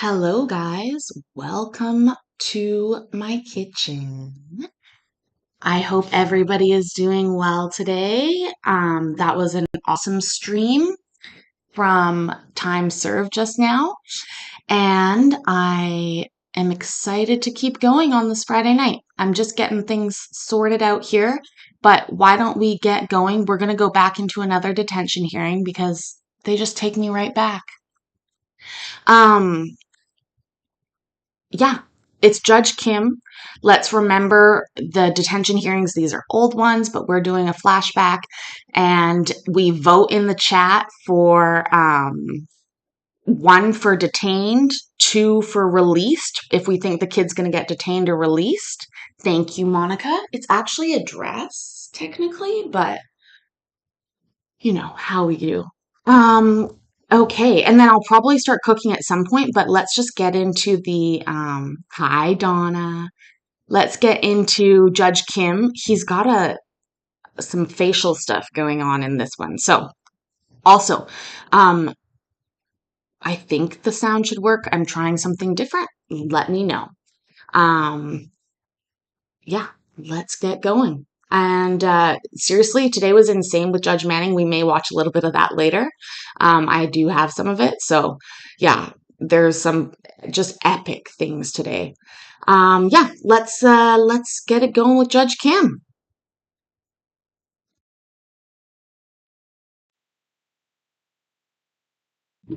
Hello, guys. Welcome to my kitchen. I hope everybody is doing well today. That was an awesome stream from Time Served just now, and I am excited to keep going on this Friday night. I'm just getting things sorted out here, but why don't we get going? We're going to go back into another detention hearing because they just take me right back. Um, Yeah, it's Judge Kim. Let's remember the detention hearings. These are old ones, but we're doing a flashback. And we vote in the chat for one for detained, two for released, if we think the kid's going to get detained or released. Thank you, Monica. It's actually a dress, technically, but you know how we do. Um, okay, and then I'll probably start cooking at some point, but let's just get into the hi Donna. Let's get into Judge Kim. He's got some facial stuff going on in this one. So, also, um I think the sound should work. I'm trying something different. Let me know. Um yeah, let's get going. And seriously, today was insane with Judge Manning. We may watch a little bit of that later. I do have some of it. So, yeah, there's some just epic things today. Yeah, let's get it going with Judge Kim.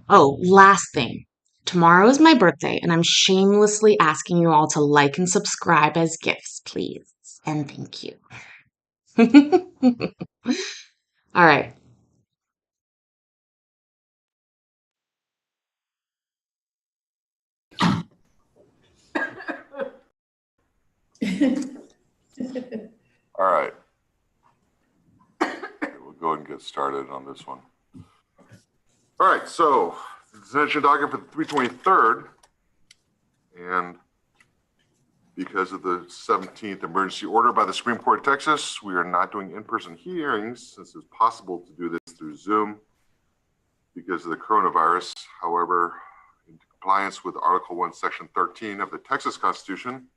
Oh, last thing. Tomorrow is my birthday, and I'm shamelessly asking you all to like and subscribe as gifts, please. And thank you. All right. All right. We'll go ahead and get started on this one. All right, so the detention docket for the 323rd, and because of the 17th emergency order by the Supreme Court of Texas, we are not doing in-person hearings since it's possible to do this through Zoom because of the coronavirus. However, in compliance with Article 1, Section 13 of the Texas Constitution,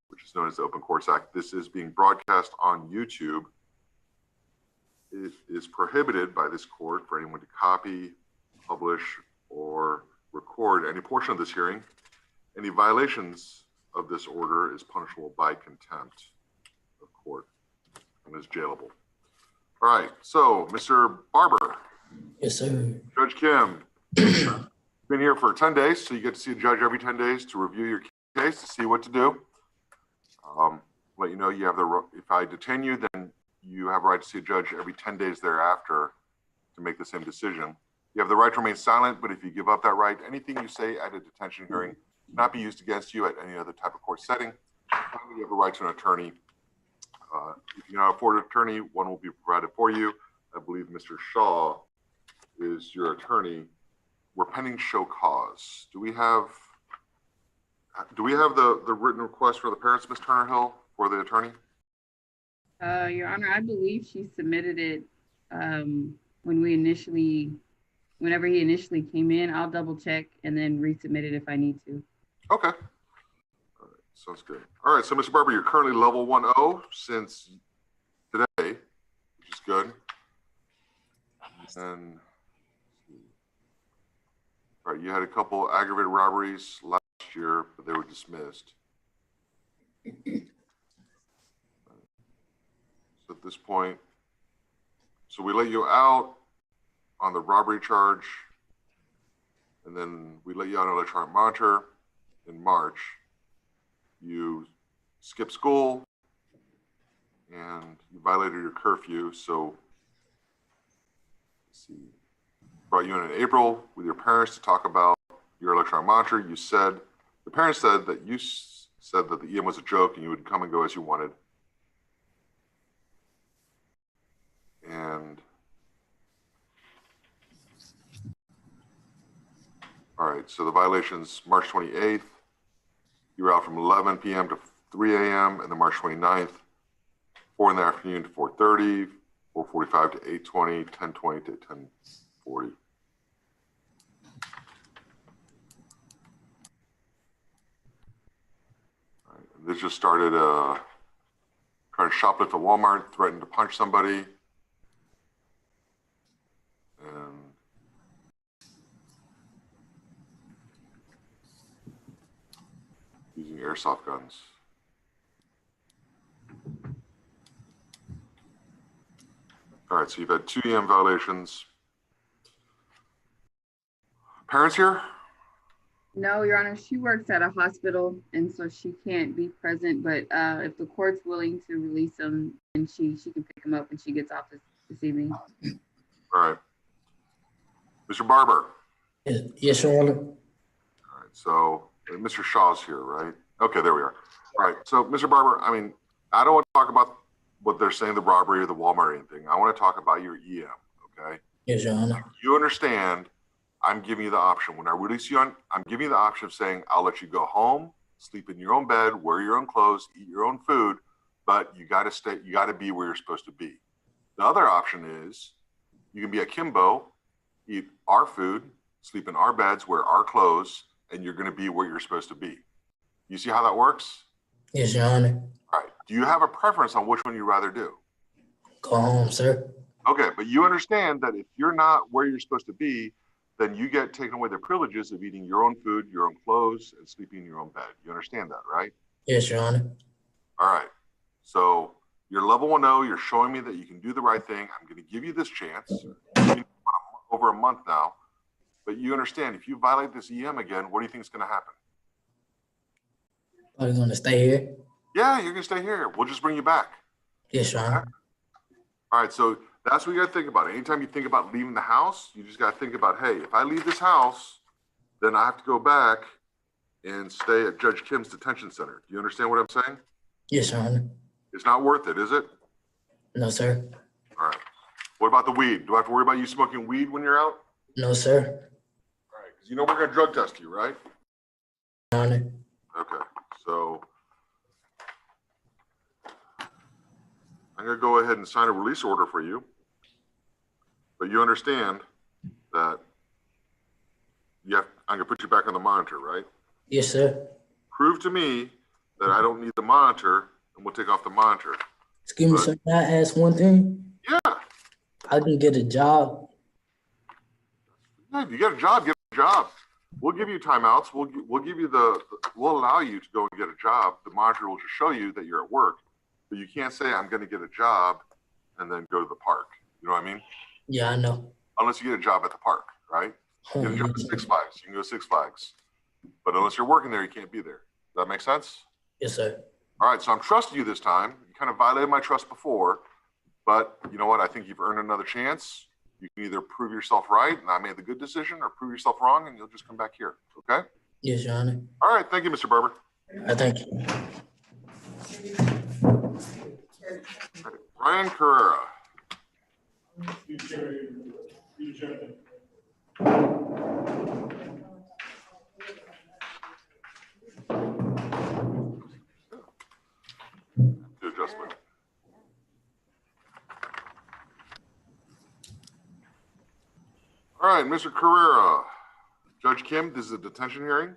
which is known as the Open Courts Act, this is being broadcast on YouTube. It is prohibited by this court for anyone to copy, publish, or record any portion of this hearing. Any violations of this order is punishable by contempt of court and is jailable. All right, so Mr. Barber. Yes, sir. Judge Kim, been here for 10 days, so you get to see a judge every 10 days to review your case, to see what to do. Let you know you have if I detain you, then you have a right to see a judge every 10 days thereafter to make the same decision. You have the right to remain silent, but if you give up that right, anything you say at a detention hearing cannot be used against you at any other type of court setting. You have a right to an attorney. If you cannot afford an attorney, one will be provided for you. I believe Mr. Shaw is your attorney. We're pending show cause. Do we have the written request for the parents, Ms. Turner Hill, for the attorney? Your Honor, I believe she submitted it whenever he initially came in. I'll double check and then resubmit it if I need to. Okay. All right. Sounds good. All right. So, Mr. Barber, you're currently level 1-0 since today, which is good. And all right, you had a couple aggravated robberies last year, but they were dismissed. So at this point, so we let you out on the robbery charge, and then we let you out on electronic monitor in March. You skipped school and you violated your curfew, so let's see, brought you in April with your parents to talk about your electronic monitor. The parents said that you said that the EM was a joke and you would come and go as you wanted. And all right, so the violations, March 28th, you were out from 11 p.m. to 3 a.m. and then March 29th, 4 in the afternoon to 4:30, 4:45 to 8:20, 10:20 to 10:40. This just started trying to shoplift at Walmart, threatened to punch somebody. And using airsoft guns. All right, so you've had 2 EM violations. Parents here? No, Your Honor, she works at a hospital, and so she can't be present. But if the court's willing to release him, then she can pick him up when she gets off this evening. All right. Mr. Barber? Yes, Your Honor. All right, so Mr. Shaw's here, right? Okay, there we are. All right, so Mr. Barber, I mean, I don't want to talk about what they're saying, the robbery or the Walmart or anything. I want to talk about your EM, okay? Yes, Your Honor. You understand, I'm giving you the option. When I release you I'm giving you the option of saying, I'll let you go home, sleep in your own bed, wear your own clothes, eat your own food, but you got to be where you're supposed to be. The other option is you can be at Kimbo, eat our food, sleep in our beds, wear our clothes, and you're going to be where you're supposed to be. You see how that works? Yes, Your Honor. All right. Do you have a preference on which one you'd rather do? Go home, sir. Okay, but you understand that if you're not where you're supposed to be, then you get taken away the privileges of eating your own food, your own clothes, and sleeping in your own bed. You understand that, right? Yes, Your Honor. All right. So you're level 1-0. You're showing me that you can do the right thing. I'm going to give you this chance. Over a month now. But you understand, if you violate this EM again, what do you think is going to happen? Are you going to stay here? Yeah, you're going to stay here. We'll just bring you back. Yes, Your Honor. All right, so that's what you got to think about. Anytime you think about leaving the house, you just got to think about, hey, if I leave this house, then I have to go back and stay at Judge Kim's detention center. Do you understand what I'm saying? Yes, Your Honor. It's not worth it, is it? No, sir. All right. What about the weed? Do I have to worry about you smoking weed when you're out? No, sir. All right, because you know we're going to drug test you, right? Your Honor. Okay, so I'm going to go ahead and sign a release order for you. But you understand that I'm going to put you back on the monitor, right? Yes, sir. Prove to me that I don't need the monitor, and we'll take off the monitor. Excuse me, sir. Can I ask one thing? Yeah. I can get a job. Yeah, if you get a job, get a job. We'll give you timeouts. We'll give you we'll allow you to go and get a job. The monitor will just show you that you're at work, but you can't say I'm going to get a job and then go to the park. You know what I mean? Yeah, I know. Unless you get a job at the park, right? You get a job at Six Flags. You can go to Six Flags. But unless you're working there, you can't be there. Does that make sense? Yes, sir. All right, so I'm trusting you this time. You kind of violated my trust before, but you know what? I think you've earned another chance. You can either prove yourself right and I made the good decision, or prove yourself wrong and you'll just come back here, okay? Yes, Your Honor. All right, thank you, Mr. Barber. I thank you. Ryan Carrera. Good adjustment. All right, Mr. Carrera. Judge Kim, this is a detention hearing.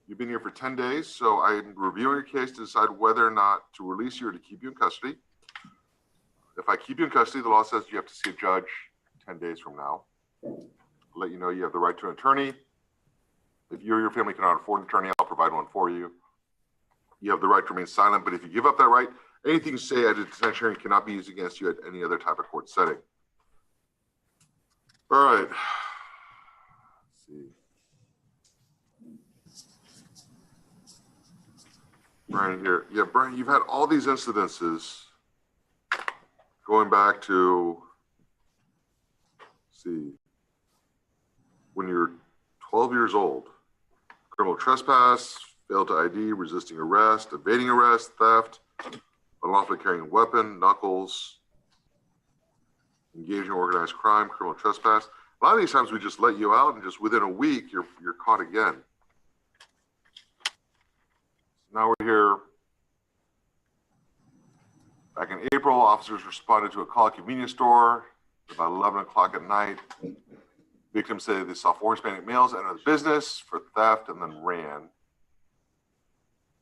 You've been here for 10 days, so I'm reviewing your case to decide whether or not to release you or to keep you in custody. If I keep you in custody, the law says you have to see a judge 10 days from now. I'll let you know you have the right to an attorney. If you or your family cannot afford an attorney, I'll provide one for you. You have the right to remain silent, but if you give up that right, anything you say at a detention hearing cannot be used against you at any other type of court setting. All right. Let's see. Brian here. Yeah, Brian, you've had all these incidences going back to, let's see, when you're 12 years old. Criminal trespass, failed to ID, resisting arrest, evading arrest, theft, unlawfully carrying a weapon, knuckles, engaging in organized crime, criminal trespass. A lot of these times we just let you out and just within a week you're caught again. Now we're here. Back in April, officers responded to a call at a convenience store about 11 o'clock at night. Victims say they saw 4 Hispanic males enter the business for theft and then ran.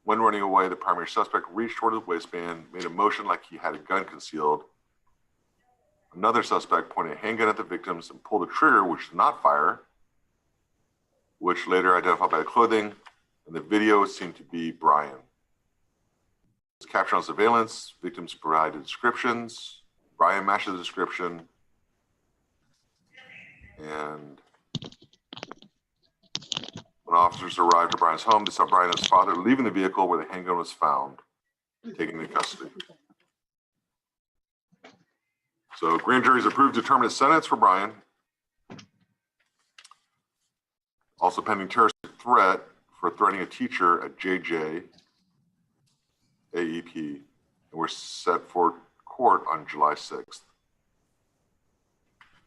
When running away, the primary suspect reached toward his waistband, made a motion like he had a gun concealed. Another suspect pointed a handgun at the victims and pulled a trigger, which did not fire, which later identified by the clothing, and the video seemed to be Brian. It was captured on surveillance. Victims provided descriptions. Brian matched the description. And when officers arrived at Brian's home, they saw Brian and his father leaving the vehicle where the handgun was found, taken into custody. So grand jury's approved determinate sentence for Brian. Also pending terroristic threat for threatening a teacher at JJ AEP, and we're set for court on July 6th.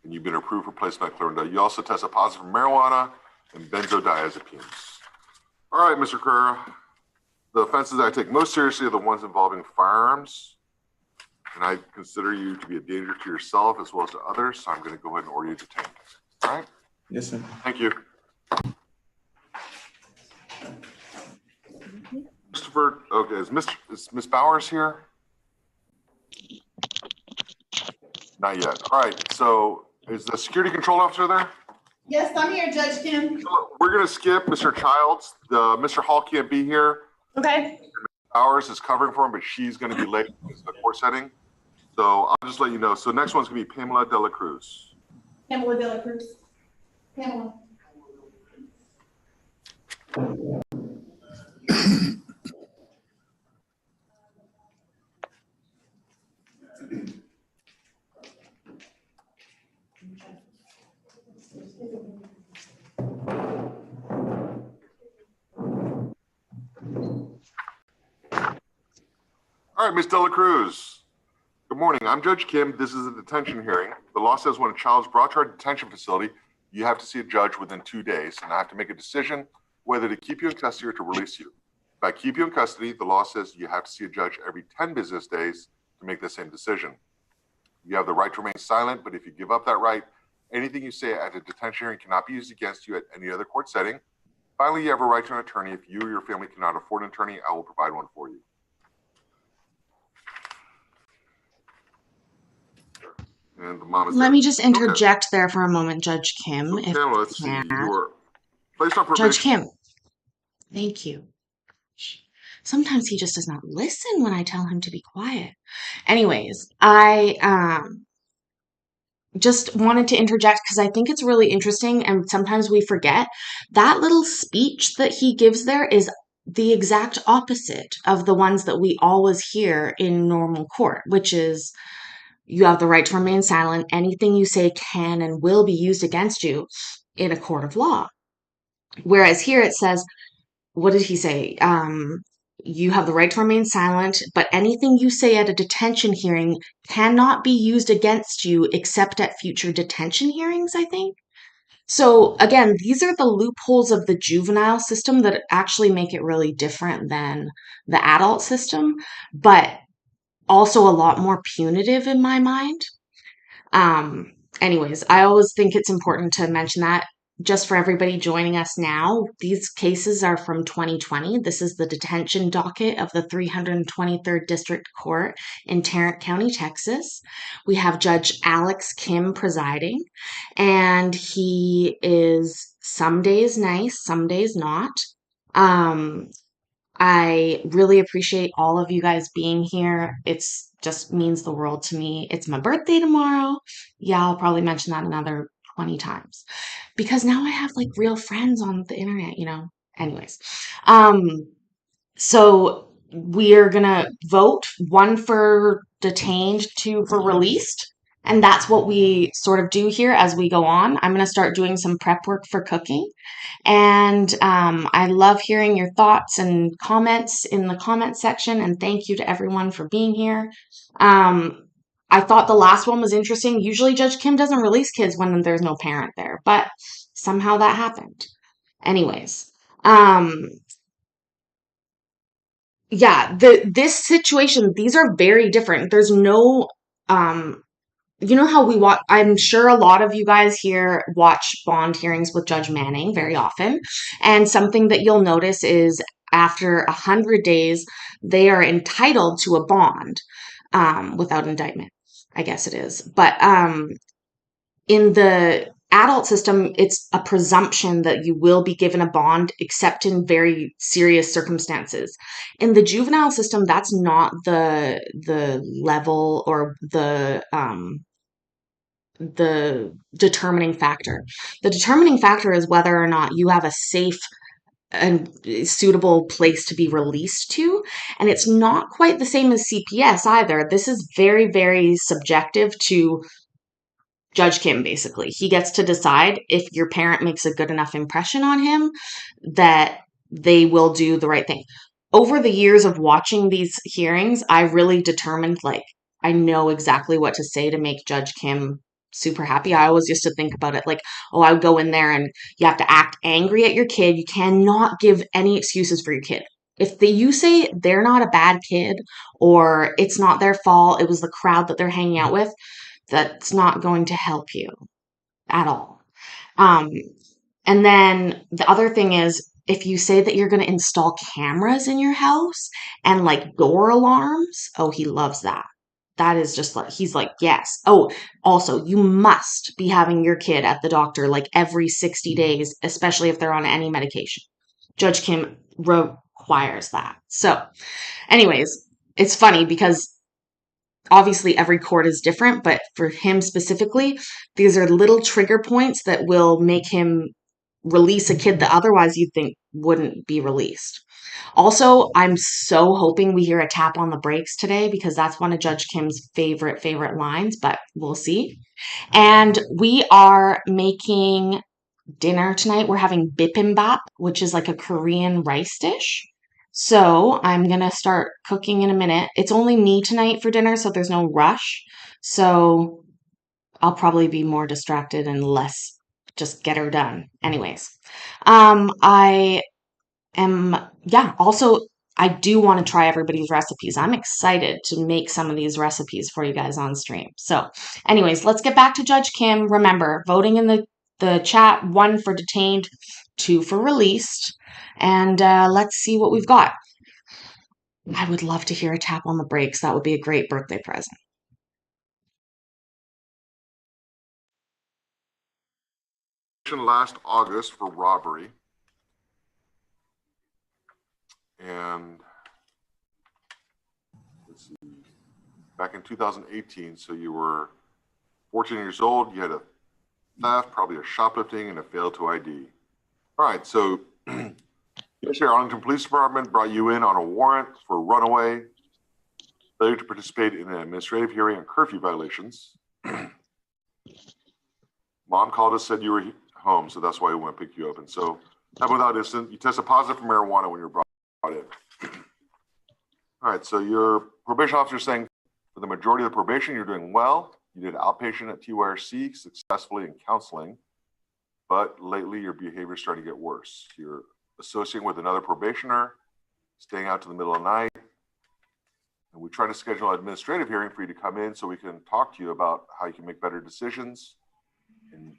And you've been approved for placement at Clarendon. You also tested positive for marijuana and benzodiazepines. All right, Mr. Carrera, the offenses I take most seriously are the ones involving firearms, and I consider you to be a danger to yourself as well as to others, so I'm going to go ahead and order you detained. All right? Yes, sir. Thank you. Christopher, okay, is Miss Bowers here? Not yet. All right, so is the security control officer there? Yes, I'm here, Judge Kim. We're going to skip Mr. Childs. Mr. Hall can't be here. Okay. Bowers is covering for him, but she's going to be late because of the court setting. So I'll just let you know. So next one's going to be Pamela Dela Cruz. Pamela Dela Cruz. Pamela. All right, Ms. Dela Cruz. Good morning. I'm Judge Kim. This is a detention hearing. The law says when a child is brought to our detention facility, you have to see a judge within 2 days, and I have to make a decision whether to keep you in custody or to release you. If I keep you in custody, the law says you have to see a judge every 10 business days to make the same decision. You have the right to remain silent, but if you give up that right, anything you say at a detention hearing cannot be used against you at any other court setting. Finally, you have a right to an attorney. If you or your family cannot afford an attorney, I will provide one for you. And the mom is Let there. me just Okay. interject there for a moment, Judge Kim, So, if Pamela, let's see. can. You were placed on probation. Judge Kim, thank you. Sometimes he just does not listen when I tell him to be quiet. Anyways, I just wanted to interject because I think it's really interesting, and sometimes we forget that little speech that he gives there is the exact opposite of the ones that we always hear in normal court, which is you have the right to remain silent. Anything you say can and will be used against you in a court of law. Whereas here it says, what did he say? You have the right to remain silent, but anything you say at a detention hearing cannot be used against you except at future detention hearings, I think. So again, these are the loopholes of the juvenile system that actually make it really different than the adult system, but also a lot more punitive in my mind. Anyways, I always think it's important to mention that just for everybody joining us now, these cases are from 2020. This is the detention docket of the 323rd District Court in Tarrant County, Texas. We have Judge Alex Kim presiding, and he is some days nice, some days not. I really appreciate all of you guys being here. It's just means the world to me. It's my birthday tomorrow. Yeah, I'll probably mention that another 20 times because now I have like real friends on the internet, you know. Anyways, so we are gonna vote, one for detained, two for released. And that's what we sort of do here as we go on. I'm gonna start doing some prep work for cooking. And I love hearing your thoughts and comments in the comment section. And thank you to everyone for being here. I thought the last one was interesting. Usually Judge Kim doesn't release kids when there's no parent there, but somehow that happened. Anyways, yeah, this situation, these are very different. There's no, you know how we watch, I'm sure a lot of you guys here watch bond hearings with Judge Manning very often. And something that you'll notice is after 100 days, they are entitled to a bond without indictment, I guess it is. But in the adult system, it's a presumption that you will be given a bond except in very serious circumstances. In the juvenile system, that's not the level or the determining factor. The determining factor is whether or not you have a safe and suitable place to be released to. And it's not quite the same as CPS either. This is very, very subjective to Judge Kim, basically. He gets to decide if your parent makes a good enough impression on him that they will do the right thing. Over the years of watching these hearings, I really determined, like, I know exactly what to say to make Judge Kim super happy. I always used to think about it like, oh, I would go in there and you have to act angry at your kid. You cannot give any excuses for your kid. If you say they're not a bad kid or it's not their fault, it was the crowd that they're hanging out with, that's not going to help you at all. And then the other thing is, if you say that you're going to install cameras in your house and like door alarms, oh, he loves that. That is just like, he's like, yes. Oh, also, you must be having your kid at the doctor like every 60 days, especially if they're on any medication. Judge Kim requires that. So, anyways, it's funny because obviously every court is different, but for him specifically, these are little trigger points that will make him release a kid that otherwise you'd think wouldn't be released. Also, I'm so hoping we hear a tap on the brakes today because that's one of Judge Kim's favorite lines, but we'll see. And we are making dinner tonight. We're having bibimbap, which is like a Korean rice dish. So I'm gonna start cooking in a minute. It's only me tonight for dinner, so there's no rush. So I'll probably be more distracted and less just get her done. Anyways, I am, yeah, also, I do want to try everybody's recipes. I'm excited to make some of these recipes for you guys on stream. So, anyways, let's get back to Judge Kim. Remember, voting in the chat, 1 for detained, 2 for released. And let's see what we've got. I would love to hear a tap on the brakes. That would be a great birthday present. Last August for robbery. And let's see, back in 2018, so you were 14 years old, you had a theft, probably a shoplifting, and a fail to ID. All right, so yesterday, Arlington Police Department brought you in on a warrant for runaway, failure to participate in an administrative hearing and curfew violations. Mom called us, said you were home, so that's why we went to pick you up. And so, without incident, you tested positive for marijuana when you were brought in. All right, so your probation officer is saying for the majority of the probation, you're doing well. You did outpatient at TYRC successfully in counseling, but lately your behavior is starting to get worse. You're associating with another probationer, staying out to the middle of the night. And we try to schedule an administrative hearing for you to come in so we can talk to you about how you can make better decisions. And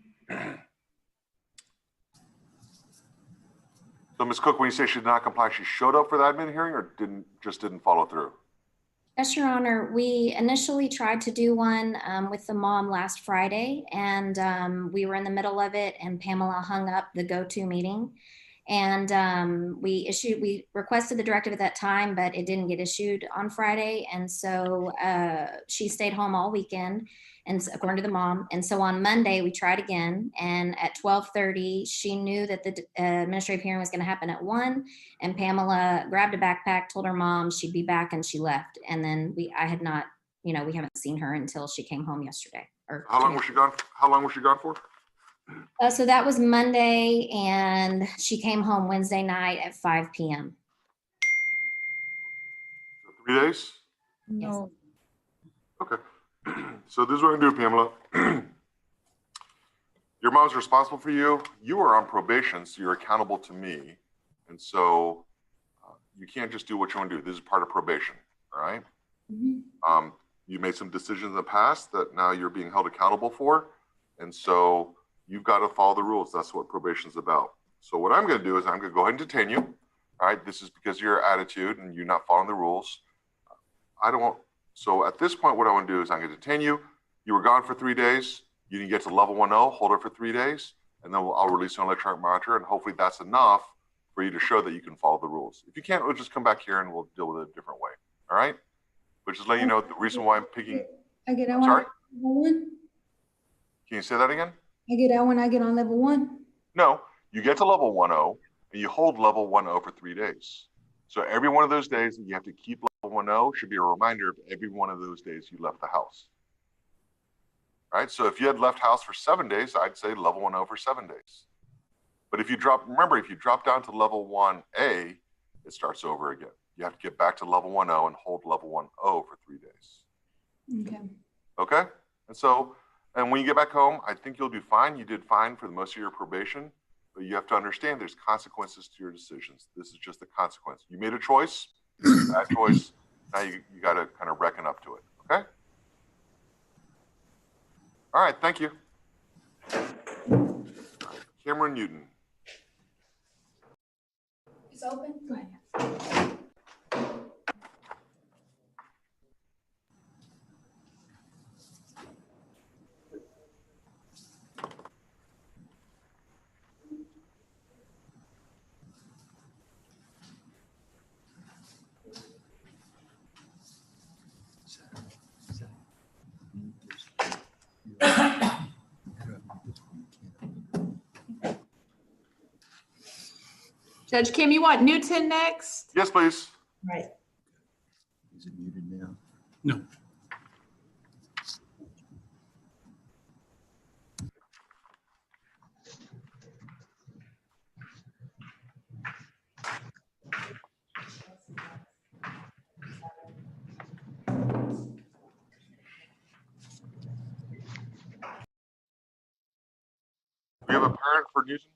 so, Ms. Cook, when you say she did not comply, she showed up for the admin hearing or didn't follow through? Yes, Your Honor. We initially tried to do one with the mom last Friday, and we were in the middle of it, and Pamela hung up the go-to meeting. And we requested the directive at that time, but it didn't get issued on Friday. And so she stayed home all weekend, and according to the mom. And so on Monday, we tried again. And at 12:30, she knew that the administrative hearing was going to happen at 1. And Pamela grabbed a backpack, told her mom she'd be back, and she left. And then we haven't seen her until she came home yesterday. How long was she gone? How long was she gone for? So that was Monday, and she came home Wednesday night at 5 p.m. 3 days? No. Okay. So this is what we're going to do, Pamela. Your mom's responsible for you. You are on probation, so you're accountable to me. And so you can't just do what you want to do. This is part of probation, all right? Mm-hmm. You made some decisions in the past that now you're being held accountable for. And so you've got to follow the rules. That's what probation is about. So what I'm going to do is I'm going to go ahead and detain you. All right, this is because of your attitude and you're not following the rules. So at this point, what I want to do is I'm going to detain you. You were gone for 3 days. You didn't get to level 1.0, hold it for 3 days, and then I'll release an electronic monitor, and hopefully that's enough for you to show that you can follow the rules. If you can't, we'll just come back here and we'll deal with it a different way. All right? But just let you know the reason why I'm picking. I get that I'm one. sorry? Level 1? Can you say that again? I get that when I get on level 1? No, you get to level 1.0 and you hold level 1.0 for 3 days. So every one of those days that you have to keep level 1.0 should be a reminder of every one of those days you left the house. All right, so if you had left house for 7 days, I'd say level 1.0 for 7 days. But if you drop down to level 1A, it starts over again. You have to get back to level 1.0 and hold level 1.0 for 3 days. Okay. Okay? And when you get back home, I think you'll do fine. You did fine for the most of your probation, but you have to understand there's consequences to your decisions. This is just a consequence. You made a choice, bad choice. Now you got to kind of reckon up to it. Okay? All right, thank you. All right, Cameron Newton. It's open. Go ahead. Judge Kim, you want Newton next? Yes, please. Right. Is it muted now? No. We have a parent for Newton?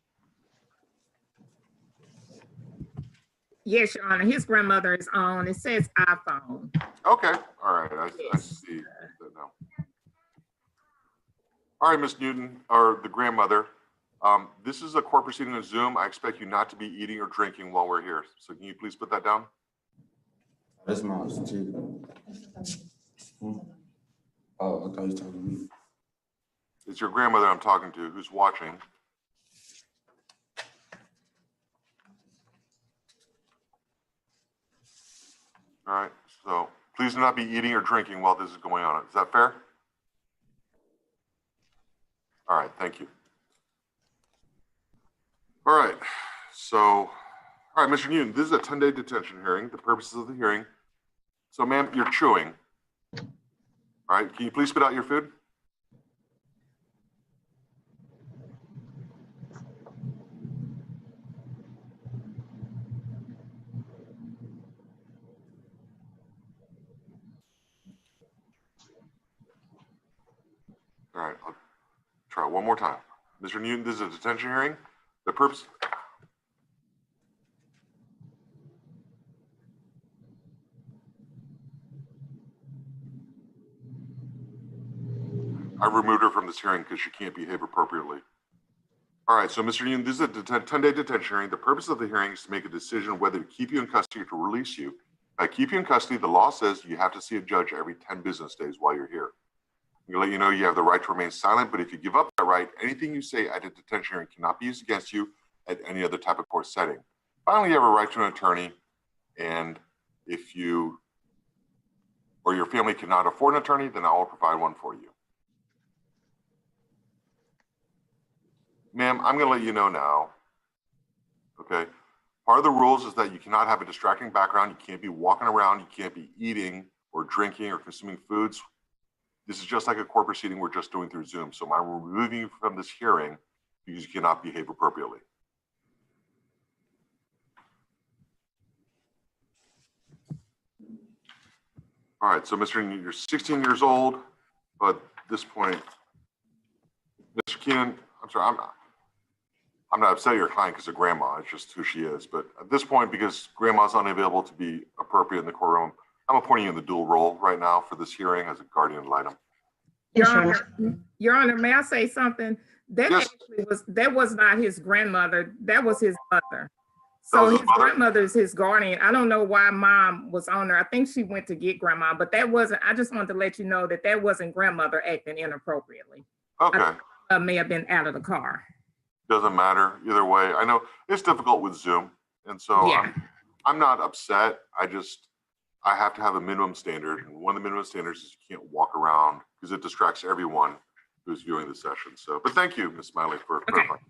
Yes, Your Honor. His grandmother is on. It says iPhone. Okay, all right, I see that now. All right, Miss Newton, or the grandmother. This is a court proceeding on Zoom. I expect you not to be eating or drinking while we're here. So can you please put that down? That's my too. Oh, I thought you was talking to me. It's your grandmother I'm talking to who's watching. All right, so please do not be eating or drinking while this is going on. Is that fair? All right, thank you. All right, all right, Mr. Newton, this is a 10-day detention hearing. The purposes of the hearing. So, ma'am, you're chewing. All right, can you please spit out your food? All right, I'll try one more time. Mr. Newton, this is a detention hearing. The purpose. I removed her from this hearing because she can't behave appropriately. All right, so Mr. Newton, this is a 10-day detention hearing. The purpose of the hearing is to make a decision whether to keep you in custody or to release you. By keep you in custody, the law says you have to see a judge every 10 business days while you're here. I'm gonna let you know you have the right to remain silent, but if you give up that right, anything you say at a detention hearing cannot be used against you at any other type of court setting. Finally, you have a right to an attorney, and if you or your family cannot afford an attorney, then I will provide one for you. Ma'am, I'm gonna let you know now, okay? Part of the rules is that you cannot have a distracting background. You can't be walking around. You can't be eating or drinking or consuming foods. This is just like a court proceeding we're just doing through Zoom. So I'm removing you from this hearing because you cannot behave appropriately. All right, so Mr. Newton, you're 16 years old, but at this point, Mr. Keenan, I'm sorry, I'm not upset at your client because of grandma. It's just who she is. But at this point, because grandma's unavailable to be appropriate in the courtroom, I'm appointing you in the dual role right now for this hearing as a guardian ad litem. Your Honor, may I say something? That Yes. actually was not his grandmother. That was his mother. So was his his mother? grandmother's his guardian. I don't know why mom was on there. I think she went to get grandma, but that wasn't, I just wanted to let you know that that wasn't grandmother acting inappropriately. Okay. May have been out of the car. Doesn't matter either way. I know it's difficult with Zoom, and so Yeah. I'm not upset. I have to have a minimum standard, and one of the minimum standards is you can't walk around because it distracts everyone who's viewing the session. So, but thank you, Ms. Smiley, for clarifying.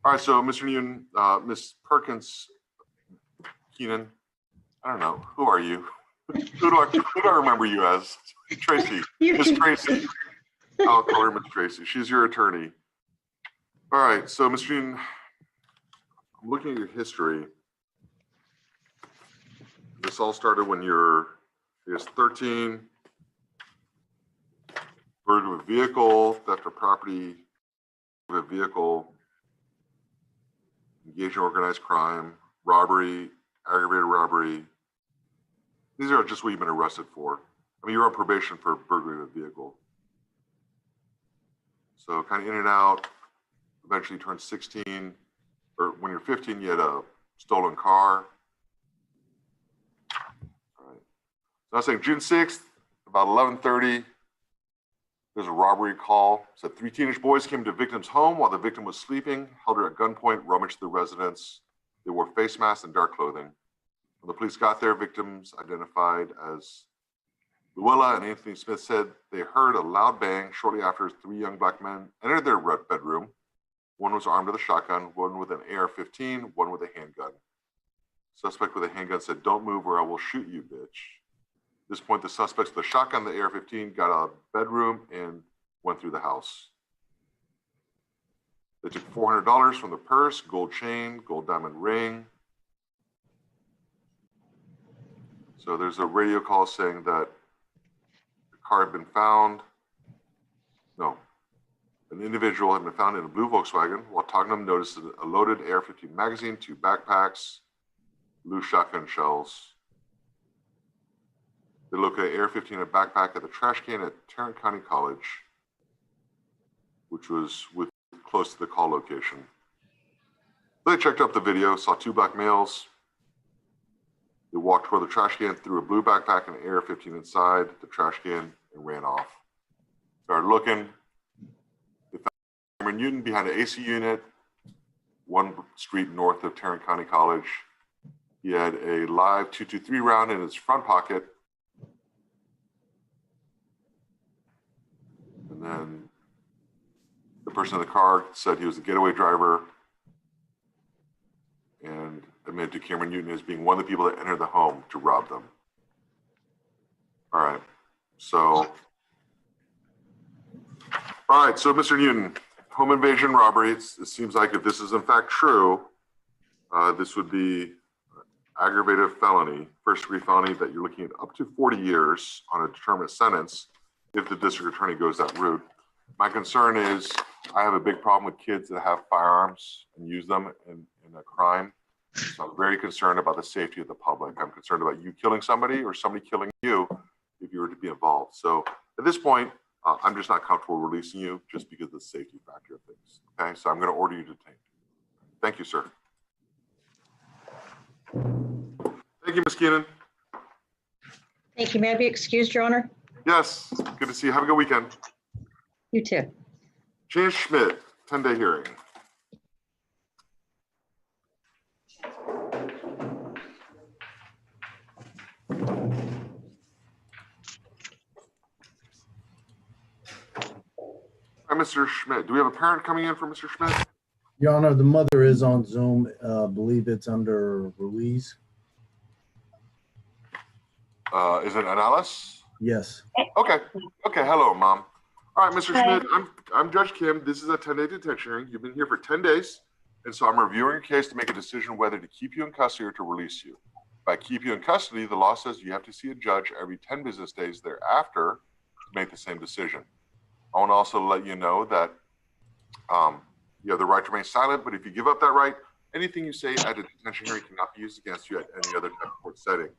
All right, so Mr. Newton, Ms. Perkins, Keenan, I don't know, who are you? Who do I remember you as? Tracy, Ms. Tracy. I'll call her Ms. Tracy. She's your attorney. All right, so Mr. Newton, I'm looking at your history. This all started when you're, I guess, 13. Burglary of a vehicle, theft of property, of a vehicle, engaged in organized crime, robbery, aggravated robbery. These are just what you've been arrested for. I mean, you're on probation for burglary of a vehicle. So kind of in and out, eventually you turned 16, or when you're 15, you had a stolen car. All right. So I was saying June 6th, about 11:30, there's a robbery call. Said 3 teenage boys came to the victim's home while the victim was sleeping, held her at gunpoint, rummaged the residence. They wore face masks and dark clothing. When the police got there, victims identified as Luella and Anthony Smith said they heard a loud bang shortly after 3 young black men entered their bedroom. One was armed with a shotgun, one with an AR-15, one with a handgun. Suspect with a handgun said, "Don't move or I will shoot you, bitch." At this point, the suspects with the shotgun, the AR-15, got out of the bedroom and went through the house. They took $400 from the purse, gold chain, gold diamond ring. So there's a radio call saying that the car had been found. No, an individual had been found in a blue Volkswagen while Tottenham noticed a loaded AR-15 magazine, 2 backpacks, loose shotgun shells. They located an AR-15 in a backpack at the trash can at Tarrant County College, which was close to the call location. They checked up the video, saw 2 black males. They walked toward the trash can, threw a blue backpack and an AR-15 inside the trash can, and ran off. Started looking. They found Cameron Newton behind an AC unit, 1 street north of Tarrant County College. He had a live .223 round in his front pocket. And then the person in the car said he was a getaway driver and admitted to Cameron Newton as being one of the people that entered the home to rob them. All right, so Mr. Newton, home invasion robbery. It seems like if this is in fact true, this would be aggravated felony, first-degree felony that you're looking at up to 40 years on a determinate sentence if the district attorney goes that route. My concern is I have a big problem with kids that have firearms and use them in a crime. So I'm very concerned about the safety of the public. I'm concerned about you killing somebody or somebody killing you if you were to be involved. So at this point, I'm just not comfortable releasing you just because of the safety factor of things. Okay, so I'm going to order you detained. Thank you, sir. Thank you, Ms. Keenan. Thank you. May I be excused, Your Honor? Yes, good to see you. Have a good weekend. You too. James Schmidt, 10-day hearing. Hi, Mr. Schmidt. Do we have a parent coming in for Mr. Schmidt? Your Honor, the mother is on Zoom. Believe it's under release. Is it Alice? Yes. Okay. Okay. Hello, Mom. All right, Mr. Schmidt. I'm Judge Kim. This is a 10-day detention hearing. You've been here for 10 days, and so I'm reviewing your case to make a decision whether to keep you in custody or to release you. If I keep you in custody, the law says you have to see a judge every 10 business days thereafter to make the same decision. I want to also let you know that you have the right to remain silent, but if you give up that right, anything you say at a detention hearing cannot be used against you at any other type of court setting.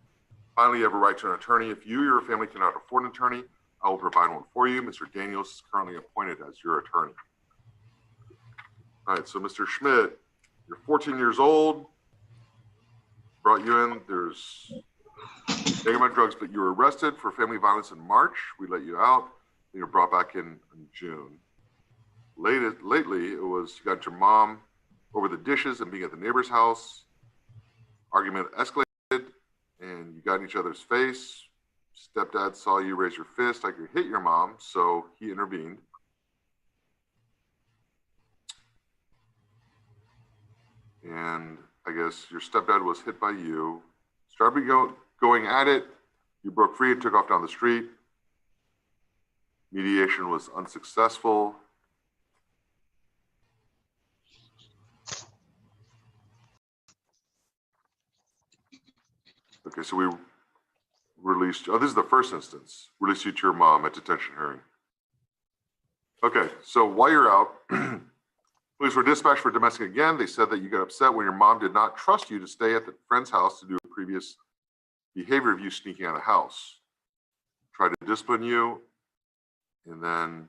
Finally, you have a right to an attorney. If you or your family cannot afford an attorney, I will provide one for you. Mr. Daniels is currently appointed as your attorney. All right, so Mr. Schmidt, you're 14 years old. brought you in. There's taking my drugs, but you were arrested for family violence in March. We let you out. You were brought back in June. Lately, it was you got your mom over the dishes and being at the neighbor's house. Argument escalated, and you got in each other's face. Stepdad saw you raise your fist like you hit your mom, so he intervened. And I guess your stepdad was hit by you. Started going at it. You broke free and took off down the street. Mediation was unsuccessful. Okay, so we released, oh, this is the first instance. Released you to your mom at detention hearing. Okay, so while you're out, police were dispatched for domestic again. They said that you got upset when your mom did not trust you to stay at the friend's house to do a previous behavior of you sneaking out of the house. Tried to discipline you, and then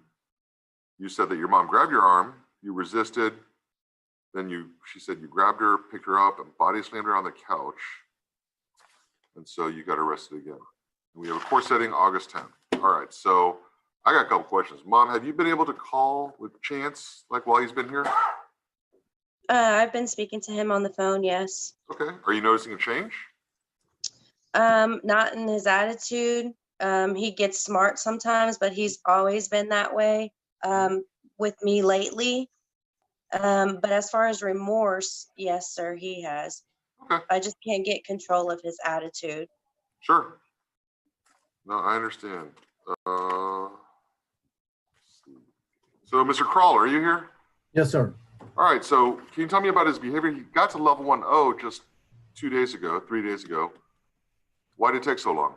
you said that your mom grabbed your arm, you resisted, then she said you grabbed her, picked her up, and body slammed her on the couch. And so you got arrested again. And we have a court setting August 10th. All right, so I got a couple questions. Mom, have you been able to call with Chance, like while he's been here? I've been speaking to him on the phone, yes. Okay, are you noticing a change? Not in his attitude. He gets smart sometimes, but he's always been that way with me lately. But as far as remorse, yes, sir, he has. Okay. I just can't get control of his attitude. Sure. No, I understand. So, Mr. Crawler, are you here? Yes, sir. All right, so can you tell me about his behavior? He got to level 1-0 just 3 days ago. Why did it take so long?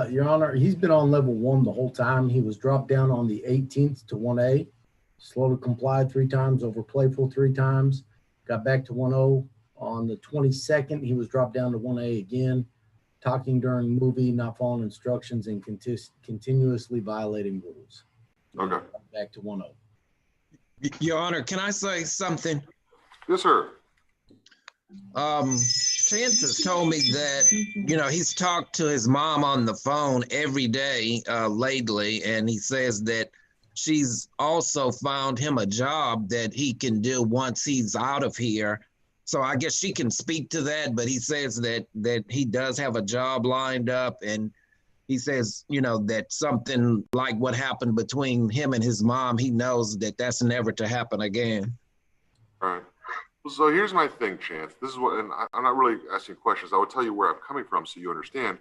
Your Honor, he's been on level 1 the whole time. He was dropped down on the 18th to 1A, slow to comply 3 times, over playful 3 times, got back to 1-0. On the 22nd, he was dropped down to 1A again, talking during movie, not following instructions, and continuously violating rules. Okay. Back to 1-0. Your Honor, can I say something? Yes, sir. Chance has told me that, he's talked to his mom on the phone every day lately, and he says that she's also found him a job that he can do once he's out of here. So I guess she can speak to that, but he says that he does have a job lined up, and he says, that something like what happened between him and his mom, he knows that that's never to happen again. All right. So here's my thing, Chance. This is what, and I'm not really asking questions. I will tell you where I'm coming from so you understand.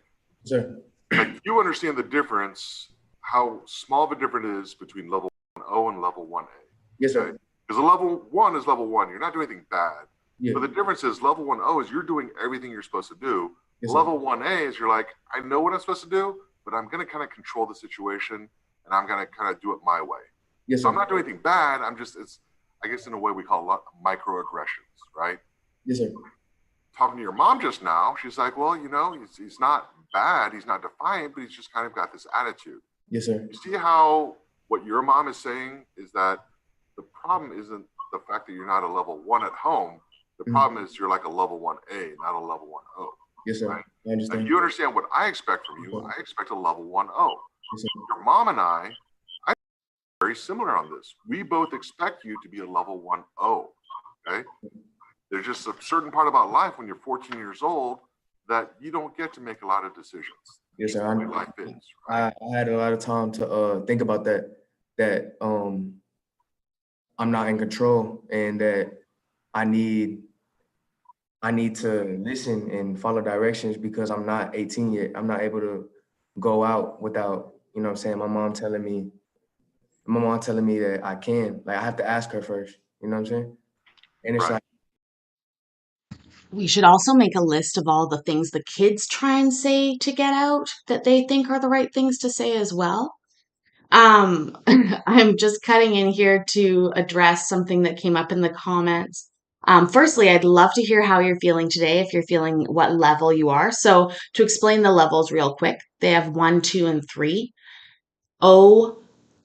Sure. Like, you understand the difference, how small of a difference it is between level 1-0 and level 1A. Yes, sir. Because level 1 is level 1. You're not doing anything bad. Yeah. But the difference is level 1-0 is you're doing everything you're supposed to do. Yes, level 1A is you're like, I know what I'm supposed to do, but I'm going to kind of control the situation, and I'm going to kind of do it my way. Yes, so sir. I'm not doing anything bad. I'm just, I guess in a way we call a lot of microaggressions, right? Yes, sir. Talking to your mom just now, she's like, well, he's not bad. He's not defiant, but he's just kind of got this attitude. Yes, sir. You see how what your mom is saying is that the problem isn't the fact that you're not a level 1 at home. The problem is you're like a level 1A, not a level 1-0. Yes, sir. Right? I understand. Now, you understand what I expect from you. I expect a level 1-0. Yes, sir. Your mom and I very similar on this. We both expect you to be a level 1-0. Okay? There's just a certain part about life when you're 14 years old that you don't get to make a lot of decisions. Yes, sir. Life is, right? I had a lot of time to think about that I'm not in control, and that I need to listen and follow directions because I'm not 18 yet. I'm not able to go out without, my mom telling me that I can. Like, I have to ask her first, you know what I'm saying? And it's like, We should also make a list of all the things the kids try and say to get out that they think are the right things to say as well. I'm just cutting in here to address something that came up in the comments. Firstly, I'd love to hear how you're feeling today, if you're feeling what level you are. So to explain the levels real quick, they have 1, 2, and 3. O,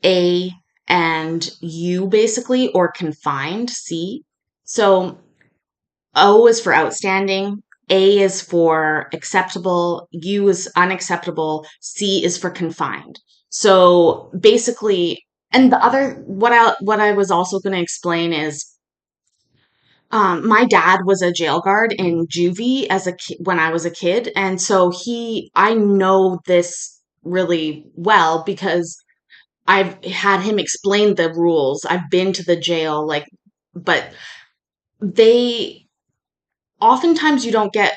A, and U basically, or confined, C. So O is for outstanding, A is for acceptable, U is unacceptable, C is for confined. So basically, and the other, what I was also going to explain is, my dad was a jail guard in juvie when I was a kid, and so I know this really well because I've had him explain the rules. I've been to the jail, like, but they oftentimes you don't get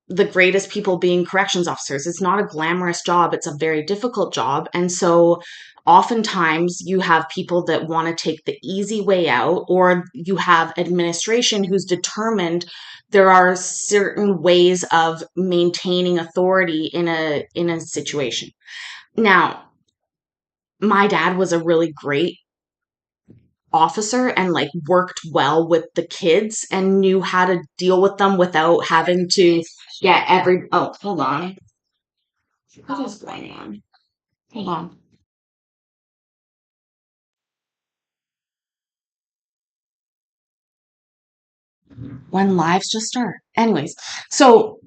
the greatest people being corrections officers. It's not a glamorous job, it's a very difficult job. And so oftentimes you have people that want to take the easy way out, or you have administration who's determined there are certain ways of maintaining authority in a situation. Now, my dad was a really great officer and like worked well with the kids and knew how to deal with them without having to get oh, hold on. What is going on? Hold on. When lives just start. Anyways, so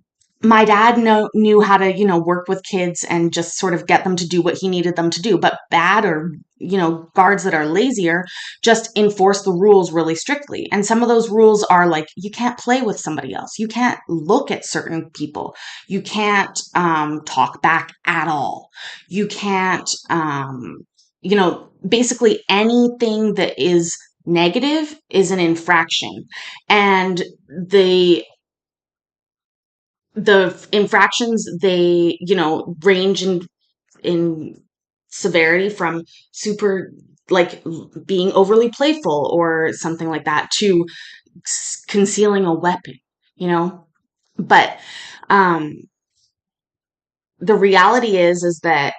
my dad knew how to, work with kids and just sort of get them to do what he needed them to do. But bad or, guards that are lazier just enforce the rules really strictly. And some of those rules are like, you can't play with somebody else. You can't look at certain people. You can't talk back at all. You can't, basically anything that is negative is an infraction. And the infractions, they range in severity from super, like, being overly playful or something like that to concealing a weapon, but the reality is that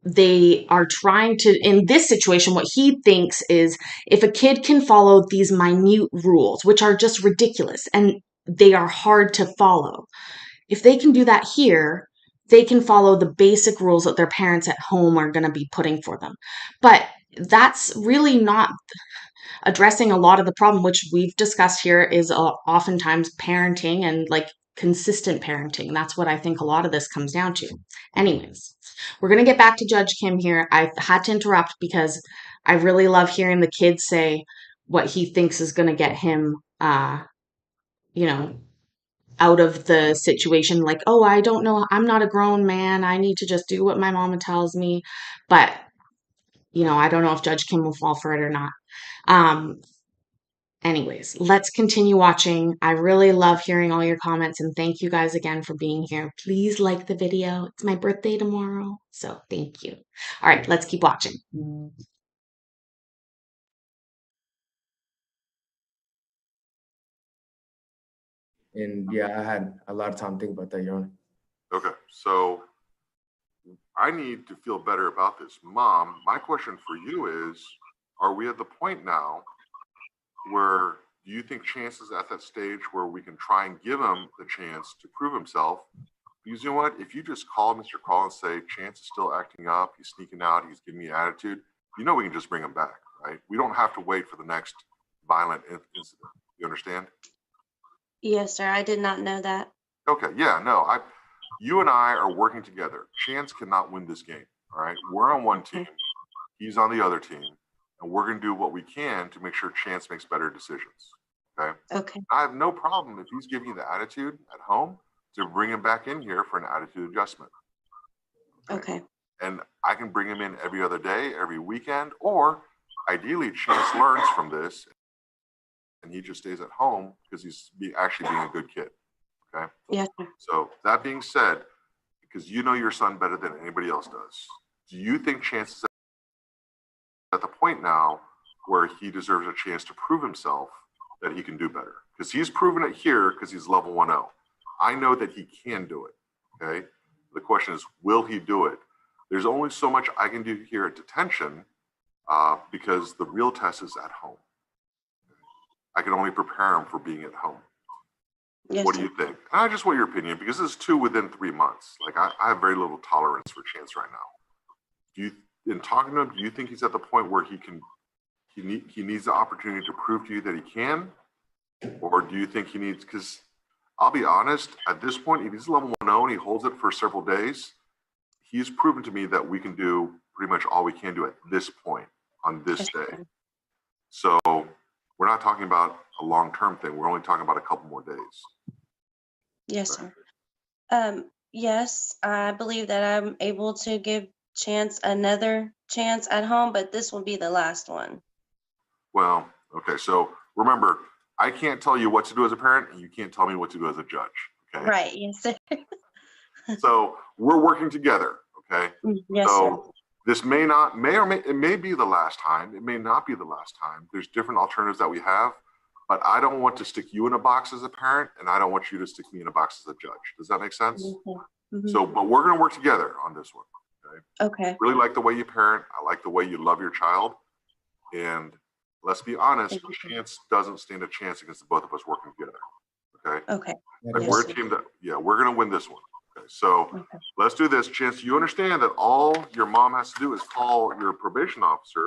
they are trying to, in this situation, what he thinks is if a kid can follow these minute rules, which are just ridiculous and they are hard to follow, if they can do that here, they can follow the basic rules that their parents at home are going to be putting for them. But that's really not addressing a lot of the problem, which we've discussed here, is oftentimes parenting and like consistent parenting. That's what I think a lot of this comes down to. Anyways, we're going to get back to Judge Kim here. I had to interrupt because I really love hearing the kid say what he thinks is going to get him, out of the situation. Like, oh, I don't know. I'm not a grown man. I need to just do what my mama tells me. But, I don't know if Judge Kim will fall for it or not. Anyways, let's continue watching. I really love hearing all your comments, and thank you guys again for being here. Please like the video. It's my birthday tomorrow, so thank you. All right, let's keep watching. And yeah, I had a lot of time to think about that, Your Honor. Okay, so I need to feel better about this. Mom, my question for you is, are we at the point now where do you think Chance is at that stage where we can try and give him the chance to prove himself? Because you know what? If you just call Mr. Call and say, Chance is still acting up, he's sneaking out, he's giving me attitude, we can just bring him back, right? We don't have to wait for the next violent incident. You understand? Yes, sir. I did not know that. Okay, yeah, no, you and I are working together. Chance cannot win this game, all right? We're on one team, he's on the other team, and we're going to do what we can to make sure Chance makes better decisions, okay? Okay. I have no problem if he's giving you the attitude at home to bring him back in here for an attitude adjustment. Okay. And I can bring him in every other day, every weekend, or ideally Chance learns from this and he just stays at home because he's actually being a good kid, okay? Yes, sir. So that being said, because you know your son better than anybody else does, do you think Chance is at the point now where he deserves a chance to prove himself that he can do better? Because he's proven it here because he's level 1-0. I know that he can do it, okay? The question is, will he do it? There's only so much I can do here at detention because the real test is at home. I can only prepare him for being at home. Yes, What sir. do you think? And I just want your opinion because this is 2 within 3 months. Like I have very little tolerance for Chance right now. In talking to him, do you think he's at the point where he needs the opportunity to prove to you that he can? Or do you think he needs, because I'll be honest, at this point, if he's level 1.0 and he holds it for several days, he's proven to me that we can do pretty much all we can do at this point on this day. So we're not talking about a long-term thing. We're only talking about a couple more days. Yes, sir. Yes, I believe that I'm able to give Chance another chance at home, but this will be the last one. Well, okay, so remember, I can't tell you what to do as a parent, and you can't tell me what to do as a judge, okay? Right, yes, sir. So we're working together, okay? Yes, so this may it may be the last time. It may not be the last time. There's different alternatives that we have, but I don't want to stick you in a box as a parent, and I don't want you to stick me in a box as a judge. Does that make sense? Mm-hmm. So, but we're gonna work together on this one, okay? Okay. Really like the way you parent. I like the way you love your child. And let's be honest, Chance doesn't stand a chance against the both of us working together, okay? Okay. Like we're a team that, yeah, we're gonna win this one. Okay, so let's do this. Chance, you understand that all your mom has to do is call your probation officer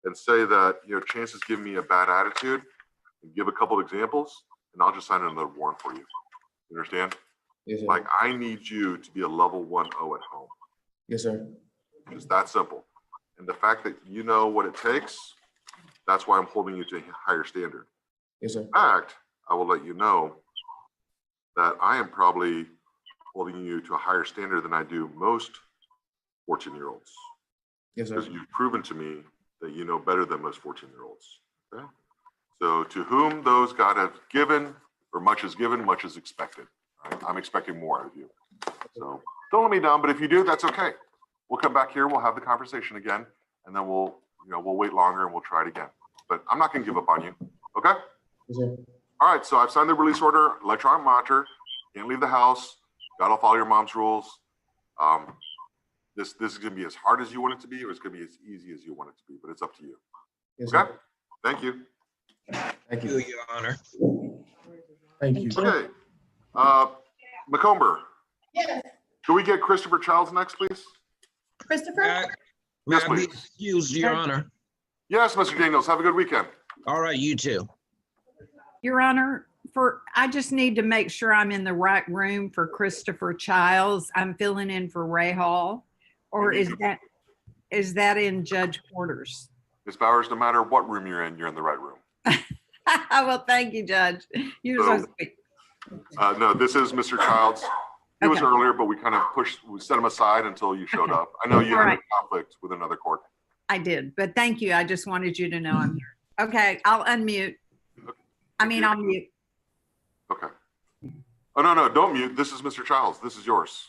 and say that, you know, Chance is giving me a bad attitude, and give a couple of examples, and I'll just sign another warrant for you. You understand? Yes, sir. Like, I need you to be a level 1.0 at home. Yes, sir. It's that simple. And the fact that you know what it takes, that's why I'm holding you to a higher standard. Yes, sir. In fact, I will let you know that I am probably holding you to a higher standard than I do most 14-year-olds. Yes, sir. Because you've proven to me that you know better than most 14-year-olds. Okay? So to whom those God have given, or much is given, much is expected. Right? I'm expecting more out of you. So don't let me down, but if you do, that's okay. We'll come back here, we'll have the conversation again, and then we'll wait longer and we'll try it again. But I'm not gonna give up on you, okay? Yes, sir. All right, so I've signed the release order, electronic monitor, can't leave the house, gotta follow your mom's rules. This is gonna be as hard as you want it to be, or it's gonna be as easy as you want it to be, but it's up to you. Yes, Okay? sir. Thank you. Thank you. Your Honor. Thank you. Okay. McComber. Yes. Can we get Christopher Childs next, please? Christopher? May Yes, I be please. excused, Your Honor? Yes, Mr. Daniels. Have a good weekend. All right, you too. Your Honor, I just need to make sure I'm in the right room for Christopher Childs. I'm filling in for Ray Hall, or is that in Judge Porter's? Ms. Bowers, no matter what room you're in the right room. Well, thank you, Judge. You're so sweet. No, this is Mr. Childs. He was earlier, but we kind of we set him aside until you showed up. I know you had a conflict with another court. I did, but thank you. I just wanted you to know I'm here. Okay, I'll unmute. I'll mute. Okay. Oh, no, don't mute. This is Mr. Childs. This is yours.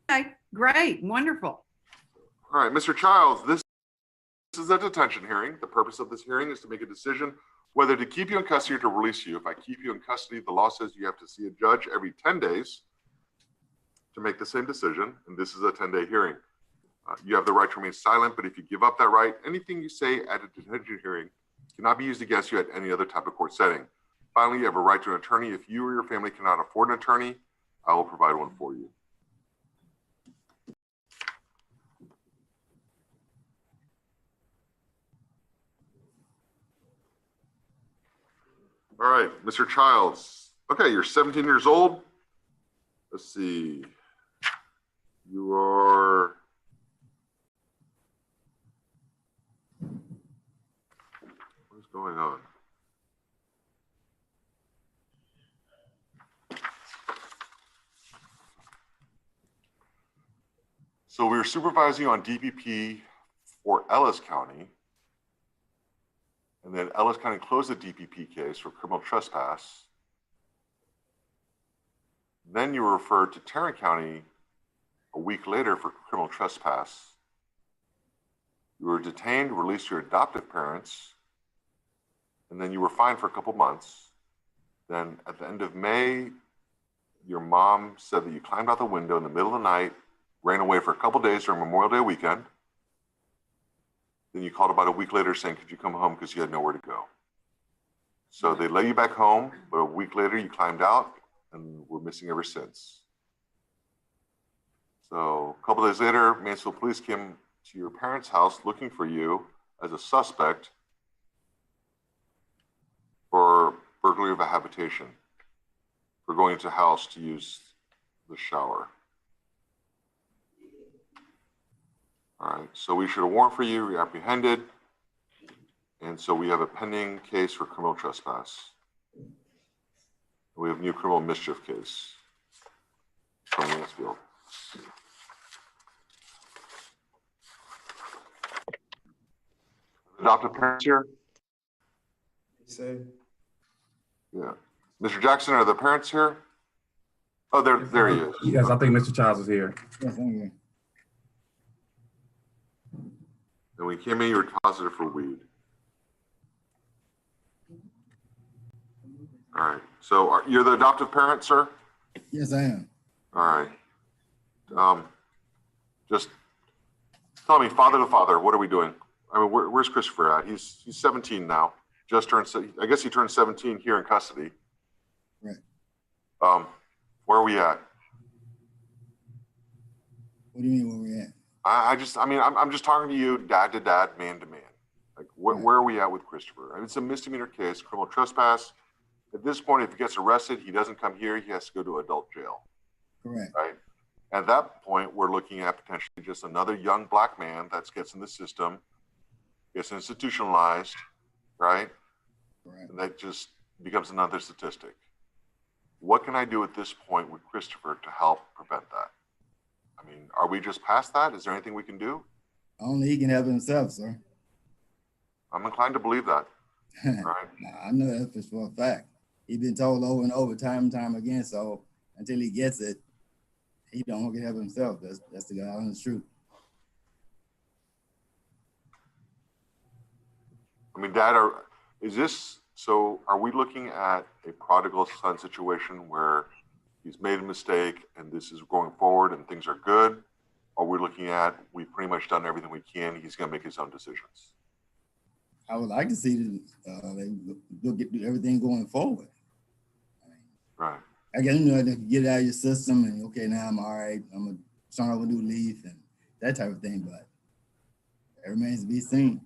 Okay, great, wonderful. All right, Mr. Childs, this is a detention hearing. The purpose of this hearing is to make a decision whether to keep you in custody or to release you. If I keep you in custody, the law says you have to see a judge every 10 days to make the same decision, and this is a 10-day hearing. You have the right to remain silent, but if you give up that right, anything you say at a detention hearing cannot be used against you at any other type of court setting. Finally, you have a right to an attorney. If you or your family cannot afford an attorney, I will provide one for you. All right, Mr. Childs. Okay, you're 17 years old. Let's see. You are... What's going on? So we were supervising on DPP for Ellis County. And then Ellis County closed the DPP case for criminal trespass. Then you were referred to Tarrant County a week later for criminal trespass. You were detained, released to your adoptive parents, and then you were fined for a couple months. Then at the end of May, your mom said that you climbed out the window in the middle of the night, ran away for a couple days during Memorial Day weekend. Then you called about a week later saying, could you come home because you had nowhere to go. So they let you back home, but a week later you climbed out and were missing ever since. So a couple days later, Mansfield police came to your parents' house looking for you as a suspect for burglary of a habitation. for going into house to use the shower. All right, so we should have warrant for you, you're apprehended. And so we have a pending case for criminal trespass. We have a new criminal mischief case from Mansfield. Adoptive parents here? Sir. Yeah. Mr. Jackson, are the parents here? Oh, there he is. Yes, I think Mr. Childs is here. Yes, I'm here. And when you came in, you were positive for weed. All right. So you're the adoptive parent, sir? Yes, I am. All right. Just tell me, father to father, what are we doing? I mean, where's Christopher at? He's 17 now. Just turned. I guess he turned 17 here in custody. Right. Where are we at? What do you mean where we at? I'm just talking to you, dad to dad, man to man. Like, where are we at with Christopher? I mean, it's a misdemeanor case, criminal trespass. At this point, if he gets arrested, he doesn't come here. He has to go to adult jail. Correct. Right. At that point, we're looking at potentially just another young black man that gets in the system, gets institutionalized, right? Correct. And that just becomes another statistic. What can I do at this point with Christopher to help prevent that? I mean, are we just past that? Is there anything we can do? Only he can help himself, sir. I'm inclined to believe that. Right. I know that for a fact. He's been told over and over, time and time again. So until he gets it, he don't want to help himself. That's the honest truth. I mean, Dad, are we looking at a prodigal son situation where he's made a mistake and this is going forward and things are good? Or are we looking at, we've pretty much done everything we can, he's going to make his own decisions? I would like to see they'll get everything going forward. Right. I guess, you know, get it out of your system and okay, now I'm all right. I'm gonna start over a new leaf and that type of thing, but it remains to be seen.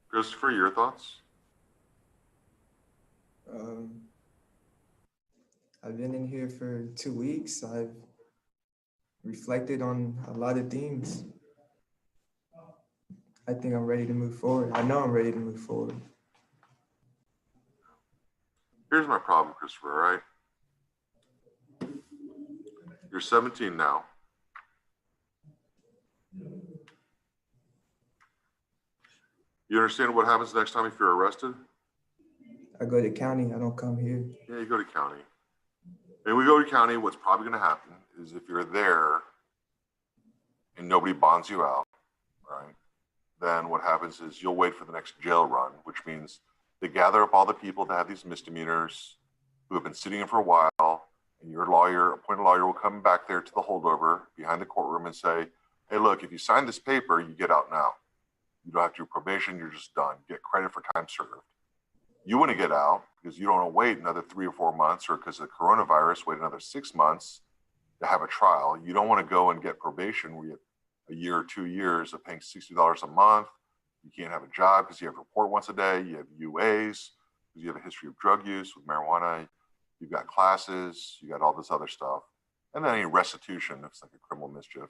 Christopher, your thoughts? I've been in here for 2 weeks. I've reflected on a lot of things. I think I'm ready to move forward. I know I'm ready to move forward. Here's my problem, Christopher, all right? You're 17 now. You understand what happens next time if you're arrested? I go to county, I don't come here. Yeah, you go to county. And we go to county, what's probably gonna happen is if you're there and nobody bonds you out, right? Then what happens is you'll wait for the next jail run, which means they gather up all the people that have these misdemeanors who have been sitting in for a while, and your lawyer, appointed lawyer, will come back there to the holdover behind the courtroom and say, hey, look, if you sign this paper, you get out now. You don't have to do probation, you're just done. You get credit for time served. You want to get out because you don't want to wait another 3 or 4 months, or because of the coronavirus, wait another 6 months to have a trial. You don't want to go and get probation where you have a year or 2 years of paying $60 a month. You can't have a job because you have to report once a day. You have UAs because you have a history of drug use with marijuana. You've got classes, you got all this other stuff. And then any restitution, it's like a criminal mischief.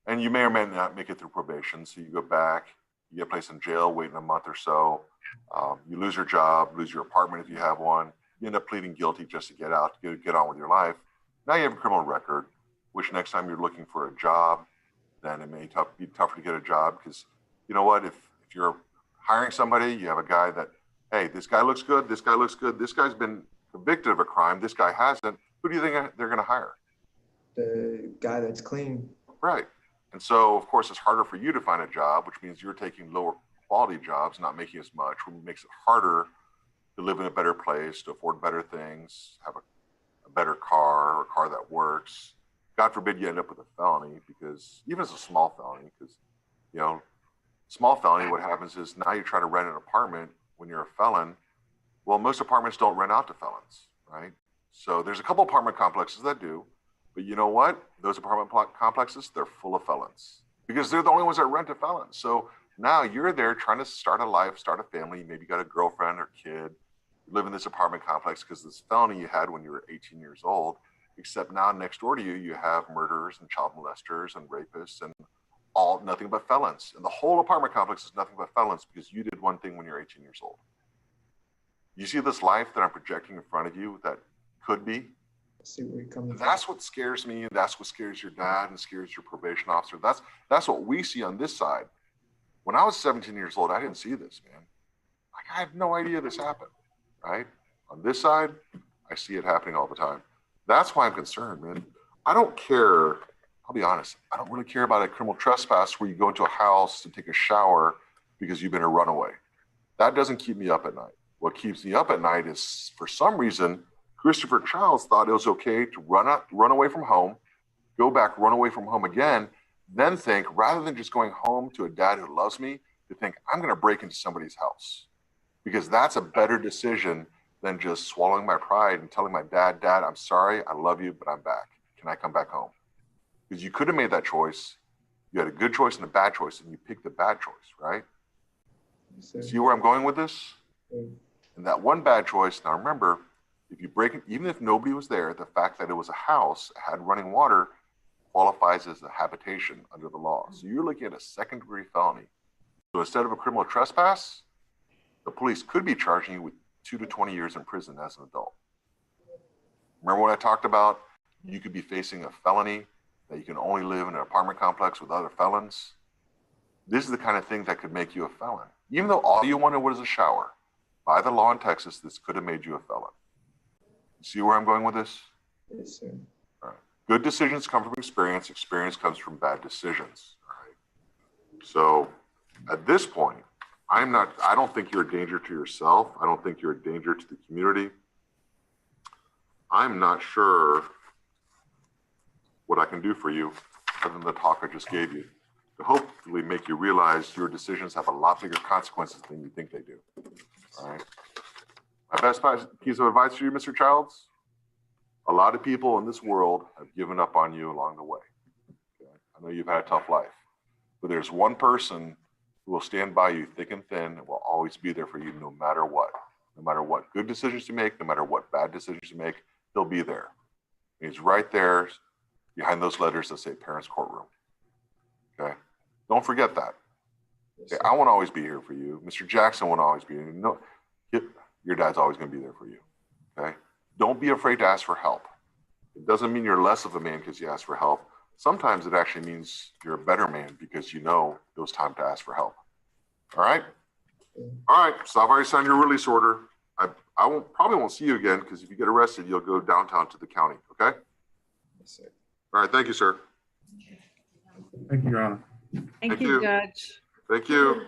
And you may or may not make it through probation. So you go back, you get placed in jail, waiting a month or so. You lose your job, lose your apartment if you have one. You end up pleading guilty just to get out, to get on with your life. Now you have a criminal record, which next time you're looking for a job, then it may be tougher to get a job because you know what? If you're hiring somebody, you have a guy that, hey, this guy looks good, this guy looks good, this guy's been convicted of a crime, this guy hasn't. Who do you think they're going to hire? The guy that's clean. Right. And so, of course, it's harder for you to find a job, which means you're taking lower quality jobs, not making as much, which makes it harder to live in a better place, to afford better things, have a better car or a car that works. God forbid you end up with a felony, because even as a small felony, because, you know, small felony, what happens is now you're trying to rent an apartment when you're a felon. Well, most apartments don't rent out to felons, right? So there's a couple apartment complexes that do, but you know what? Those apartment complexes, they're full of felons because they're the only ones that rent to felons. So now you're there trying to start a life, start a family. Maybe you got a girlfriend or kid. You live in this apartment complex because this felony you had when you were 18 years old, except now next door to you, you have murderers and child molesters and rapists and all nothing but felons. And the whole apartment complex is nothing but felons because you did one thing when you're 18 years old. You see this life that I'm projecting in front of you that could be? See where you're coming from. That's what scares me, and that's what scares your dad and scares your probation officer. That's what we see on this side. When I was 17 years old, I didn't see this, man. Like, I have no idea this happened, right? On this side, I see it happening all the time. That's why I'm concerned, man. I don't care. I'll be honest. I don't really care about a criminal trespass where you go into a house to take a shower because you've been a runaway. That doesn't keep me up at night. What keeps me up at night is, for some reason, Christopher Childs thought it was okay to run away from home, go back, run away from home again, then think, rather than just going home to a dad who loves me, to think, I'm going to break into somebody's house. Because that's a better decision than just swallowing my pride and telling my dad, Dad, I'm sorry, I love you, but I'm back. Can I come back home? Because you could have made that choice. You had a good choice and a bad choice, and you picked the bad choice, right? See where I'm going with this? And that one bad choice, now remember, if you break it, even if nobody was there, the fact that it was a house, had running water, qualifies as a habitation under the law. So you're looking at a second-degree felony. So instead of a criminal trespass, the police could be charging you with 2 to 20 years in prison as an adult. Remember what I talked about? You could be facing a felony, that you can only live in an apartment complex with other felons. This is the kind of thing that could make you a felon. Even though all you wanted was a shower, by the law in Texas, this could have made you a felon. See where I'm going with this? Yes, sir. All right. Good decisions come from experience. Experience comes from bad decisions. All right. So at this point, I don't think you're a danger to yourself. I don't think you're a danger to the community. I'm not sure what I can do for you other than the talk I just gave you to hopefully make you realize your decisions have a lot bigger consequences than you think they do. All right. My best piece of advice for you, Mr. Childs, a lot of people in this world have given up on you along the way. Okay? I know you've had a tough life, but there's one person who will stand by you thick and thin and will always be there for you no matter what. No matter what good decisions you make, no matter what bad decisions you make, he'll be there. He's right there behind those letters that say parents' courtroom. Okay? Don't forget that. Okay? I won't always be here for you. Mr. Jackson won't always be here. No, your dad's always going to be there for you. Okay? Don't be afraid to ask for help. It doesn't mean you're less of a man because you ask for help. Sometimes it actually means you're a better man because you know it was time to ask for help. All right? All right. So I've already signed your release order. I probably won't see you again because if you get arrested, you'll go downtown to the county. Okay? Yes, sir. All right. Thank you, sir. Thank you, Your Honor. Thank you, Judge. Thank you.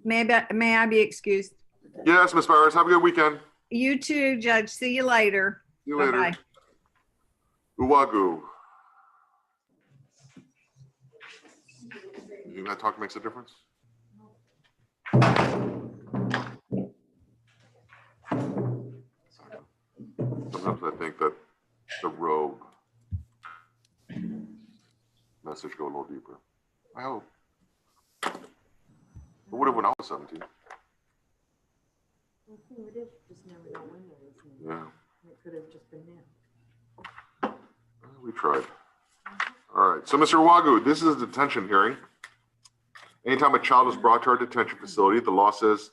May I be excused? Yes, Ms. Bowers. Have a good weekend. You too, Judge. See you later. See you later. Bye-bye. Uwagu. You think that talk makes a difference? Sometimes I think that the rogue message go a little deeper. I hope. It would have when I was 17. Yeah. It could have just been now. We tried. All right. So, Mr. Wagu, this is a detention hearing. Anytime a child is brought to our detention facility, the law says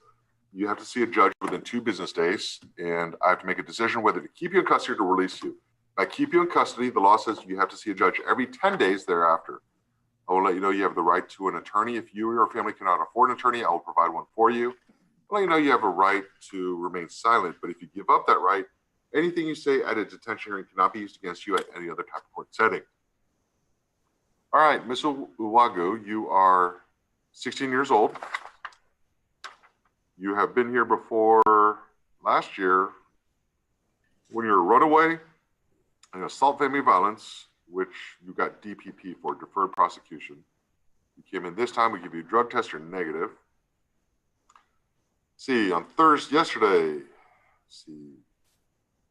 you have to see a judge within 2 business days, and I have to make a decision whether to keep you in custody or to release you. If I keep you in custody, the law says you have to see a judge every 10 days thereafter. I will let you know you have the right to an attorney. If you or your family cannot afford an attorney, I will provide one for you. I'll let you know you have a right to remain silent, but if you give up that right, anything you say at a detention hearing cannot be used against you at any other type of court setting. All right, Ms. Uwagu, you are 16 years old. You have been here before last year when you're a runaway and assault family violence, which you got DPP for, deferred prosecution. You came in this time, we give you a drug test, you're negative. See, on yesterday,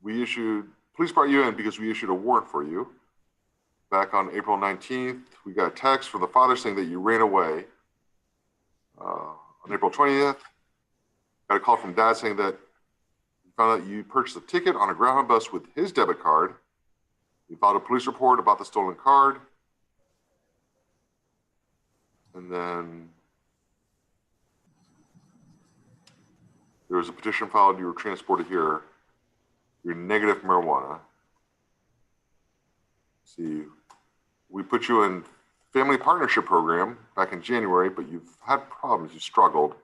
we issued, police brought you in because we issued a warrant for you. Back on April 19th, we got a text from the father saying that you ran away. On April 20th, got a call from dad saying that he found out you purchased a ticket on a Greyhound bus with his debit card. He filed a police report about the stolen card. And then there was a petition filed, you were transported here. You're negative marijuana. See, we put you in family partnership program back in January, but you've had problems, you struggled.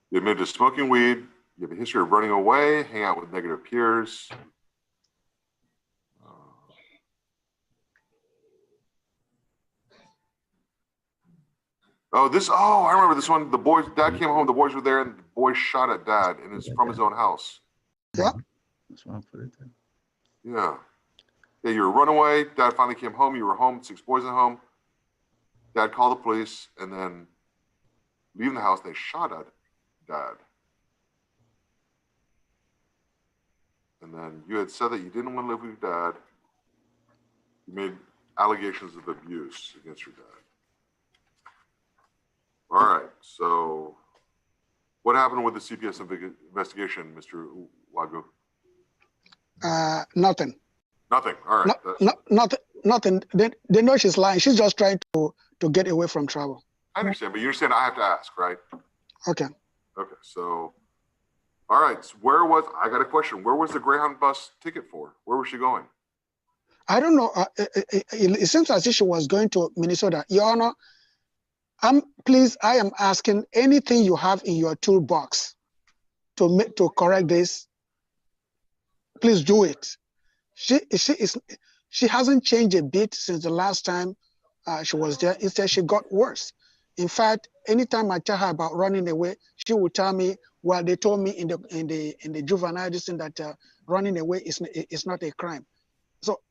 You admitted to smoking weed, you have a history of running away, hang out with negative peers. I remember this one. The boys, dad came home, the boys were there, and the boys shot at dad from his own house. Yeah. That's why I put it there. Yeah. Yeah, you were a runaway. Dad finally came home. You were home, 6 boys at home. Dad called the police, and then leaving the house, they shot at dad. And then you had said that you didn't want to live with your dad. You made allegations of abuse against your dad. All right, so what happened with the CPS investigation, Mr. Wagu? Nothing. Nothing. All right. Nothing. They know she's lying. She's just trying to get away from trouble. I understand, but you understand I have to ask, right? Okay. Okay, so, all right. So I got a question. Where was the Greyhound bus ticket for? Where was she going? I don't know. It seems as if she was going to Minnesota. Your Honor, I am asking anything you have in your toolbox to correct this. Please do it. She hasn't changed a bit since the last time she was there. Instead, she got worse. In fact, anytime I tell her about running away, she will tell me, well, they told me in the juvenile edition that running away is not a crime. So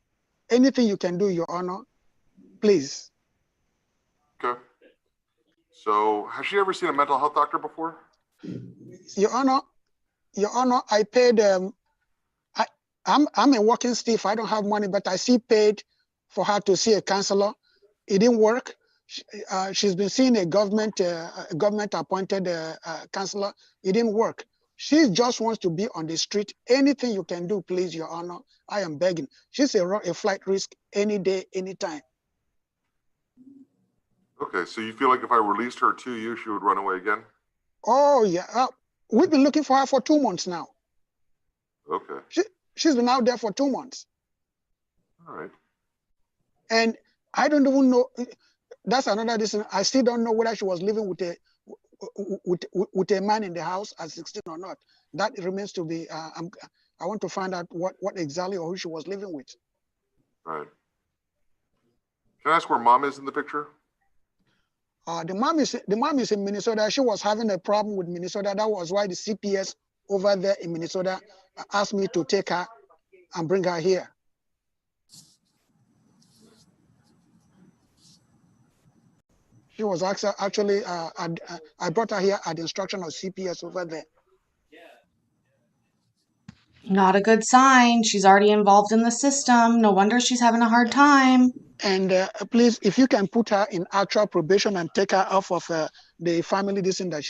anything you can do, Your Honor, please. Okay. So has she ever seen a mental health doctor before? Your Honor, I paid. I'm a working stiff. I don't have money, but I still paid for her to see a counselor. It didn't work. She's been seeing a government appointed counselor. It didn't work. She just wants to be on the street. Anything you can do, please, Your Honor. I am begging. She's a flight risk any day, anytime. Okay, so you feel like if I released her to you, she would run away again? Oh, yeah. We've been looking for her for 2 months now. Okay. She's been out there for 2 months. All right. And I don't even know. That's another reason. I still don't know whether she was living with a man in the house at 16 or not. That remains to be. I want to find out what exactly or who she was living with. Right. Can I ask where mom is in the picture? The mom is in Minnesota. She was having a problem with Minnesota. That was why the CPS over there in Minnesota asked me to take her and bring her here. She was actually, I brought her here at the instruction of CPS over there. Not a good sign. She's already involved in the system. No wonder she's having a hard time. And please, if you can put her in actual probation and take her off of the family decision that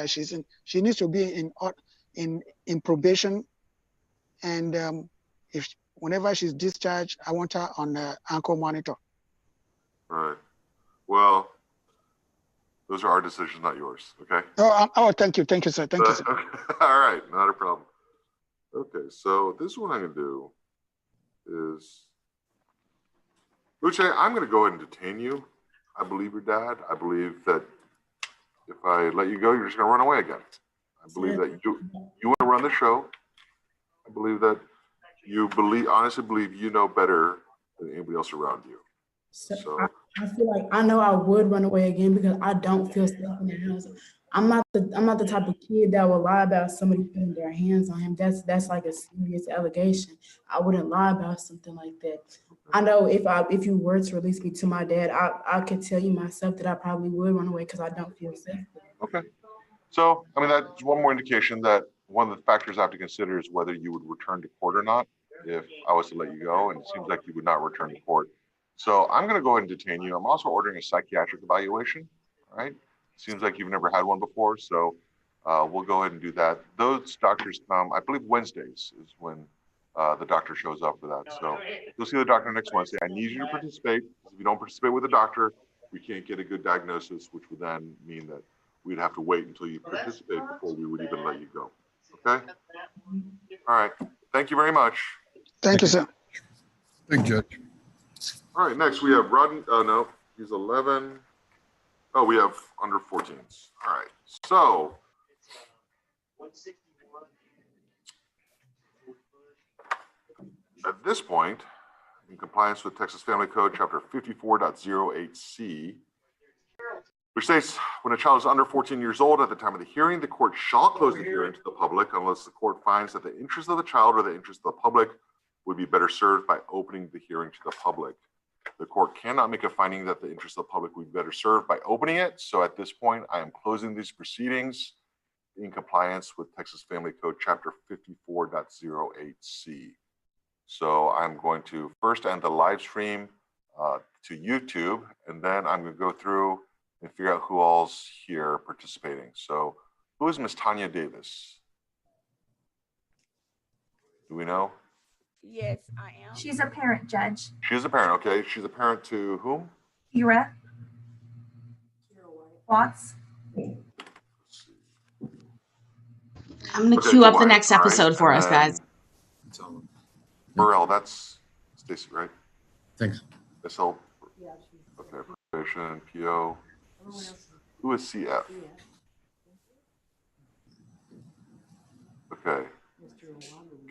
she's in, she needs to be in probation. And whenever she's discharged, I want her on ankle monitor. Right. Well, those are our decisions, not yours. Okay. Oh, thank you, sir. Thank you, sir. All right, not a problem. Okay, so this is what I'm going to do is, Luce, I'm going to go ahead and detain you. I believe your dad. I believe that if I let you go, you're just going to run away again. I believe that you want to run the show. I believe that you honestly believe you know better than anybody else around you. So I feel like I know I would run away again because I don't feel safe in the house. I'm not the type of kid that will lie about somebody putting their hands on him. That's like a serious allegation. I wouldn't lie about something like that. I know if you were to release me to my dad, I could tell you myself that I probably would run away because I don't feel safe. Okay. So, I mean, that's one more indication that one of the factors I have to consider is whether you would return to court or not if I was to let you go, and it seems like you would not return to court. So I'm going to go ahead and detain you. I'm also ordering a psychiatric evaluation, all right? Seems like you've never had one before, so we'll go ahead and do that. Those doctors come, I believe Wednesdays is when the doctor shows up for that. So you'll see the doctor next Wednesday. I need you to participate. If you don't participate with the doctor, we can't get a good diagnosis, which would then mean that we'd have to wait until you participate before we would even let you go. Okay? All right. Thank you very much. Thank you, sir. Thank you, Judge. All right. Next, we have Rodney. Oh, no. He's 11. Oh, we have under 14s. All right. So, at this point, in compliance with Texas Family Code, Chapter 54.08C, which states when a child is under 14 years old at the time of the hearing, the court shall close the hearing to the public unless the court finds that the interest of the child or the interest of the public would be better served by opening the hearing to the public. The court cannot make a finding that the interest of the public would be better served by opening it. So at this point, I am closing these proceedings in compliance with Texas Family Code Chapter 54.08C. So I'm going to first end the live stream to YouTube, and then I'm going to go through and figure out who all's here participating. So who is Miss Tanya Davis? Do we know? Yes, I am. She's a parent, Judge. She is a parent, okay. She's a parent to whom? Kira Watts. I'm going to Okay, queue to up the Wyatt, next all right? episode for And us, guys. Burrell, that's Stacy, right? Thanks. SL. Okay, probation, PO. Who is CF? Okay.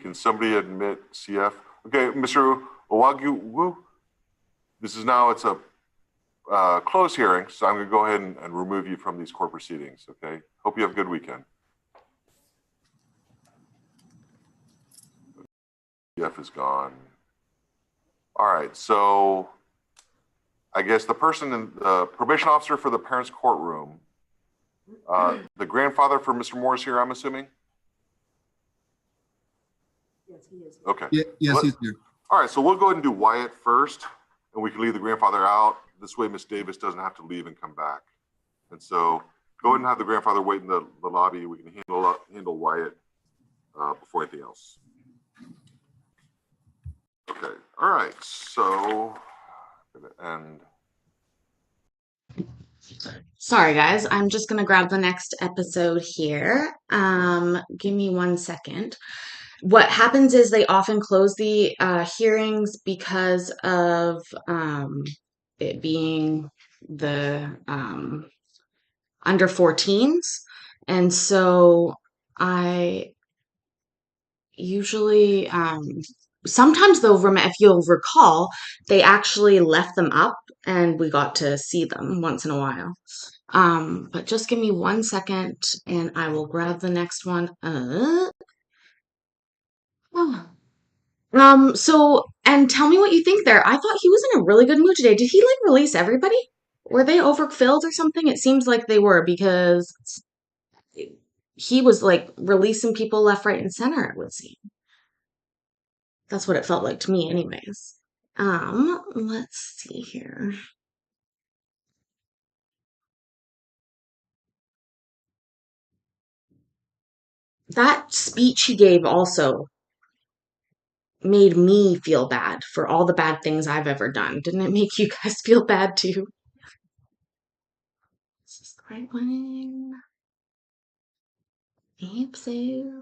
Can somebody admit CF? Okay, Mr. Owagu, this is now, it's a closed hearing, so I'm going to go ahead and remove you from these court proceedings, okay? Hope you have a good weekend. CF is gone. All right, so I guess the person in the probation officer for the parents' courtroom, the grandfather for Mr. Moore is here, I'm assuming? Yes, he is. Okay. Yes, he's here. All right, so we'll go ahead and do Wyatt first, and we can leave the grandfather out. This way, Miss Davis doesn't have to leave and come back. And so go ahead and have the grandfather wait in the lobby. We can handle Wyatt before anything else. Okay, all right, so, and Sorry, guys. I'm just going to grab the next episode here. Give me 1 second. What happens is they often close the hearings because of it being the under 14s. And so I usually, sometimes though, if you'll recall, they actually left them up and we got to see them once in a while. But just give me 1 second and I will grab the next one. So, and tell me what you think there. I thought he was in a really good mood today. Did he like release everybody? Were they overfilled or something? It seems like they were because he was like releasing people left, right, and center, it would seem. That's what it felt like to me, anyways. Let's see here. That speech he gave also made me feel bad for all the bad things I've ever done. Didn't it make you guys feel bad too? Is this the right one? I hope so.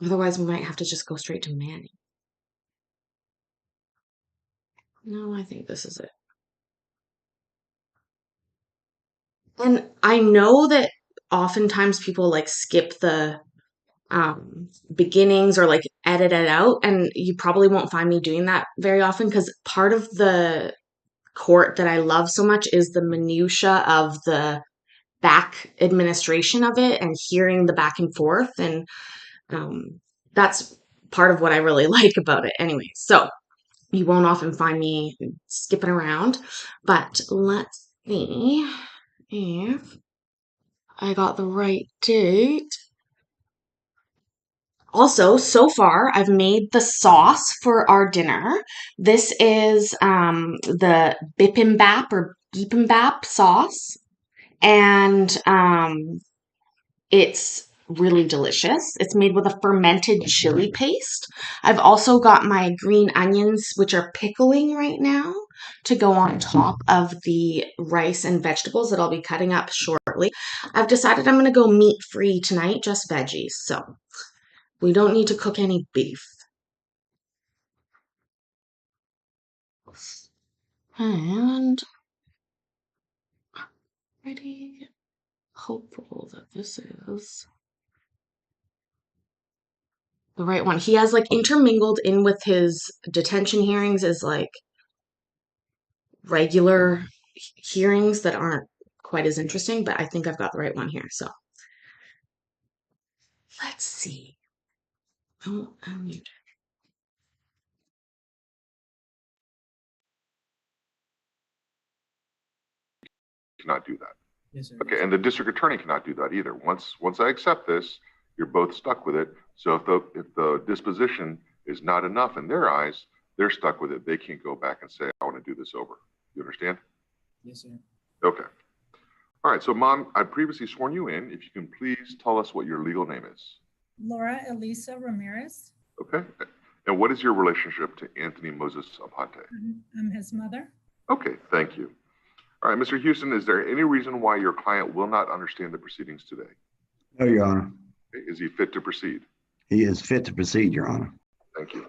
Otherwise, we might have to just go straight to Manny. No, I think this is it. And I know that oftentimes people like skip the beginnings or like edit it out. And you probably won't find me doing that very often because part of the court that I love so much is the minutia of the back administration of it and hearing the back and forth. And that's part of what I really like about it anyway. So you won't often find me skipping around, but let's see if I got the right date. Also, so far, I've made the sauce for our dinner. This is the bibimbap or bibimbap sauce, and it's really delicious. It's made with a fermented chili paste. I've also got my green onions, which are pickling right now, to go on top of the rice and vegetables that I'll be cutting up shortly. I've decided I'm going to go meat-free tonight, just veggies, so we don't need to cook any beef. And pretty hopeful that this is the right one. He has like intermingled in with his detention hearings is like regular hearings that aren't quite as interesting, but I think I've got the right one here. So let's see. Oh, Cannot do that. Yes, sir. Okay, and the district attorney cannot do that either. Once I accept this, you're both stuck with it. So if the disposition is not enough in their eyes, they're stuck with it. They can't go back and say, I want to do this over. You understand? Yes, sir. Okay. All right, so Mom, I previously sworn you in. If you can please tell us what your legal name is. Laura Elisa Ramirez. Okay. And what is your relationship to Anthony Moses Aponte? I'm his mother. Okay, thank you. All right, Mr. Houston, is there any reason why your client will not understand the proceedings today? No, Your Honor. Is he fit to proceed? He is fit to proceed, Your Honor. Thank you.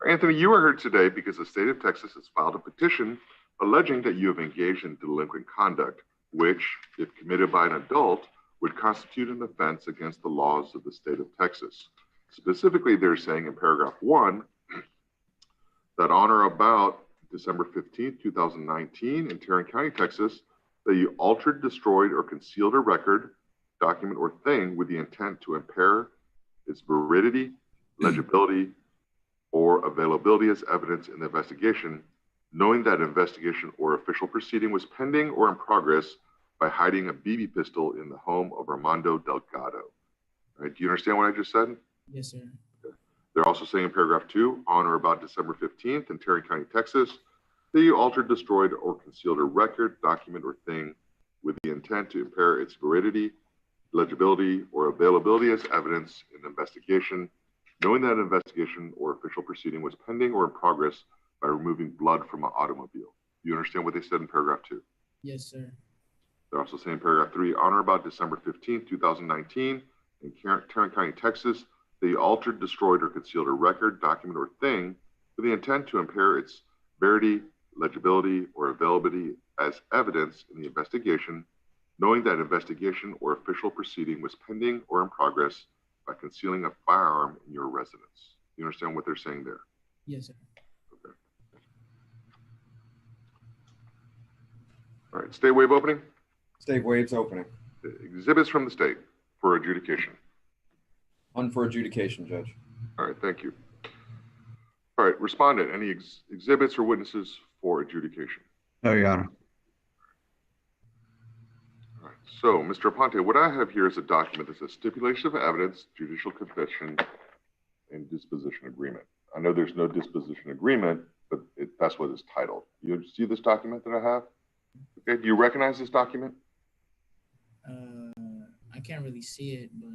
Anthony, you are here today because the state of Texas has filed a petition alleging that you have engaged in delinquent conduct, which, if committed by an adult, would constitute an offense against the laws of the state of Texas. Specifically, they're saying in paragraph 1 that on or about December 15th, 2019 in Tarrant County, Texas, that you altered, destroyed, or concealed a record, document, or thing with the intent to impair its validity, legibility, or availability as evidence in the investigation, knowing that investigation or official proceeding was pending or in progress by hiding a BB pistol in the home of Armando Delgado. All right, do you understand what I just said? Yes, sir. They're also saying in paragraph 2, on or about December 15th in Tarrant County, Texas, that you altered, destroyed, or concealed a record, document, or thing with the intent to impair its validity, legibility, or availability as evidence in the investigation, knowing that an investigation or official proceeding was pending or in progress by removing blood from an automobile. Do you understand what they said in paragraph 2? Yes, sir. They're also saying in paragraph 3, on or about December 15th, 2019 in Tarrant County, Texas, that you altered, destroyed, or concealed a record, document, or thing with the intent to impair its verity, legibility, or availability as evidence in the investigation, knowing that investigation or official proceeding was pending or in progress by concealing a firearm in your residence. You understand what they're saying there? Yes, sir. Okay. All right, state waive opening? State waives opening. Exhibits from the state for adjudication. One for adjudication, Judge. All right, thank you. All right, respondent, any exhibits or witnesses for adjudication? No, Your Honor. All right, so Mr. Aponte, what I have here is a document that says stipulation of evidence, judicial confession, and disposition agreement. I know there's no disposition agreement, but that's what it's titled. You see this document that I have? Okay, do you recognize this document? I can't really see it, but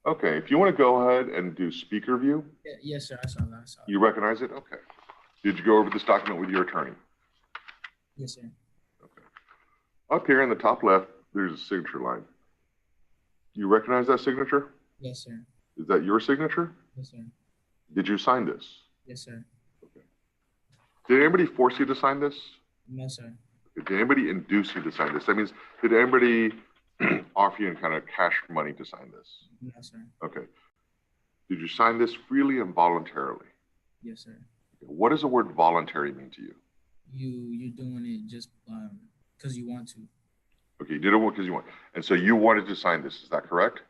Okay, if you want to go ahead and do speaker view. yes, sir. I saw that. You recognize it? Okay. Did you go over this document with your attorney? Yes, sir. Up here in the top left, there's a signature line. You recognize that signature? Yes, sir. Is that your signature? Yes, sir. Did you sign this? Yes, sir. Did anybody force you to sign this? No, sir. Did anybody induce you to sign this? That means, did anybody offer you in kind of cash money to sign this? No, sir. Okay. Did you sign this freely and voluntarily? Yes, sir. What does the word voluntary mean to you? You're doing it just because you want to. Okay, you did it because you want. And so you wanted to sign this, is that correct?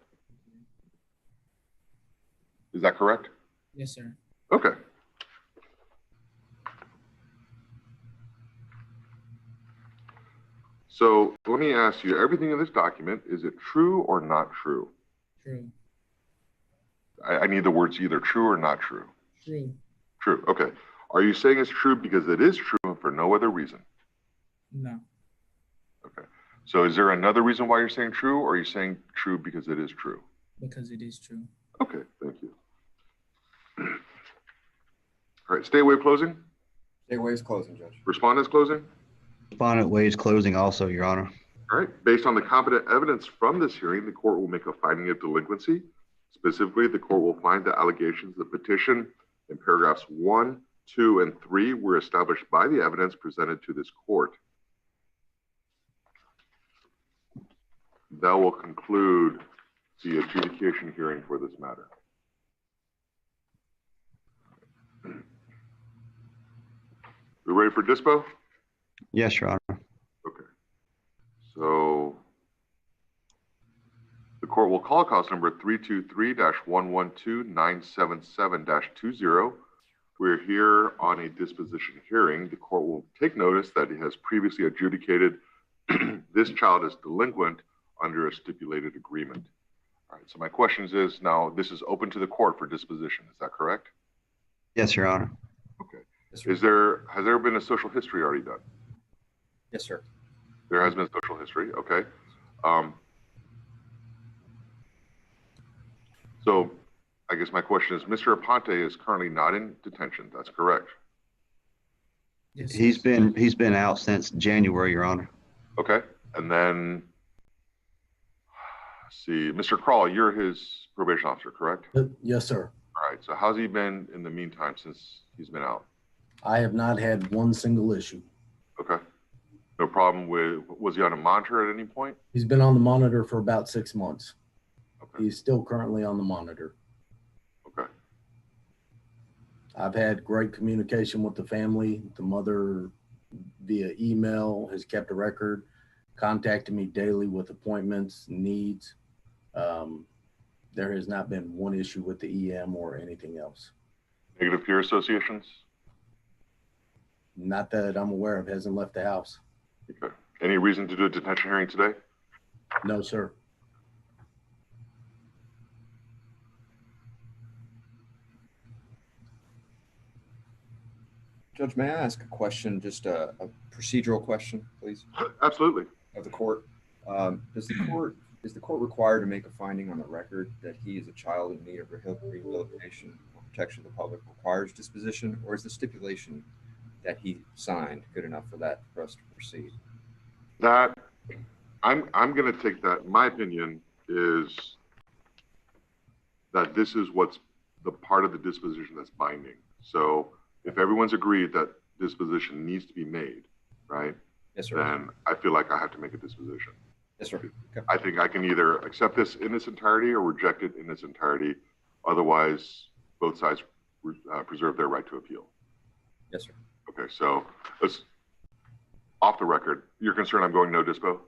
Is that correct? Yes, sir. Okay. So let me ask you, everything in this document, is it true or not true? True. I need the words either true or not true. True. True, okay. Are you saying it's true because it is true and for no other reason? No. Okay. So is there another reason why you're saying true, or are you saying true because it is true? Because it is true. Okay, thank you. All right, stay wave closing? Stay waves closing, Judge. Respondents closing? Respondent waives closing also, Your Honor. All right, based on the competent evidence from this hearing, the court will make a finding of delinquency. Specifically, the court will find the allegations of the petition in paragraphs 1, 2, and 3 were established by the evidence presented to this court. That will conclude the adjudication hearing for this matter. We ready for dispo? Yes, Your Honor. Okay. So the court will call cause number 323-112-977-20. We're here on a disposition hearing. The court will take notice that it has previously adjudicated this child as delinquent under a stipulated agreement. All right, so my questions is, now this is open to the court for disposition, is that correct? Yes, Your Honor. Okay. Has there been a social history already done? Yes, sir. There has been social history, okay. So I guess my question is, Mr. Aponte is currently not in detention, that's correct? Yes, He's been out since January, Your Honor. Okay, and then, let's see, Mr. Crawl, you're his probation officer, correct? Yes, sir. All right, so how's he been in the meantime since he's been out? I have not had one single issue. Okay. No problem with, was he on a monitor at any point? He's been on the monitor for about 6 months. Okay. He's still currently on the monitor. Okay. I've had great communication with the family. The mother via email has kept a record, contacted me daily with appointments, needs. There has not been one issue with the EM or anything else. Negative peer associations? Not that I'm aware of, hasn't left the house. Okay. Any reason to do a detention hearing today? No, sir. Judge, may I ask a question, just a procedural question, please? Absolutely. Of the court. Is the court required to make a finding on the record that he is a child in need of rehabilitation or protection of the public requires disposition, or is the stipulation that he signed good enough for us to proceed? That I'm going to take that. My opinion is that this is what's the part of the disposition that's binding. So if everyone's agreed that disposition needs to be made, right? Yes, sir. Then I feel like I have to make a disposition. Yes, sir. Okay. I think I can either accept this in its entirety or reject it in its entirety. Otherwise, both sides preserve their right to appeal. Yes, sir. Okay, so let's, off the record, you're concerned I'm going no dispo?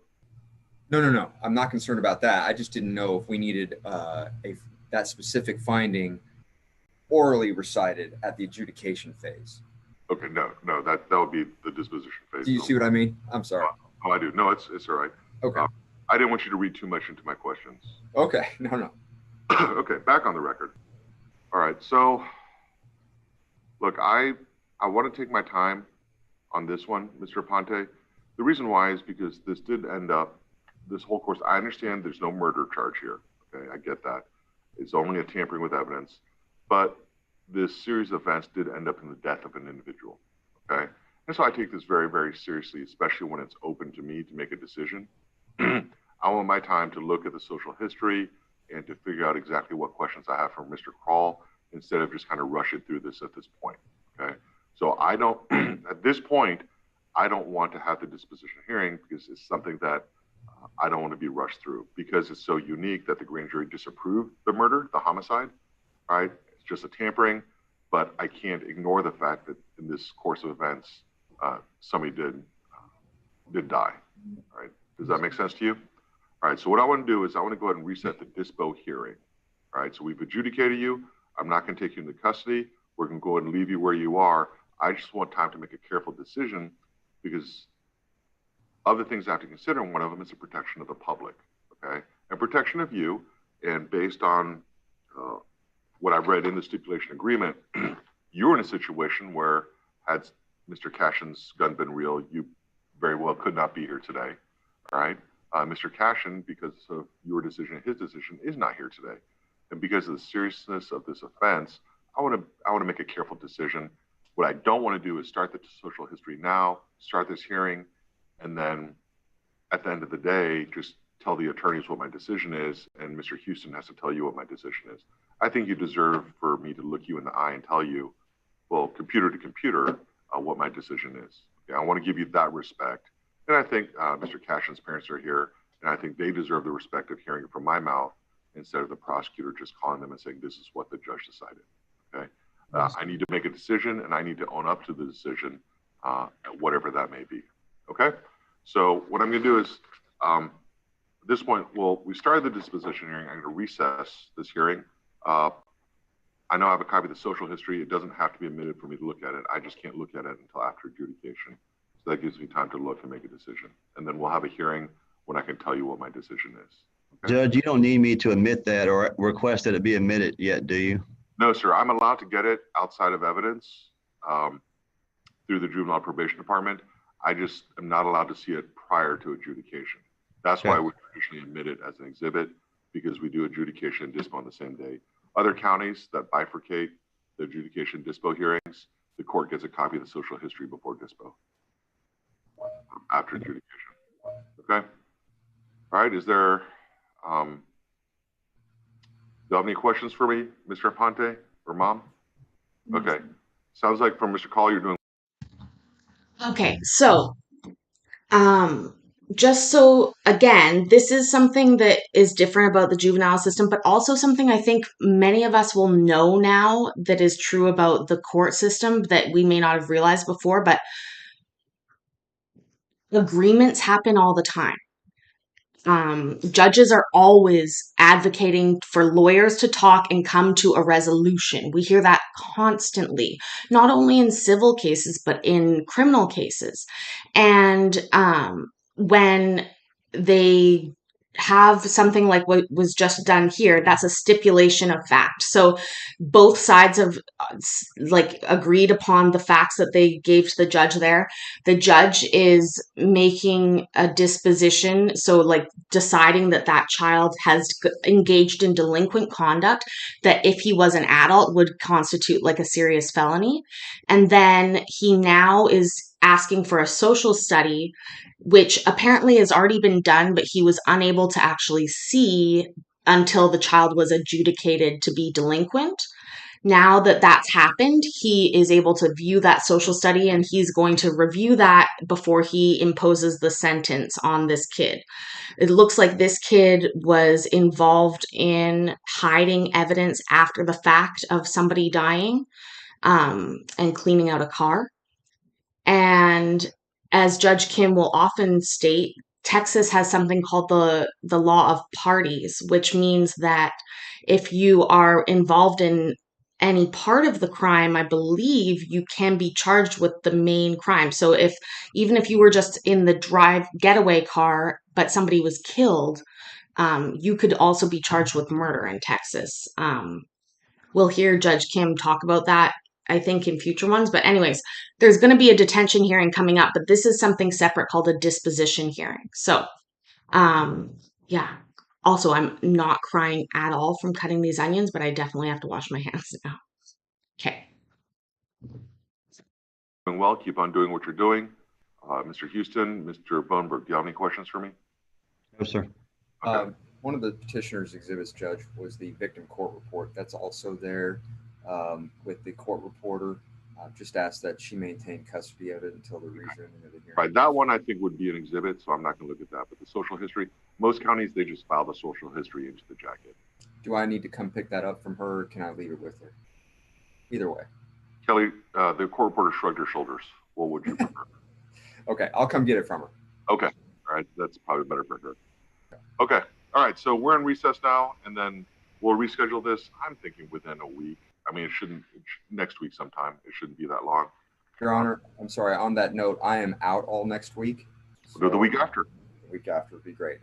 No. I'm not concerned about that. I just didn't know if we needed that specific finding orally recited at the adjudication phase. Okay, no, that would be the disposition phase. Do you see what I mean? I'm sorry. Oh, I do. No, it's all right. Okay. I didn't want you to read too much into my questions. Okay, no. Okay, back on the record. All right, so look, I want to take my time on this one, Mr. Aponte. The reason why is because this did end up, this whole course, I understand there's no murder charge here. Okay, I get that. It's only a tampering with evidence, but this series of events did end up in the death of an individual. Okay, and so I take this very, very seriously, especially when it's open to me to make a decision. I want my time to look at the social history and to figure out exactly what questions I have for Mr. Crawl instead of just kind of rushing through this at this point. Okay, so I don't, at this point, I don't want to have the disposition hearing because it's something that I don't want to be rushed through because it's so unique that the grand jury disapproved the murder, the homicide. right? It's just a tampering, but I can't ignore the fact that in this course of events, somebody did die, right? Does that make sense to you? All right, so what I want to do is I want to go ahead and reset the dispo hearing. All right, so we've adjudicated you. I'm not going to take you into custody. We're going to go ahead and leave you where you are. I just want time to make a careful decision because other things I have to consider, and one of them is the protection of the public, okay? And protection of you, and based on what I've read in the stipulation agreement, you're in a situation where had Mr. Cashin's gun been real, you very well could not be here today, all right? Mr. Cashin, because of your decision, his decision, is not here today. And because of the seriousness of this offense, I want to make a careful decision. What I don't want to do is start the social history now, start this hearing, and then at the end of the day, just tell the attorneys what my decision is, and Mr. Houston has to tell you what my decision is. I think you deserve for me to look you in the eye and tell you, well, computer to computer, what my decision is. Okay, I want to give you that respect. And I think Mr. Cashin's parents are here, and I think they deserve the respect of hearing it from my mouth instead of the prosecutor just calling them and saying, this is what the judge decided, okay? I need to make a decision, and I need to own up to the decision, whatever that may be, okay? So what I'm going to do is, at this point, we started the disposition hearing. I'm going to recess this hearing. I know I have a copy of the social history. It doesn't have to be admitted for me to look at it. I just can't look at it until after adjudication. So that gives me time to look and make a decision. And then we'll have a hearing when I can tell you what my decision is. Okay? Judge, you don't need me to admit that or request that it be admitted yet, do you? No, sir. I'm allowed to get it outside of evidence through the Juvenile Probation Department. I just am not allowed to see it prior to adjudication. That's why we traditionally admit it as an exhibit, because we do adjudication and dispo on the same day. Other counties that bifurcate the adjudication dispo hearings, the court gets a copy of the social history before dispo, after adjudication. Okay? All right, is there, do you have any questions for me, Mr. Aponte or Mom? Okay. Sounds like from Mr. Call, you're doing. Okay, so just so again, this is something that is different about the juvenile system, but also something I think many of us will know now that is true about the court system that we may not have realized before, but agreements happen all the time. Judges are always advocating for lawyers to talk and come to a resolution. We hear that constantly, not only in civil cases, but in criminal cases. And when they have something like what was just done here, that's a stipulation of fact. So both sides have like agreed upon the facts that they gave to the judge there. The judge is making a disposition, so like deciding that that child has engaged in delinquent conduct that if he was an adult would constitute like a serious felony. And then he now is asking for a social study, which apparently has already been done, but he was unable to actually see until the child was adjudicated to be delinquent. Now that that's happened, he is able to view that social study, and he's going to review that before he imposes the sentence on this kid. It looks like this kid was involved in hiding evidence after the fact of somebody dying, and cleaning out a car. And as Judge Kim will often state, Texas has something called the law of parties, which means that if you are involved in any part of the crime, I believe you can be charged with the main crime. So even if you were just in the getaway car, but somebody was killed, you could also be charged with murder in Texas. We'll hear Judge Kim talk about that, I think, in future ones. But anyways, there's going to be a detention hearing coming up, but this is something separate called a disposition hearing. So, yeah. Also, I'm not crying at all from cutting these onions, but I definitely have to wash my hands now. Okay. Doing well. Keep on doing what you're doing. Mr. Houston, Mr. Boneberg, do you have any questions for me? No, sir. Okay. One of the petitioner's exhibits, Judge, was the victim court report. That's also there with the court reporter. Just asked that she maintain custody of it until the resuming of the hearing. Right, that one I think would be an exhibit, so I'm not going to look at that. But the social history, most counties, they just file the social history into the jacket. Do I need to come pick that up from her, or can I leave it with her? Either way. Kelly, the court reporter shrugged her shoulders. What would you prefer? Okay, I'll come get it from her. Okay. All right. That's probably better for her. Okay. All right. So we're in recess now, and then we'll reschedule this. I'm thinking within a week. I mean, next week sometime. It shouldn't be that long. Your Honor, I'm sorry. On that note, I am out all next week. We'll do the week after. The week after would be great.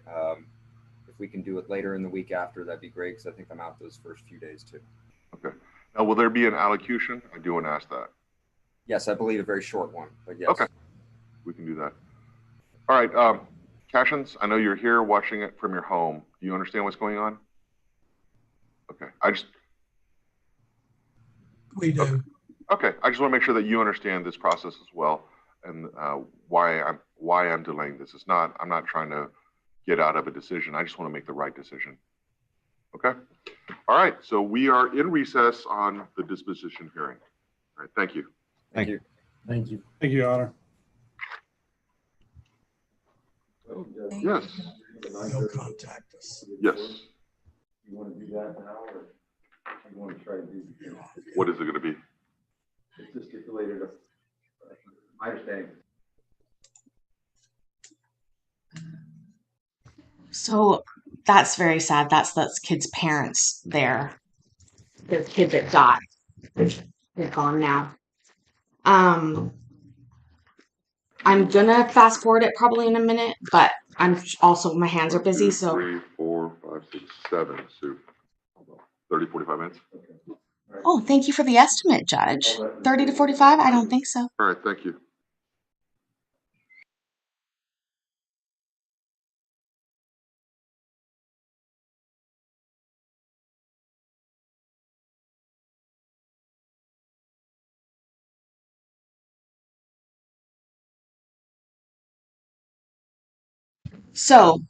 If we can do it later in the week after, that'd be great, because I think I'm out those first few days too. Okay. Now, will there be an allocution? I do want to ask that. Yes, I believe a very short one, but yes. Okay. We can do that. All right. Cashins, I know you're here watching it from your home. Do you understand what's going on? Okay. We do. Okay. I just want to make sure that you understand this process as well, and why I'm delaying this. I'm not trying to get out of a decision. I just want to make the right decision. Okay. All right. So we are in recess on the disposition hearing. All right. Thank you. Thank you. Thank you. Thank you, Your Honor. Yes. They'll contact us. Yes. You want to do that now, or you want to try to do? What is it going to be? It's just stipulated. My understanding. So that's very sad. That's kids' parents there. The kid that died. They're gone now. I'm gonna fast forward it probably in a minute, but I'm also, my hands are busy, so. 3, 4, 5, 6, 7, so 30, 45 minutes. Oh, thank you for the estimate, Judge. 30 to 45? I don't think so. All right, thank you. So,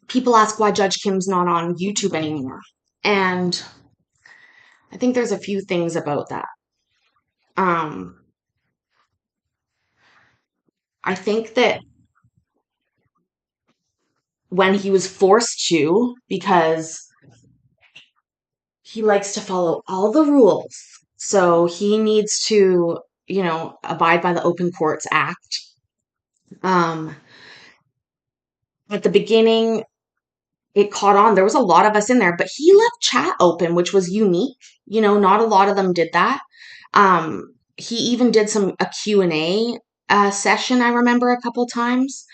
people ask why Judge Kim's not on YouTube anymore. And I think there's a few things about that. I think that when he was forced to, because he likes to follow all the rules, so he needs to, abide by the Open Courts Act. At the beginning, it caught on. There was a lot of us in there, but he left chat open, which was unique. Not a lot of them did that. He even did a Q&A session, I remember, a couple times.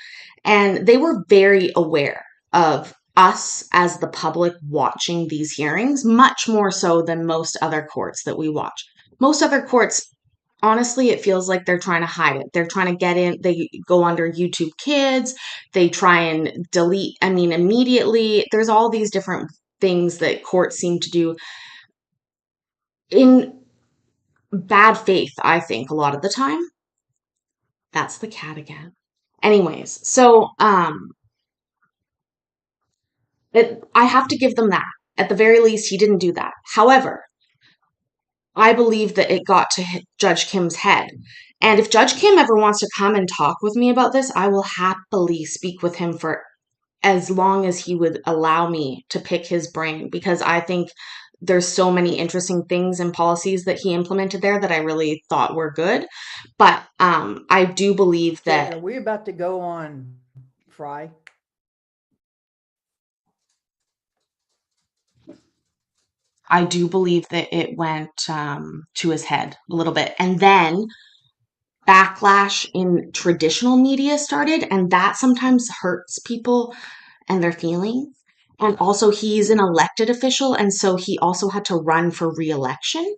And they were very aware of us as the public watching these hearings, much more so than most other courts that we watch. Most other courts, honestly, it feels like they're trying to hide it. They're trying to get in. They go under YouTube Kids. They try and delete. Immediately. There's all these different things that courts seem to do in bad faith, I think, a lot of the time. That's the cat again. Anyways, so I have to give them that. At the very least, he didn't do that. However, I believe that it got to Judge Kim's head. And if Judge Kim ever wants to come and talk with me about this, I will happily speak with him for as long as he would allow me to pick his brain, because I think there's so many interesting things and policies that he implemented there that I really thought were good. But I do believe that... Are we about to go on Fry? I do believe that it went to his head a little bit. And then backlash in traditional media started, and that sometimes hurts people and their feelings. And also, he's an elected official, and so he also had to run for re-election.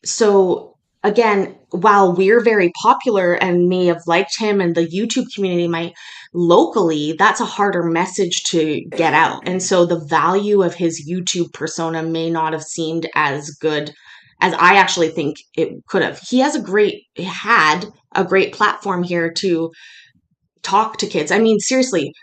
So again, while we're very popular and may have liked him and the YouTube community might locally, that's a harder message to get out. And so the value of his YouTube persona may not have seemed as good as I actually think it could have. He had a great platform here to talk to kids. Seriously,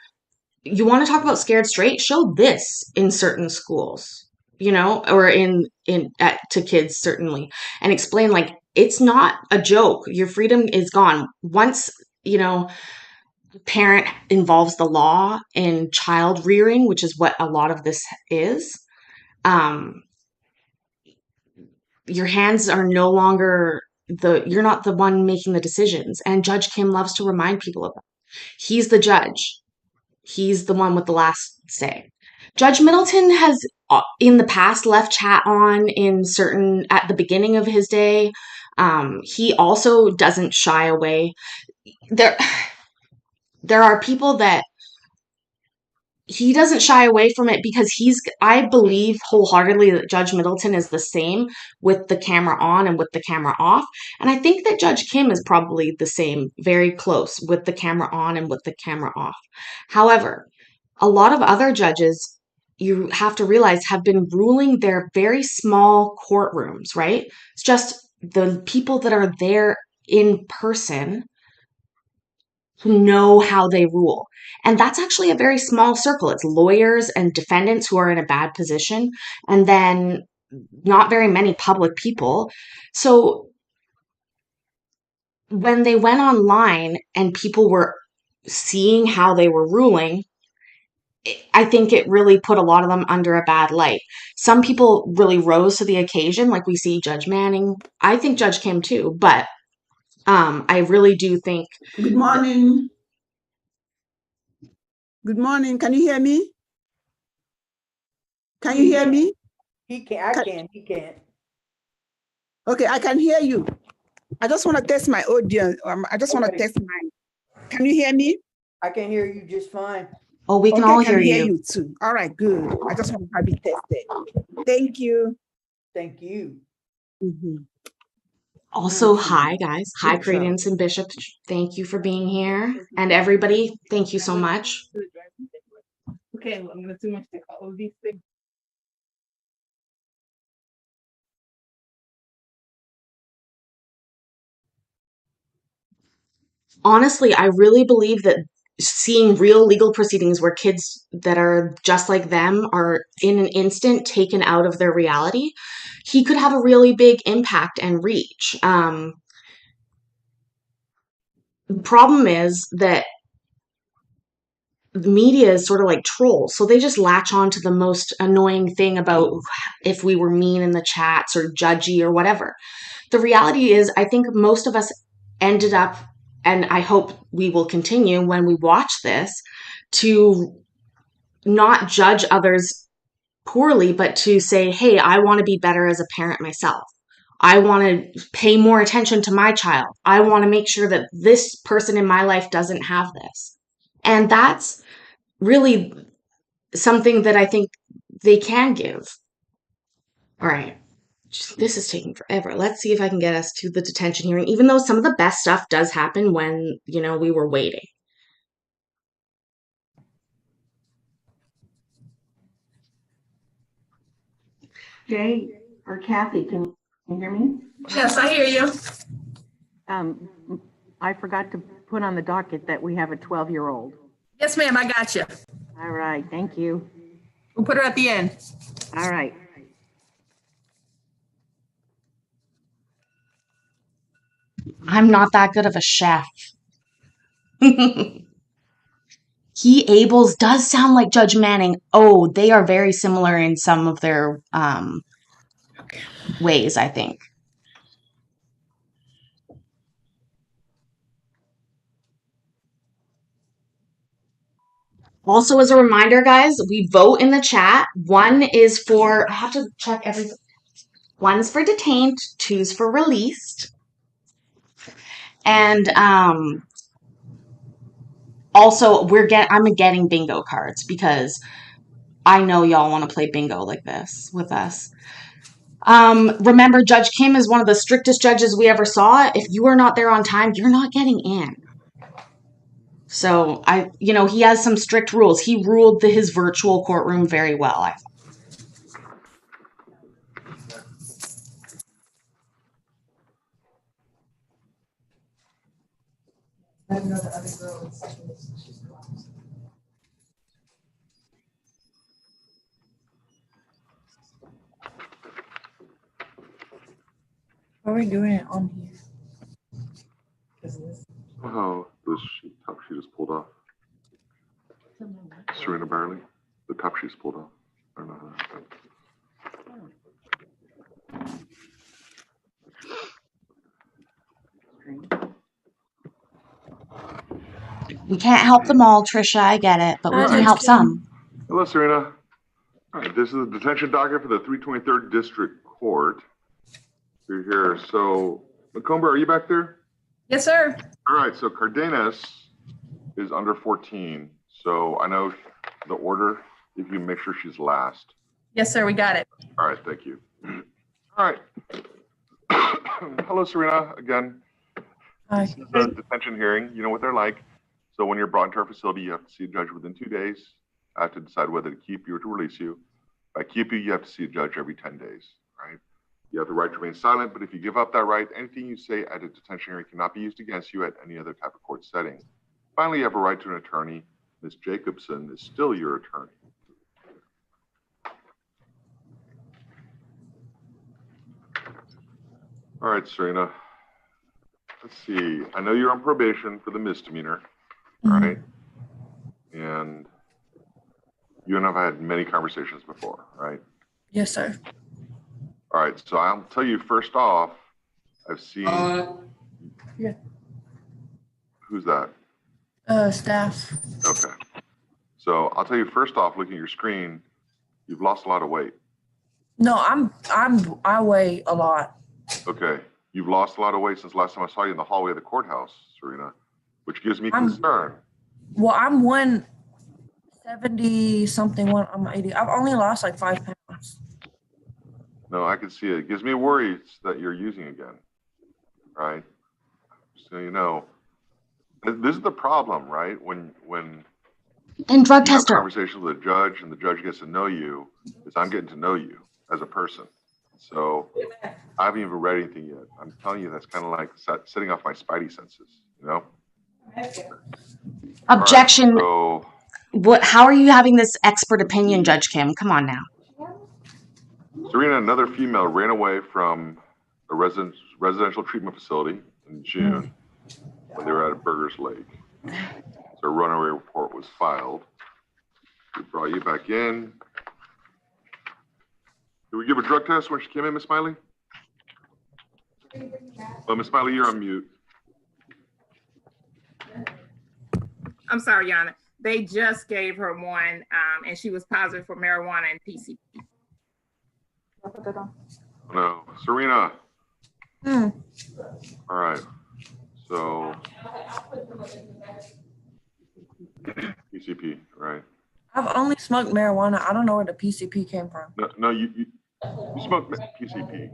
you want to talk about scared straight? Show this in certain schools. Or to kids, certainly, and explain, like, it's not a joke. Your freedom is gone. Once, parent involves the law in child rearing, which is what a lot of this is, your hands are no longer you're not the one making the decisions. And Judge Kim loves to remind people of that. He's the judge. He's the one with the last say. Judge Middleton has in the past left chat on at the beginning of his day. He also doesn't shy away. There are people that he doesn't shy away from it because I believe wholeheartedly that Judge Middleton is the same with the camera on and with the camera off. And I think that Judge Kim is probably the same, very close with the camera on and with the camera off. However, a lot of other judges, you have to realize, have been ruling their very small courtrooms, right? It's just the people that are there in person who know how they rule. And that's actually a very small circle. It's lawyers and defendants who are in a bad position, and then not very many public people. So when they went online and people were seeing how they were ruling, I think it really put a lot of them under a bad light. Some people really rose to the occasion, like we see Judge Manning. I think Judge Kim too, but I really do think. Good morning. Good morning. Can you hear me? Can you hear me? He can't. He can't. Okay, I can hear you. I just want to test my audio. I just want to test mine. Can you hear me? I can hear you just fine. Oh, we can all hear you. Too. All right, good. I just want to have it tested. Thank you. Thank you. Also, hi guys. Hi, Credence and Bishop. Thank you for being here. And everybody, thank you so much. Okay, I'm going to too much take all these things. Honestly, I really believe that seeing real legal proceedings where kids that are just like them are in an instant taken out of their reality, he could have a really big impact and reach. The problem is that the media is sort of like trolls, so they just latch on to the most annoying thing about if we were mean in the chats or judgy or whatever. The reality is, I think most of us ended up, and I hope we will continue when we watch this, to not judge others poorly, but to say, hey, I want to be better as a parent myself. I want to pay more attention to my child. I want to make sure that this person in my life doesn't have this. And that's really something that I think they can give. All right. This is taking forever. Let's see if I can get us to the detention hearing, even though some of the best stuff does happen when, we were waiting. Jay or Kathy, can you hear me? Yes, I hear you. I forgot to put on the docket that we have a 12-year-old. Yes, ma'am, I got you. All right, thank you. We'll put her at the end. All right. I'm not that good of a chef. Abel's does sound like Judge Manning. Oh, they are very similar in some of their ways, I think. Also, as a reminder, guys, we vote in the chat. One is for, I have to check everything. One's for detained, two's for released. And also I'm getting bingo cards because I know y'all want to play bingo like this with us. Remember, Judge Kim is one of the strictest judges we ever saw. If you are not there on time, you're not getting in. So he has some strict rules. He ruled his virtual courtroom very well, I thought. I know the other girl she's Oh, this sheet top sheet is pulled off. Serena Barley, the top sheet is pulled off. I don't know how that happened. We can't help them all, Trisha. I get it, but we Hi, can Judge help some. Hello, Serena. All right, this is the detention docket for the 323rd District Court. You're here. So, Macomber, are you back there? Yes, sir. All right, so Cardenas is under 14. So I know the order, if you can make sure she's last. Yes, sir. We got it. All right, thank you. All right. Hello, Serena, again. Hi. This is a detention hearing. You know what they're like. So when you're brought into our facility, you have to see a judge within 2 days to decide whether to keep you or to release you. If I keep you, you have to see a judge every 10 days, right? You have the right to remain silent, but if you give up that right, anything you say at a detention hearing cannot be used against you at any other type of court setting. Finally, you have a right to an attorney. Ms. Jacobson is still your attorney. All right, Serena. Let's see. I know you're on probation for the misdemeanor, right? And you and I have had many conversations before, right? Yes, sir. All right, so I'll tell you first off, I've seen. Yeah. Who's that? Staff. Okay. So I'll tell you first off, looking at your screen, you've lost a lot of weight. No, I weigh a lot. Okay. You've lost a lot of weight since last time I saw you in the hallway of the courthouse, Serena, which gives me concern. Well, I'm 170 something. I'm 80. I've only lost like 5 pounds. No, I can see it. It gives me worries that you're using again, right? So you know, this is the problem, right? When And drug you have tester. conversations with a judge and the judge gets to know you, is I'm getting to know you as a person. So I haven't even read anything yet. I'm telling you, that's kind of like setting off my spidey senses, you know? Objection. Right, so What? How are you having this expert opinion, Judge Kim? Come on now. Serena, another female, ran away from a residential treatment facility in June when they were at Burgers Lake. So a runaway report was filed. We brought you back in. Did we give a drug test when she came in, Miss Smiley? Oh, Miss Smiley, you're on mute. I'm sorry, Yana. They just gave her one, and she was positive for marijuana and PCP. No, Serena. All right. So PCP, right? I've only smoked marijuana. I don't know where the PCP came from. No, you smoke PCP.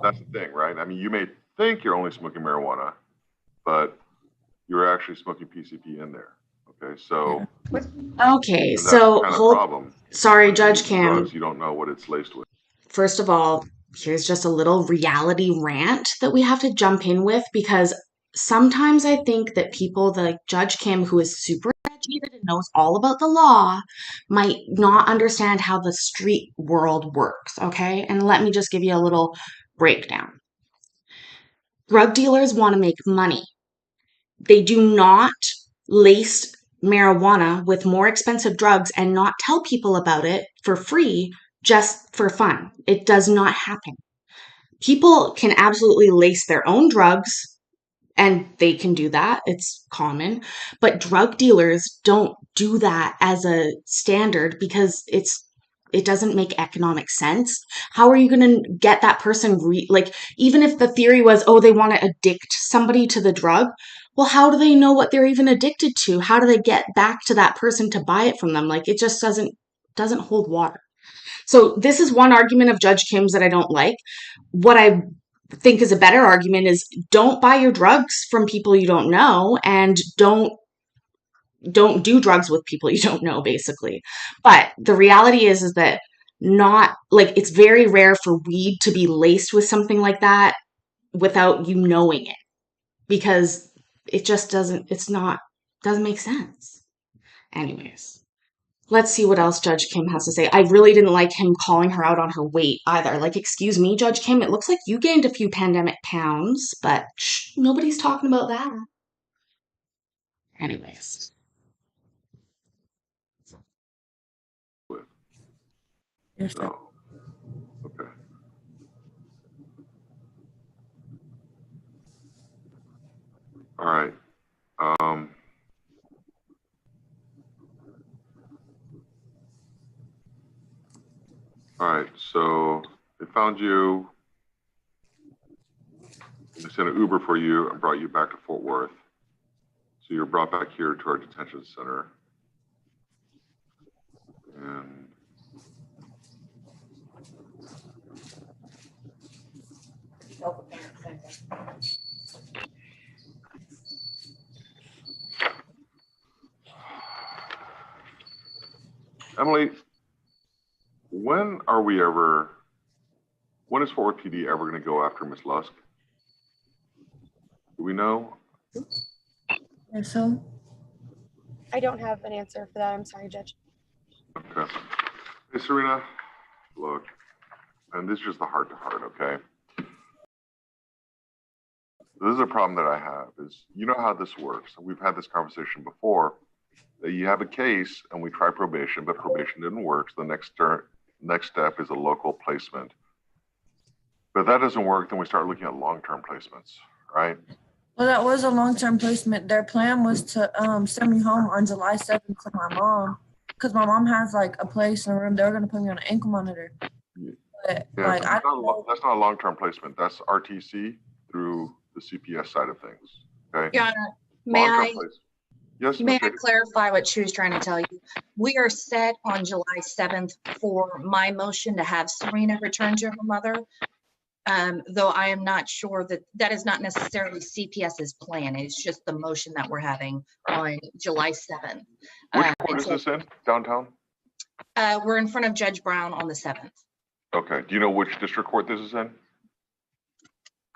That's the thing, right? I mean, you may think you're only smoking marijuana, but you're actually smoking PCP in there. Okay, so Okay, that's so kind of hold. problem. Sorry, When Judge you use Kim. drugs, you don't know what it's laced with. First of all, here's just a little reality rant that we have to jump in with, because sometimes I think that people like Judge Kim, who is super educated and knows all about the law, might not understand how the street world works, okay? And let me just give you a little breakdown. Drug dealers want to make money. They do not lace marijuana with more expensive drugs and not tell people about it for free just for fun. It does not happen. People can absolutely lace their own drugs, and they can do that. It's common. But drug dealers don't do that as a standard because it doesn't make economic sense. How are you going to get that person even if the theory was, oh, they want to addict somebody to the drug, well, how do they know what they're even addicted to? How do they get back to that person to buy it from them? Like, it just doesn't hold water. So this is one argument of Judge Kim's that I don't like. What I think is a better argument is don't buy your drugs from people you don't know, and don't do drugs with people you don't know, basically. But the reality is that not like it's very rare for weed to be laced with something like that without you knowing it, because it just doesn't make sense. Anyways, let's see what else Judge Kim has to say. I really didn't like him calling her out on her weight either. Like, excuse me, Judge Kim, it looks like you gained a few pandemic pounds, but nobody's talking about that. Anyways. So, okay. All right. All right, so they found you. They sent an Uber for you and brought you back to Fort Worth. So you're brought back here to our detention center. And Emily, when is Fort Worth PD ever going to go after Miss Lusk? Do we know? So I don't have an answer for that. I'm sorry, Judge. Okay. Hey, Serena, look, and this is just the heart-to-heart, okay? This is a problem that I have, is you know how this works. We've had this conversation before, that you have a case and we try probation, but probation didn't work. So the next step is a local placement. But if that doesn't work, then we start looking at long-term placements, right? Well, that was a long-term placement. Their plan was to send me home on July 7th to my mom, because my mom has like a place and a room. They were going to put me on an ankle monitor. But Yeah, like, that's not a long-term placement. That's RTC through the CPS side of things, okay? Your Honor, may Long-term I? place. Yes, May I Ms. clarify what she was trying to tell you? We are set on July 7th for my motion to have Serena return to her mother. Though I am not sure that is not necessarily CPS's plan. It's just the motion that we're having on July 7th. Which court is this in, downtown? We're in front of Judge Brown on the 7th. Okay, do you know which district court this is in?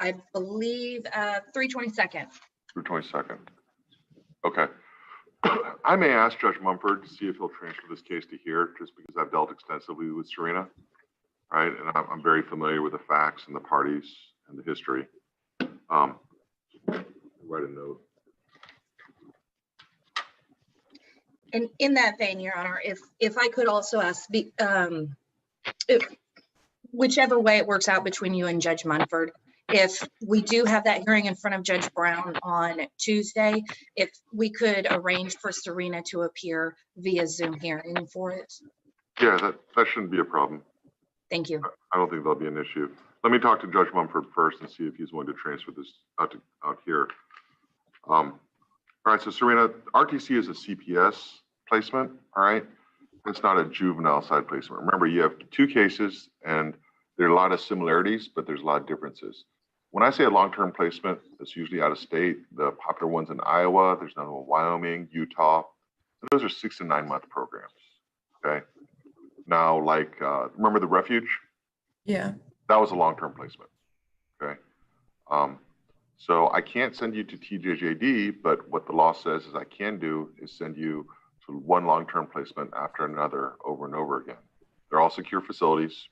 I believe 322nd. 322nd. Okay. I may ask Judge Mumford to see if he'll transfer this case to here, just because I've dealt extensively with Serena, right? And I'm very familiar with the facts and the parties and the history. Write a note. And in that vein, Your Honor, if I could also ask, whichever way it works out between you and Judge Munford, if we do have that hearing in front of Judge Brown on Tuesday, if we could arrange for Serena to appear via Zoom hearing for it. Yeah, that shouldn't be a problem. Thank you. I don't think that'll be an issue. Let me talk to Judge Mumford first and see if he's willing to transfer this out here. All right, so Serena, RTC is a CPS placement, all right? It's not a juvenile side placement. Remember, you have two cases and there are a lot of similarities, but there's a lot of differences. When I say a long-term placement, it's usually out of state. The popular ones in Iowa, there's none in Wyoming, Utah. And those are 6 to 9 month programs, okay? Now, like, remember the refuge? Yeah. That was a long-term placement, okay? So I can't send you to TJJD, but what the law says is I can do is send you to one long-term placement after another over and over again. They're all secure facilities.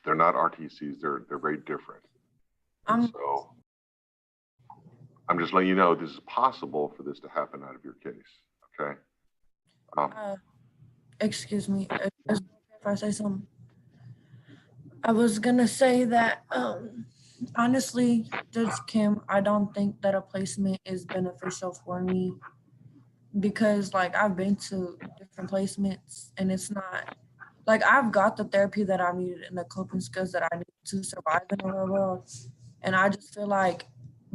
They're not RTCs. They're very different. So I'm just letting you know this is possible for this to happen out of your case, okay? Excuse me, if I say something. I was gonna say that, honestly, Judge Kim, I don't think that a placement is beneficial for me, because like I've been to different placements and it's not, like I've got the therapy that I needed and the coping skills that I need to survive in the real world. And I just feel like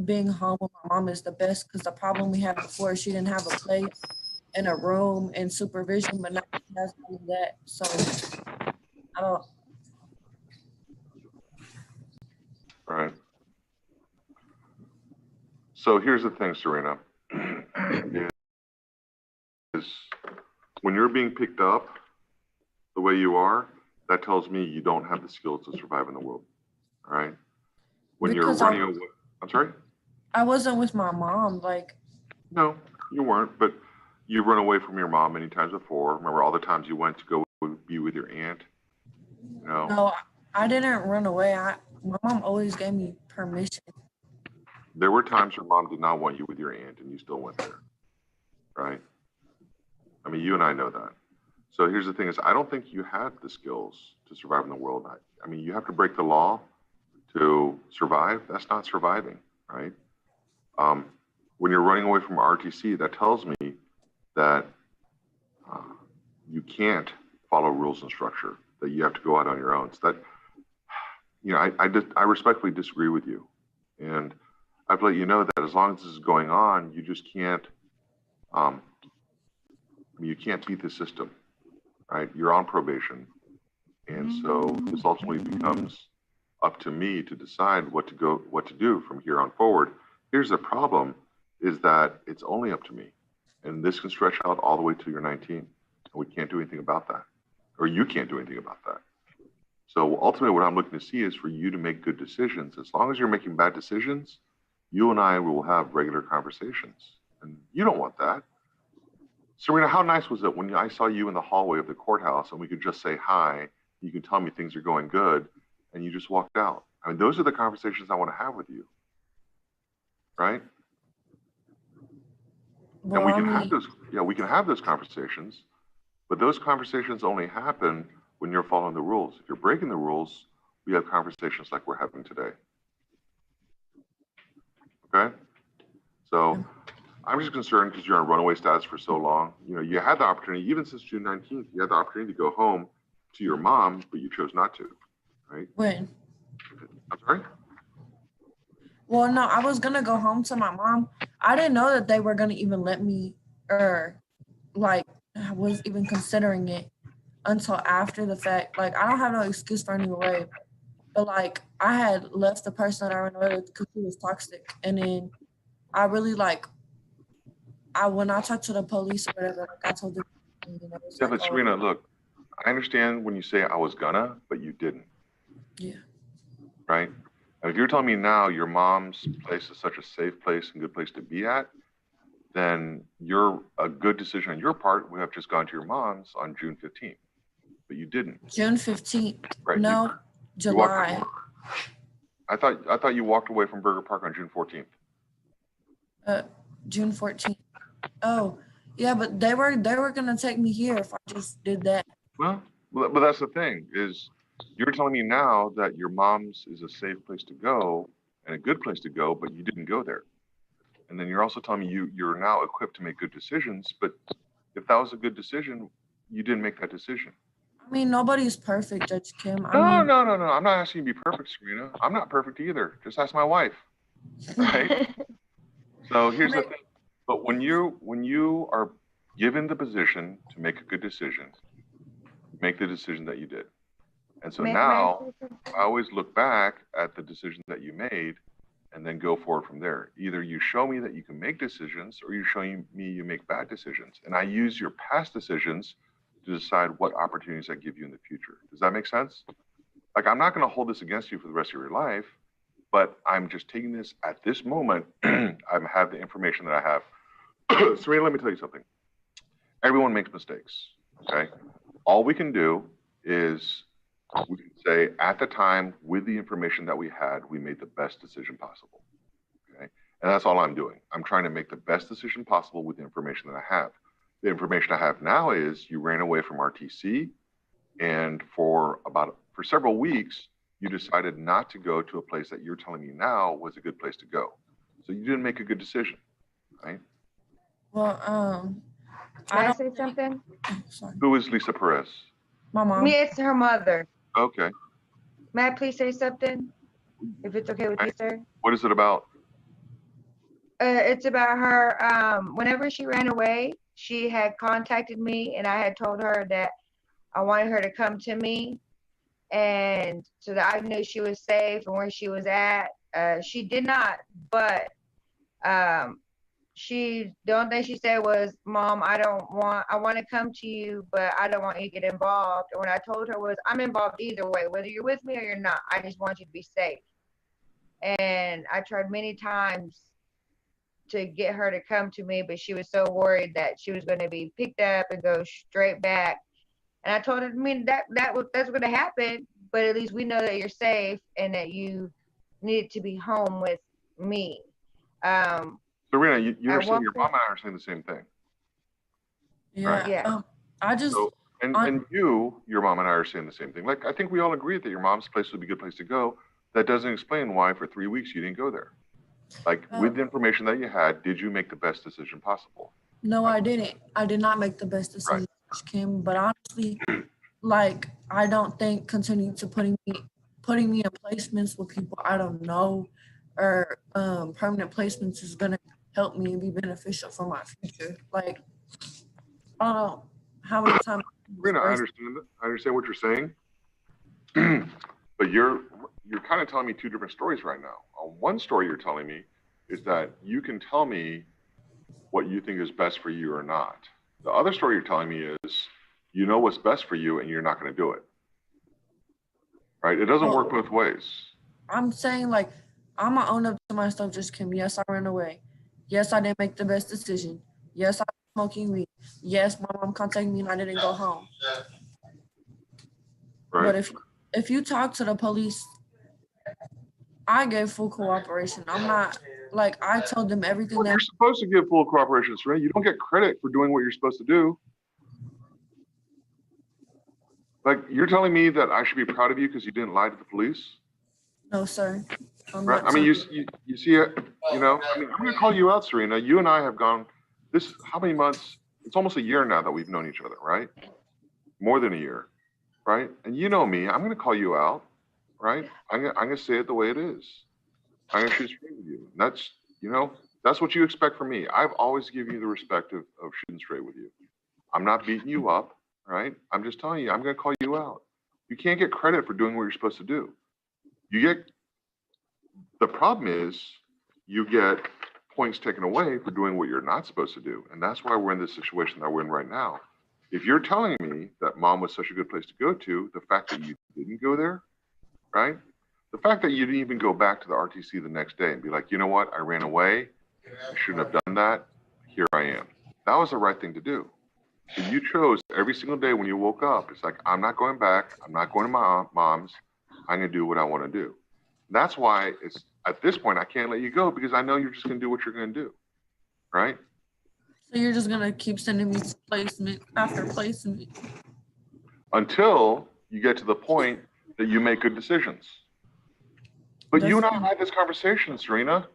being home with my mom is the best, because the problem we had before, she didn't have a place and a room and supervision, but now she has all of that. So I don't. Right. So here's the thing, Serena, is when you're being picked up the way you are, that tells me you don't have the skills to survive in the world, all right? When Because you're running away, I'm sorry? I wasn't with my mom, like. No, you weren't, but you've run away from your mom many times before. Remember all the times you went to go be with your aunt? You know? No, I didn't run away. My mom always gave me permission. There were times your mom did not want you with your aunt and you still went there. right? I mean, you and I know that. So here's the thing is, I don't think you have the skills to survive in the world. I mean, you have to break the law to survive. That's not surviving, right? When you're running away from RTC, that tells me that you can't follow rules and structure, that you have to go out on your own. So that, you know, I respectfully disagree with you. And I've let you know that as long as this is going on, you just can't, you can't beat the system, right? You're on probation. And so this ultimately becomes up to me to decide what to do from here on forward. Here's the problem is that it's only up to me. And this can stretch out all the way till you're 19. And we can't do anything about that. Or you can't do anything about that. So ultimately what I'm looking to see is for you to make good decisions. As long as you're making bad decisions, you and I will have regular conversations. And you don't want that. Serena, how nice was it when I saw you in the hallway of the courthouse and we could just say hi, you can tell me things are going good, and you just walked out? I mean, those are the conversations I want to have with you, right? Well, and we can have those, we can have those conversations, but those conversations only happen when you're following the rules. If you're breaking the rules, we have conversations like we're having today. Okay? So I'm just concerned because you're on runaway status for so long. You know, you had the opportunity, even since June 19th, you had the opportunity to go home to your mom, but you chose not to, right? When? I'm sorry? Well, no, I was gonna go home to my mom. I didn't know that they were gonna even let me, or like, I was even considering it until after the fact. Like, I don't have no excuse for running away, but like, I had left the person that I ran away with because he was toxic, and then I really like, when I talked to the police or whatever, like I told them, you know, Yeah, but Serena, look, I understand when you say I was gonna, but you didn't. Yeah. Right? And if you're telling me now your mom's place is such a safe place and good place to be at, then you're a good decision on your part would have just gone to your mom's on June 15th, but you didn't. June 15th. Right? No, You July. I thought you walked away from Burger Park on June 14th. June 14th. Oh, yeah, but they were gonna take me here if I just did that. Well, but that's the thing is you're telling me now that your mom's is a safe place to go and a good place to go, but you didn't go there. And then you're also telling me you're now equipped to make good decisions, but if that was a good decision, you didn't make that decision. I mean, nobody's perfect, Judge Kim. No. I mean, No. I'm not asking you to be perfect, Serena. I'm not perfect either. Just ask my wife, right? So here's the thing. But when you are given the position to make a good decision, make the decision that you did. And so now I always look back at the decision that you made and then go forward from there. Either you show me that you can make decisions or you show me you make bad decisions. And I use your past decisions to decide what opportunities I give you in the future. Does that make sense? Like, I'm not going to hold this against you for the rest of your life, but I'm just taking this at this moment. I have the information that I have. Serena, let me tell you something. Everyone makes mistakes, okay? All we can do is we can say at the time with the information that we had, we made the best decision possible, okay? And that's all I'm doing. I'm trying to make the best decision possible with the information that I have. The information I have now is you ran away from RTC, and for several weeks, you decided not to go to a place that you're telling me now was a good place to go. So you didn't make a good decision, right? well, Can I say something? Sorry. Who is Lisa Perez? My mom. Me, it's her mother. Okay. May I please say something? If it's okay with you, sir? What is it about? It's about her, whenever she ran away, she had contacted me and I had told her that I wanted her to come to me, and so that I knew she was safe and where she was at. She did not, but the only thing she said was, Mom, I want to come to you, but I don't want you to get involved. And what I told her was, I'm involved either way, whether you're with me or you're not. I just want you to be safe. And I tried many times to get her to come to me, but she was so worried that she was going to be picked up and go straight back. And I told her, I mean, that's going to happen, but at least we know that you're safe and that you need to be home with me. Serena, you're saying your mom and I are saying the same thing. Yeah. Yeah. I just, So, I, and your mom and I are saying the same thing. Like, I think we all agree that your mom's place would be a good place to go. That doesn't explain why for 3 weeks you didn't go there. Like, with the information that you had, did you make the best decision possible? no, I didn't. I did not make the best decision, Kim, but honestly, like, I don't think continuing to putting me in placements with people I don't know or permanent placements is gonna help me and be beneficial for my future. Like, I don't know how many times. Rena, I understand that. I understand what you're saying, but you're kind of telling me two different stories right now. One story you're telling me is that you can tell me what you think is best for you or not. The other story you're telling me is you know what's best for you and you're not going to do it. Right? It doesn't work both ways. I'm saying, like, I'm gonna own up to myself, just Kim. Yes, I ran away. Yes, I didn't make the best decision. Yes, I was smoking weed. Yes, my mom contacted me and I didn't go home. Right. But if you talk to the police, I gave full cooperation. I'm not, like, I told them everything Well, you're supposed to give full cooperation, right? You don't get credit for doing what you're supposed to do. Like, you're telling me that I should be proud of you because you didn't lie to the police? No, sir. Right? I mean, you see it, you know, I mean, I'm going to call you out, Serena. You and I have gone how many months? It's almost a year now that we've known each other, right? More than a year, right? And you know me, I'm going to call you out, right? I'm going to say it the way it is. I'm going to shoot straight with you. And that's, you know, that's what you expect from me. I've always given you the respect of shooting straight with you. I'm not beating you up, right? I'm just telling you, I'm going to call you out. You can't get credit for doing what you're supposed to do. The problem is you get points taken away for doing what you're not supposed to do. And that's why we're in this situation that we're in right now. If you're telling me that mom was such a good place to go to, the fact that you didn't go there, right? The fact that you didn't even go back to the RTC the next day and be like, you know what, I ran away. I shouldn't have done that. Here I am. That was the right thing to do. But you chose every single day when you woke up, it's like, I'm not going back. I'm not going to my mom's. I'm going to do what I want to do. That's why it's at this point, I can't let you go because I know you're just going to do what you're going to do. Right? So you're just going to keep sending me placement after placement? Until you get to the point that you make good decisions. But you and I had this conversation, Serena.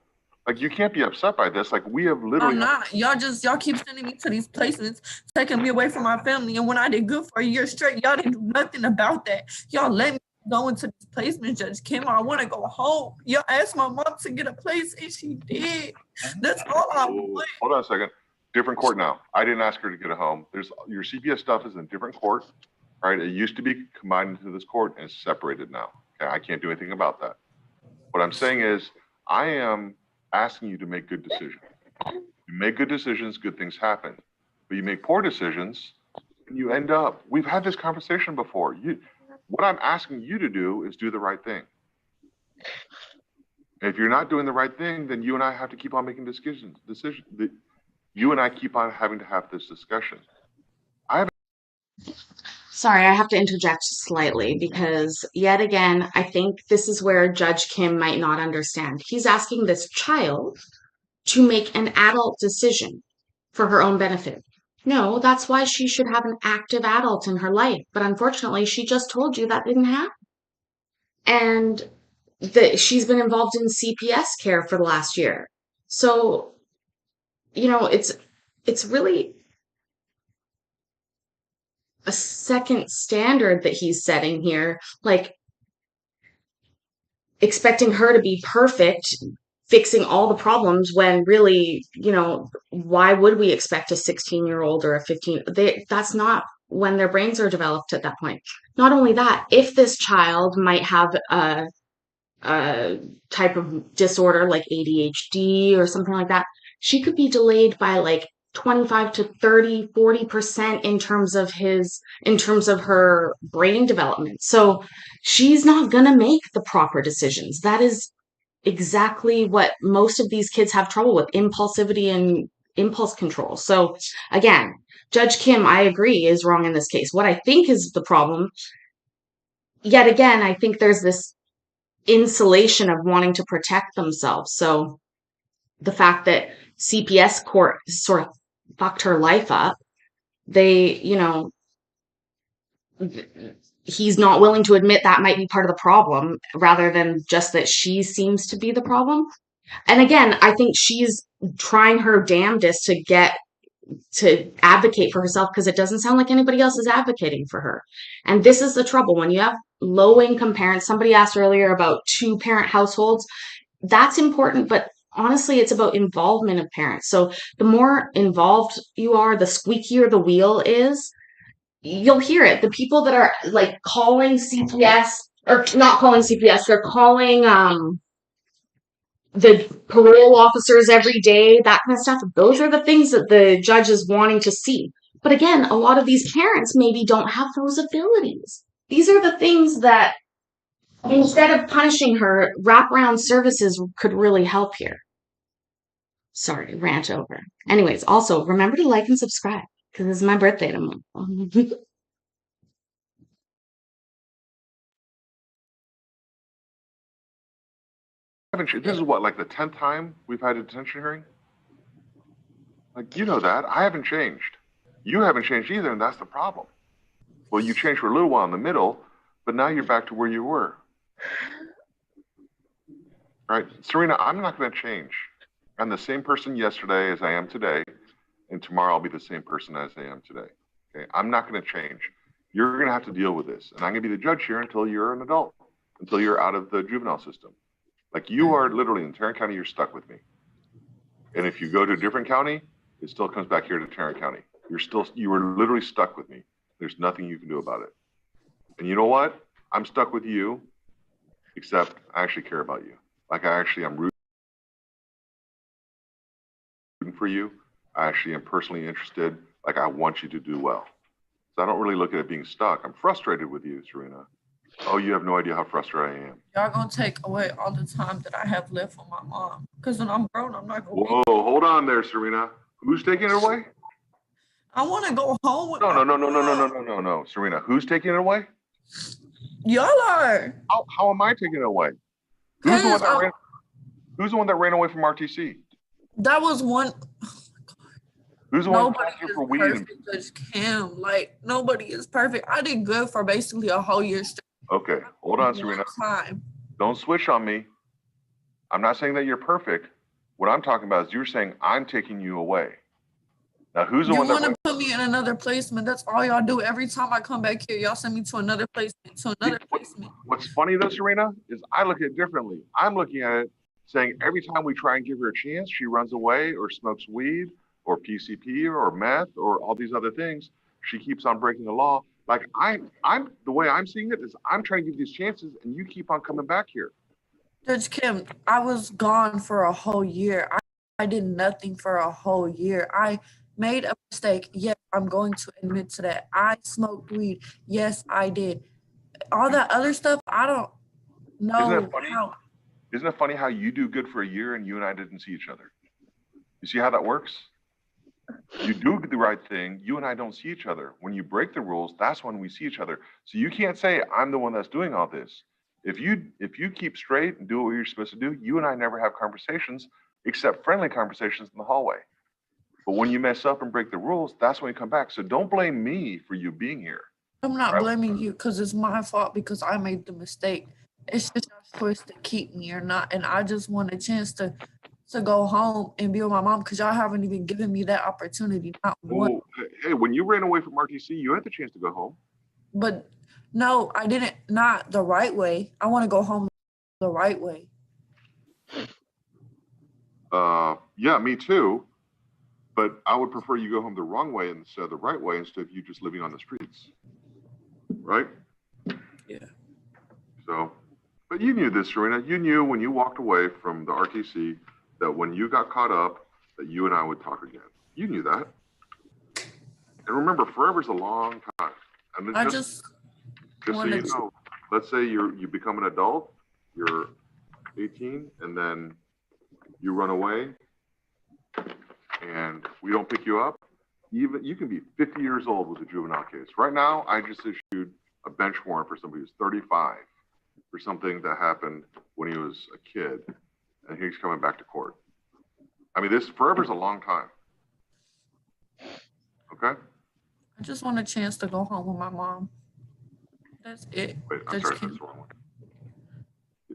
Like, you can't be upset by this. Like, we have literally. I'm not. Y'all keep sending me to these placements, taking me away from my family. And when I did good for a year straight, y'all didn't do nothing about that. Y'all let me go into this placement, Judge Kim. I want to go home. Y'all asked my mom to get a place, and she did. That's all I want. Hold on a second. Different court now. I didn't ask her to get a home. Your CPS stuff is in a different court. All right. It used to be combined into this court, and it's separated now. Okay. I can't do anything about that. What I'm saying is, I am asking you to make good decisions. You make good decisions, good things happen. But you make poor decisions, and you end up. We've had this conversation before. What I'm asking you to do is do the right thing. And if you're not doing the right thing, then you and I have to keep on making decisions. You and I keep on having to have this discussion. Sorry, I have to interject slightly because yet again, I think this is where Judge Kim might not understand. He's asking this child to make an adult decision for her own benefit. No, that's why she should have an active adult in her life. But unfortunately, she just told you that didn't happen. And she's been involved in CPS care for the last year. So, you know, it's really a second standard that he's setting here, like expecting her to be perfect, fixing all the problems when really, you know, why would we expect a 16-year-old or a 15? That's not when their brains are developed at that point. Not only that, if this child might have a type of disorder like ADHD or something like that, she could be delayed by like 25 to 30, 40% in terms of her brain development. So she's not going to make the proper decisions. That is exactly what most of these kids have trouble with, impulsivity and impulse control. So again, Judge Kim, I agree, is wrong in this case. What I think is the problem, yet again, I think there's this insulation of wanting to protect themselves. So the fact that CPS court sort of fucked her life up, they, he's not willing to admit that might be part of the problem rather than just that she seems to be the problem. And again, I think she's trying her damnedest to advocate for herself because it doesn't sound like anybody else is advocating for her. And this is the trouble when you have low income parents. Somebody asked earlier about 2-parent households. That's important, but honestly, it's about involvement of parents. So the more involved you are, the squeakier the wheel is. You'll hear it. The people that are like calling CPS or not calling CPS, they're calling the parole officers every day, that kind of stuff. Those are the things that the judge is wanting to see. But again, a lot of these parents maybe don't have those abilities. These are the things that instead of punishing her, wraparound services could really help here. Sorry, rant over. Anyways, also remember to like and subscribe because it's my birthday tomorrow. This is what, like the 10th time we've had a detention hearing? Like, you know that. I haven't changed. You haven't changed either, and that's the problem. Well, you changed for a little while in the middle, but now you're back to where you were. Right? Serena, I'm not going to change. I'm the same person yesterday as I am today, and tomorrow I'll be the same person as I am today. Okay? I'm not going to change. You're going to have to deal with this, and I'm going to be the judge here until you're an adult, until you're out of the juvenile system. Like you are literally in Tarrant County, you're stuck with me. And if you go to a different county, it still comes back here to Tarrant County. You are literally stuck with me. There's nothing you can do about it. And you know what? I'm stuck with you, except I actually care about you. Like I'm rooting for you. I actually am personally interested. Like I want you to do well. So I don't really look at it being stuck. I'm frustrated with you, Serena. Oh, you have no idea how frustrated I am. Y'all gonna take away all the time that I have left with my mom. Because when I'm grown, I'm not gonna. Whoa, hold on there, Serena. Who's taking it away? I want to go home with. No, Serena. Who's taking it away? Y'all are. How am I taking it away? Who's the one that ran away from RTC? That was one. Who's the one Nobody asking is for weed? perfect, Judge Kim. Like nobody is perfect. I did good for basically a whole year straight. Okay, hold on, Serena. Don't switch on me. I'm not saying that you're perfect. What I'm talking about is you're saying I'm taking you away. Now, who's the one that... You want to put me in another placement. That's all y'all do. Every time I come back here, y'all send me to another placement, What's funny though, Serena, is I look at it differently. I'm looking at it saying every time we try and give her a chance, she runs away or smokes weed or PCP or meth or all these other things. She keeps on breaking the law. Like I'm the way I'm seeing it is I'm trying to give these chances and you keep on coming back here. Judge Kim, I was gone for a whole year. I did nothing for a whole year. I made a mistake. Yes, I'm going to admit to that. I smoked weed. Yes, I did. All that other stuff, I don't know. Isn't it funny how you do good for a year and you and I didn't see each other? You see how that works? You do the right thing, you and I don't see each other. When you break the rules, that's when we see each other. So you can't say, I'm the one that's doing all this. If you keep straight and do what you're supposed to do, you and I never have conversations except friendly conversations in the hallway. But when you mess up and break the rules, that's when you come back. So don't blame me for you being here. I'm not blaming you because it's my fault because I made the mistake. It's just your choice to keep me or not. And I just want a chance to go home and be with my mom because y'all haven't even given me that opportunity. Not one. Hey, when you ran away from RTC, you had the chance to go home. But no, I didn't. Not the right way. I want to go home the right way. Yeah, me too. But I would prefer you go home the wrong way instead of the right way instead of you just living on the streets. Right? Yeah. So, but you knew this, Serena. You knew when you walked away from the RTC that when you got caught up, that you and I would talk again. You knew that. And remember, forever's a long time. And just so you know, let's say you become an adult, you're 18, and then you run away, and we don't pick you up. Even you can be 50 years old with a juvenile case. Right now, I just issued a bench warrant for somebody who's 35 for something that happened when he was a kid, and he's coming back to court. I mean, this forever's a long time. Okay? I just want a chance to go home with my mom. That's it. Wait, I'm Judge sorry, Kim. that's the wrong one.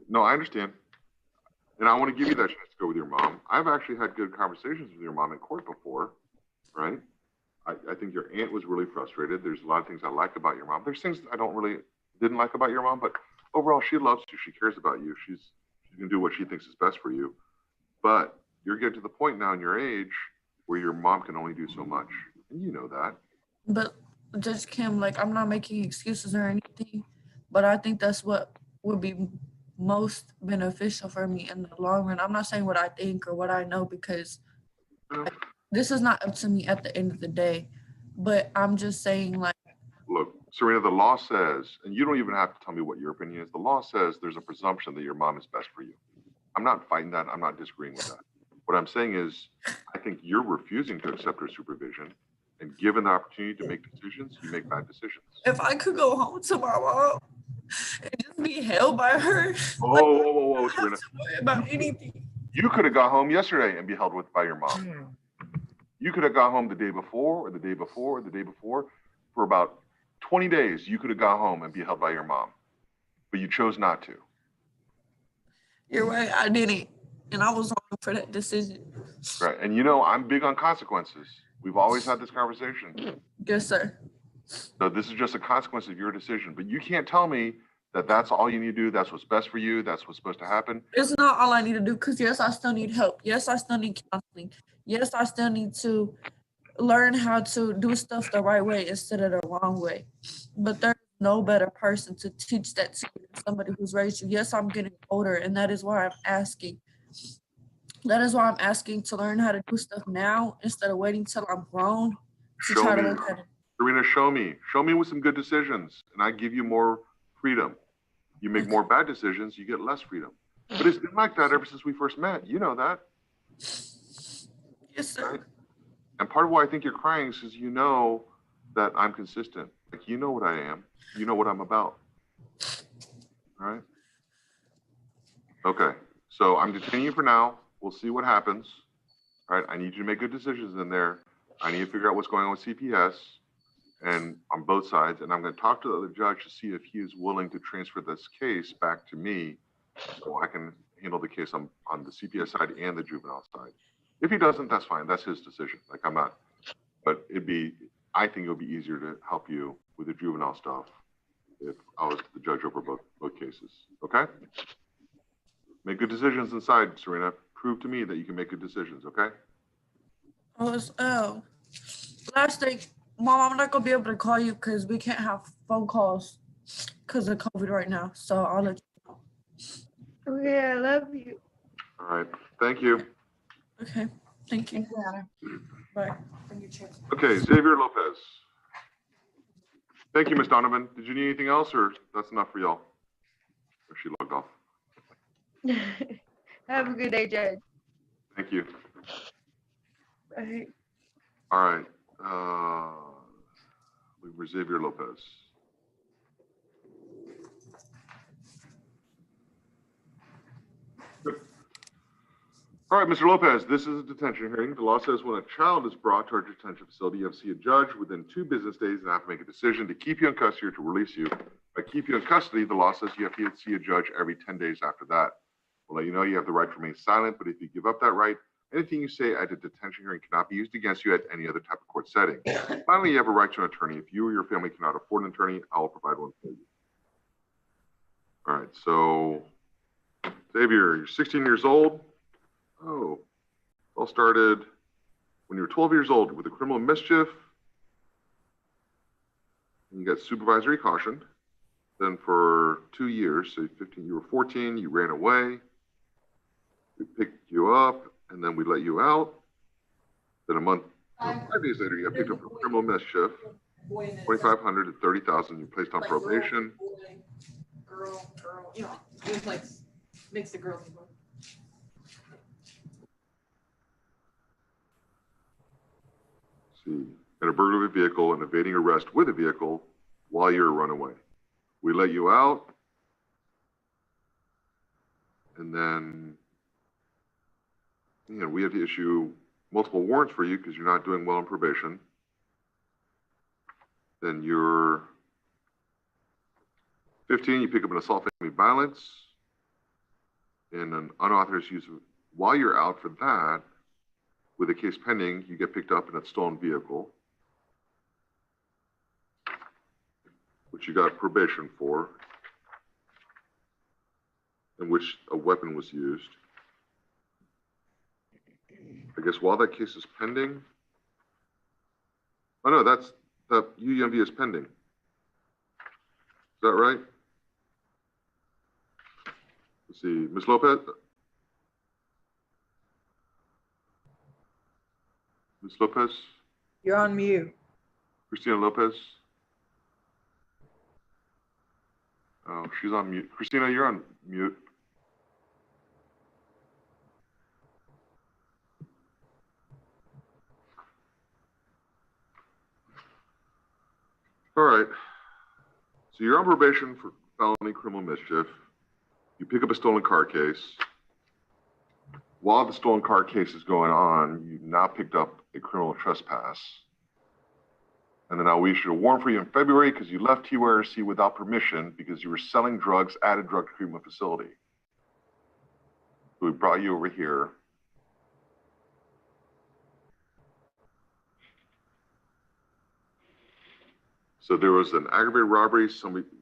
No, I understand. And I want to give you that chance to go with your mom. I've actually had good conversations with your mom in court before, right? I think your aunt was really frustrated. There's a lot of things I like about your mom. There's things I didn't like about your mom, but overall, she loves you. She cares about you. She's going to do what she thinks is best for you. But you're getting to the point now in your age where your mom can only do so much. And you know that. But Judge Kim, like, I'm not making excuses or anything, but I think that's what would be most beneficial for me in the long run. I'm not saying what I think or what I know, because this is not up to me at the end of the day, but I'm just saying, like, Look, Serena, the law says, and you don't even have to tell me what your opinion is, the law says there's a presumption that your mom is best for you. I'm not fighting that. I'm not disagreeing with that. What I'm saying is, I think you're refusing to accept her supervision, and given the opportunity to make decisions, you make bad decisions. if I could go home to my mom and just be held by her, Whoa, Serena. worry about anything. You could have got home yesterday and be held with by your mom. You could have got home the day before or the day before or the day before. For about 20 days, you could have got home and be held by your mom. But you chose not to. You're right, I didn't. And I was wrong for that decision. Right. And you know, I'm big on consequences. We've always had this conversation. Yes, sir. So this is just a consequence of your decision. But you can't tell me that that's all you need to do. That's what's best for you. That's what's supposed to happen. It's not all I need to do, because yes, I still need help. Yes, I still need counseling. Yes, I still need to learn how to do stuff the right way instead of the wrong way. But there's no better person to teach that to than somebody who's raised you. Yes, I'm getting older, and that is why I'm asking. That is why I'm asking to learn how to do stuff now instead of waiting till I'm grown to try to learn how to. Serena, show me with some good decisions, and I give you more freedom. You make more bad decisions, you get less freedom. But it's been like that ever since we first met. You know that. Yes, sir. Right? And part of why I think you're crying is because you know that I'm consistent. Like, you know what I am. You know what I'm about. All right? Okay. So I'm detaining you for now. We'll see what happens. All right? I need you to make good decisions in there. I need to figure out what's going on with CPS and on both sides. And I'm going to talk to the other judge to see if he is willing to transfer this case back to me so I can handle the case on the CPS side and the juvenile side. If he doesn't, that's fine. That's his decision. Like, I'm not, but I think it'll be easier to help you with the juvenile stuff if I was the judge over both cases. Okay? Make good decisions inside, Serena. Prove to me that you can make good decisions, okay? Last thing, Mom, I'm not gonna be able to call you because we can't have phone calls because of COVID right now. So I'll let you know. Okay, I love you. All right. Thank you. Okay. Thank you. Bye. Okay, Xavier Lopez. Thank you, Ms. Donovan. Did you need anything else, or that's enough for y'all? Or she logged off. Have a good day, Judge. Thank you. Bye. All right. We've Xavier Lopez. Good. All right, Mr. Lopez, this is a detention hearing. The law says when a child is brought to our detention facility, you have to see a judge within 2 business days and have to make a decision to keep you in custody or to release you. By keep you in custody, the law says you have to see a judge every 10 days after that. We'll let you know you have the right to remain silent, but if you give up that right, anything you say at a detention hearing cannot be used against you at any other type of court setting. Finally, you have a right to an attorney. If you or your family cannot afford an attorney, I will provide one for you. All right, so Xavier, you're 16 years old. Oh, it all started when you were 12 years old with a criminal mischief. And you got supervisory caution. Then for 2 years, so 15, you were 14, you ran away. We picked you up, and then we let you out. Then a month, 5 days later, you got picked up for criminal mischief. 2,500 to 30,000. You placed on probation. Girl, you know, it like makes the girls. See, in a burglary of a vehicle and evading arrest with a vehicle while you're a runaway. We let you out, and then we have to issue multiple warrants for you because you're not doing well on probation. Then you're 15, you pick up an assault, family violence, and an unauthorized use of, while you're out for that, with a case pending, you get picked up in a stolen vehicle, which you got probation for, in which a weapon was used. I guess while that case is pending, oh no, that's, the UUMV is pending. Is that right? Let's see, Ms. Lopez? Ms. Lopez? You're on mute. Christina Lopez? Oh, she's on mute. Christina, you're on mute. All right. So you're on probation for felony criminal mischief. You pick up a stolen car case. While the stolen car case is going on, you've now picked up a criminal trespass. And then now we issued a warrant for you in February because you left TYRC without permission because you were selling drugs at a drug treatment facility. So we brought you over here. So there was an aggravated robbery,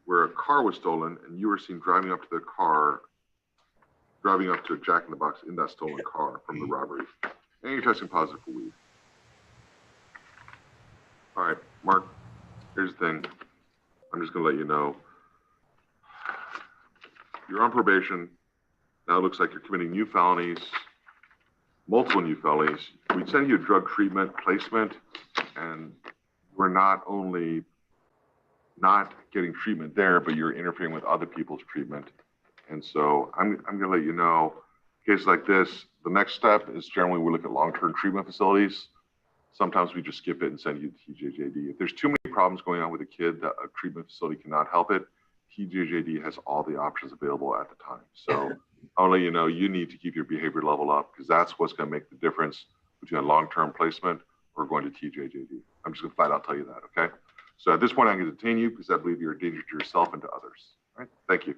where a car was stolen, and you were seen driving up to the car, driving up to a Jack in the Box in that stolen car from the robbery. And you're testing positive for weed. All right, Mark, here's the thing. I'm just gonna let you know. You're on probation. Now it looks like you're committing new felonies, multiple new felonies. We send you a drug treatment placement, and we're not only not getting treatment there, but you're interfering with other people's treatment. And so I'm gonna let you know, cases like this, the next step is generally we look at long-term treatment facilities. Sometimes we just skip it and send you to TJJD. If there's too many problems going on with a kid that a treatment facility cannot help it, TJJD has all the options available at the time. So I'll let you know, you need to keep your behavior level up because that's what's gonna make the difference between a long-term placement or going to TJJD. I'm just gonna flat out tell you that, okay? So at this point, I'm going to detain you because I believe you're a danger to yourself and to others. All right? Thank you.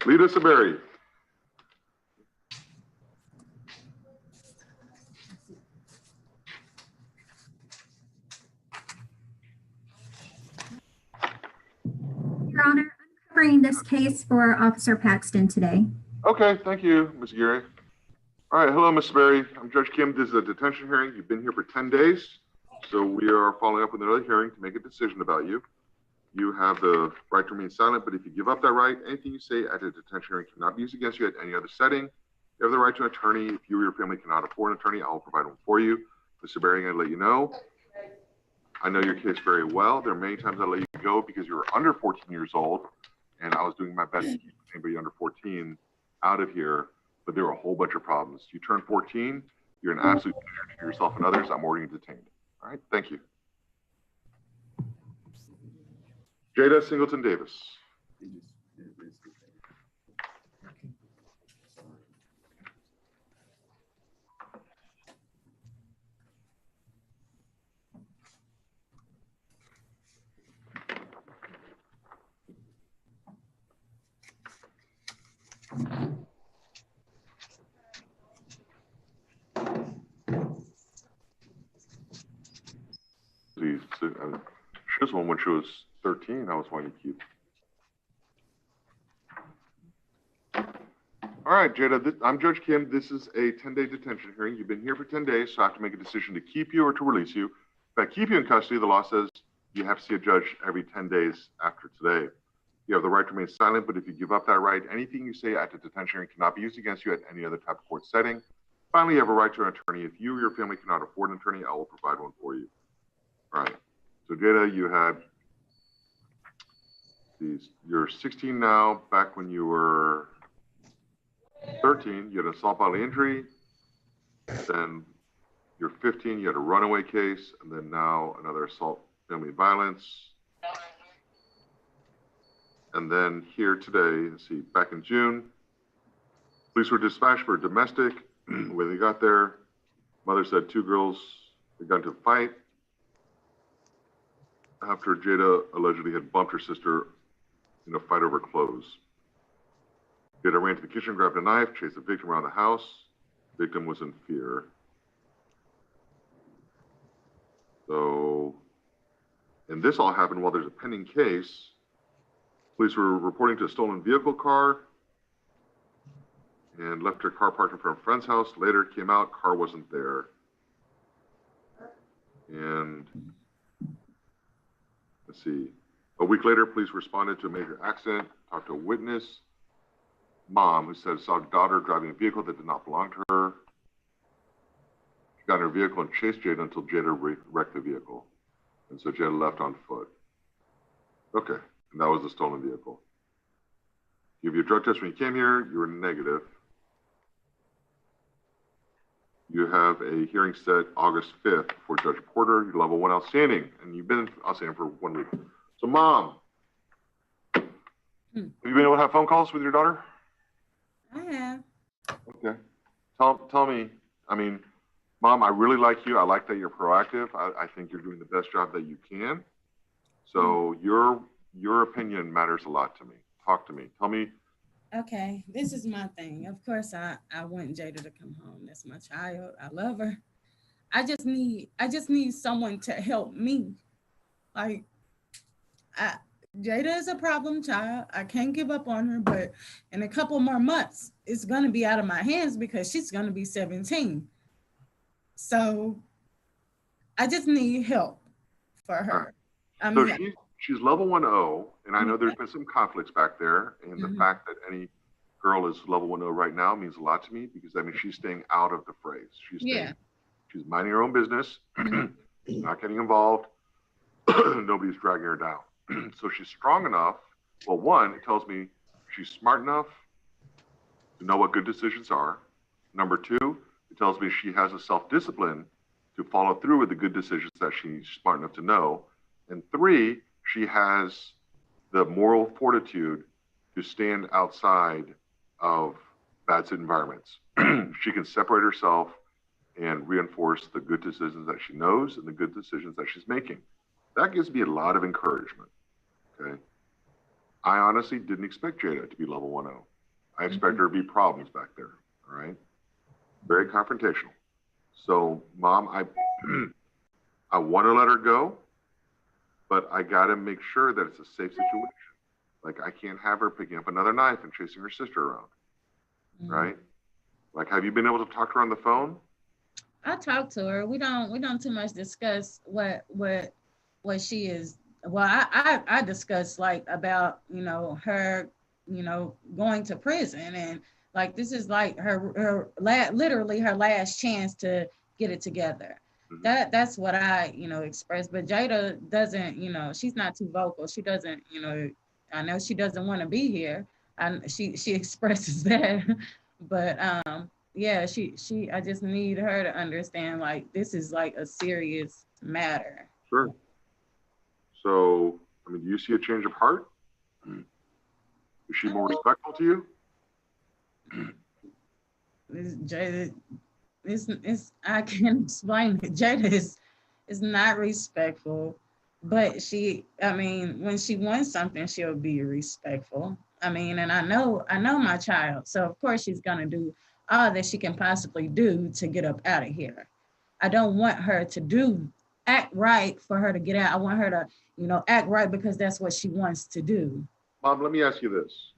Lita Saberi. Your Honor, I'm covering this case for Officer Paxton today. Okay, thank you, Ms. Geary. All right, hello, Ms. Berry. I'm Judge Kim. This is a detention hearing. You've been here for 10 days. So we are following up with another hearing to make a decision about you. You have the right to remain silent, but if you give up that right, anything you say at a detention hearing cannot be used against you at any other setting. You have the right to an attorney. If you or your family cannot afford an attorney, I will provide one for you. Mr. Berry, I'm going to let you know. I know your case very well. There are many times I let you go because you were under 14 years old, and I was doing my best to keep anybody under 14 out of here. But there were a whole bunch of problems. You turn 14, you're an absolute danger to yourself and others. I'm ordering you detained. All right, thank you. Jada Singleton Davis. She was one when she was 13. I was wanting to keep. All right, Jada, I'm Judge Kim. This is a 10-day detention hearing. You've been here for 10 days, so I have to make a decision to keep you or to release you. If I keep you in custody, the law says you have to see a judge every 10 days after today. You have the right to remain silent, but if you give up that right, anything you say at the detention hearing cannot be used against you at any other type of court setting. Finally, you have a right to an attorney. If you or your family cannot afford an attorney, I will provide one for you. All right. So Jada, you had these, you're 16 now. Back when you were 13, you had an assault bodily injury. Then you're 15, you had a runaway case, and then now another assault family violence. And then here today, let's see, back in June, police were dispatched for domestic. When they got there, Mother said 2 girls had gotten into a fight after Jada allegedly had bumped her sister in a fight over clothes. Jada ran to the kitchen, grabbed a knife, chased the victim around the house. The victim was in fear. So, and this all happened while there's a pending case. Police were reporting to a stolen vehicle car and left her car parked in front of a friend's house. Later came out, car wasn't there. And let's see, a week later, police responded to a major accident, talked to a witness, mom, who said saw daughter driving a vehicle that did not belong to her. She got in her vehicle and chased Jada until Jada wrecked the vehicle. And so Jada left on foot. Okay, and that was the stolen vehicle. Give you a drug test when you came here, you were negative. You have a hearing set August 5th for Judge Porter. You're level 1 outstanding, and you've been outstanding for 1 week. So, Mom, have you been able to have phone calls with your daughter? I have. Okay. Tell me, I mean, Mom, I really like you. I like that you're proactive. I think you're doing the best job that you can. So your opinion matters a lot to me. Talk to me. Tell me. Okay, this is my thing. Of course, I want Jada to come home. That's my child. I love her. I just need someone to help me. Like, Jada is a problem child. I can't give up on her, but in a couple more months, it's gonna be out of my hands because she's gonna be 17. So I just need help for her. I mean, so she's level 1-0, and I know there's been some conflicts back there, and the fact that any girl is level 1-0 right now means a lot to me because that means she's staying out of the phrase. She's minding her own business, not getting involved. Nobody's dragging her down. So she's strong enough. Well, 1, it tells me she's smart enough to know what good decisions are. Number 2, it tells me she has a self-discipline to follow through with the good decisions that she's smart enough to know. And 3, she has the moral fortitude to stand outside of bad environments. She can separate herself and reinforce the good decisions that she knows and the good decisions that she's making. That gives me a lot of encouragement, okay? I honestly didn't expect Jada to be level 1-0. I expect her to be problems back there, all right? Very confrontational. So, Mom, I want to let her go, but I got to make sure that it's a safe situation. Like, I can't have her picking up another knife and chasing her sister around, right? Like, have you been able to talk to her on the phone? I talk to her. We don't too much discuss what she is. Well, I discuss like about, her, going to prison, and like, this is like literally her last chance to get it together. That's what I, express. But Jada doesn't, she's not too vocal. She doesn't, I know she doesn't want to be here. And she expresses that. But yeah, I just need her to understand, like, this is like a serious matter. Sure. So, I mean, do you see a change of heart? Is she more respectful to you? Jada, I can't explain it. Jada is not respectful, but when she wants something, she'll be respectful. I mean, and I know my child, so of course she's gonna do all that she can possibly do to get up out of here. I don't want her to act right for her to get out. I want her to, act right because that's what she wants to do. Mom, let me ask you this.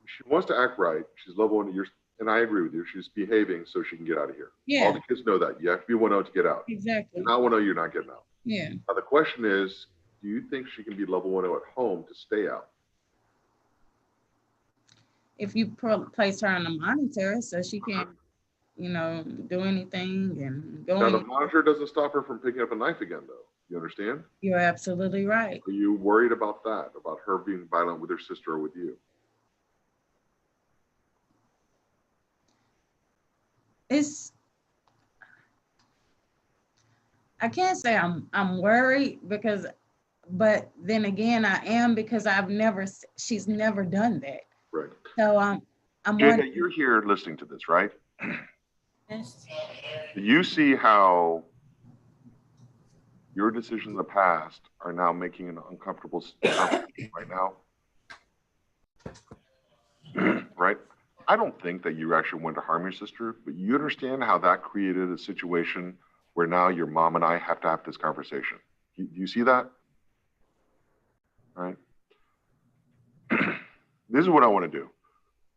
She wants to act right. She's level 1 years, and I agree with you. She's behaving so she can get out of here. Yeah. All the kids know that. You have to be 1-0 to get out. Exactly. You're not 1-0, you're not getting out. Yeah. Now, the question is, do you think she can be level 1-0 at home to stay out? If you place her on the monitor so she can't, do anything and go. Now, the monitor doesn't stop her from picking up a knife again, though. You understand? You're absolutely right. Are you worried about that, about her being violent with her sister or with you? I can't say I'm worried but then again I am, because she's never done that. Right. So I'm Jada, you're here listening to this, right? Yes. Do you see how your decisions in the past are now making an uncomfortable conversation right now? Right? I don't think that you actually wanted to harm your sister, but you understand how that created a situation where now your mom and I have to have this conversation. Do you see that? Right? This is what I want to do.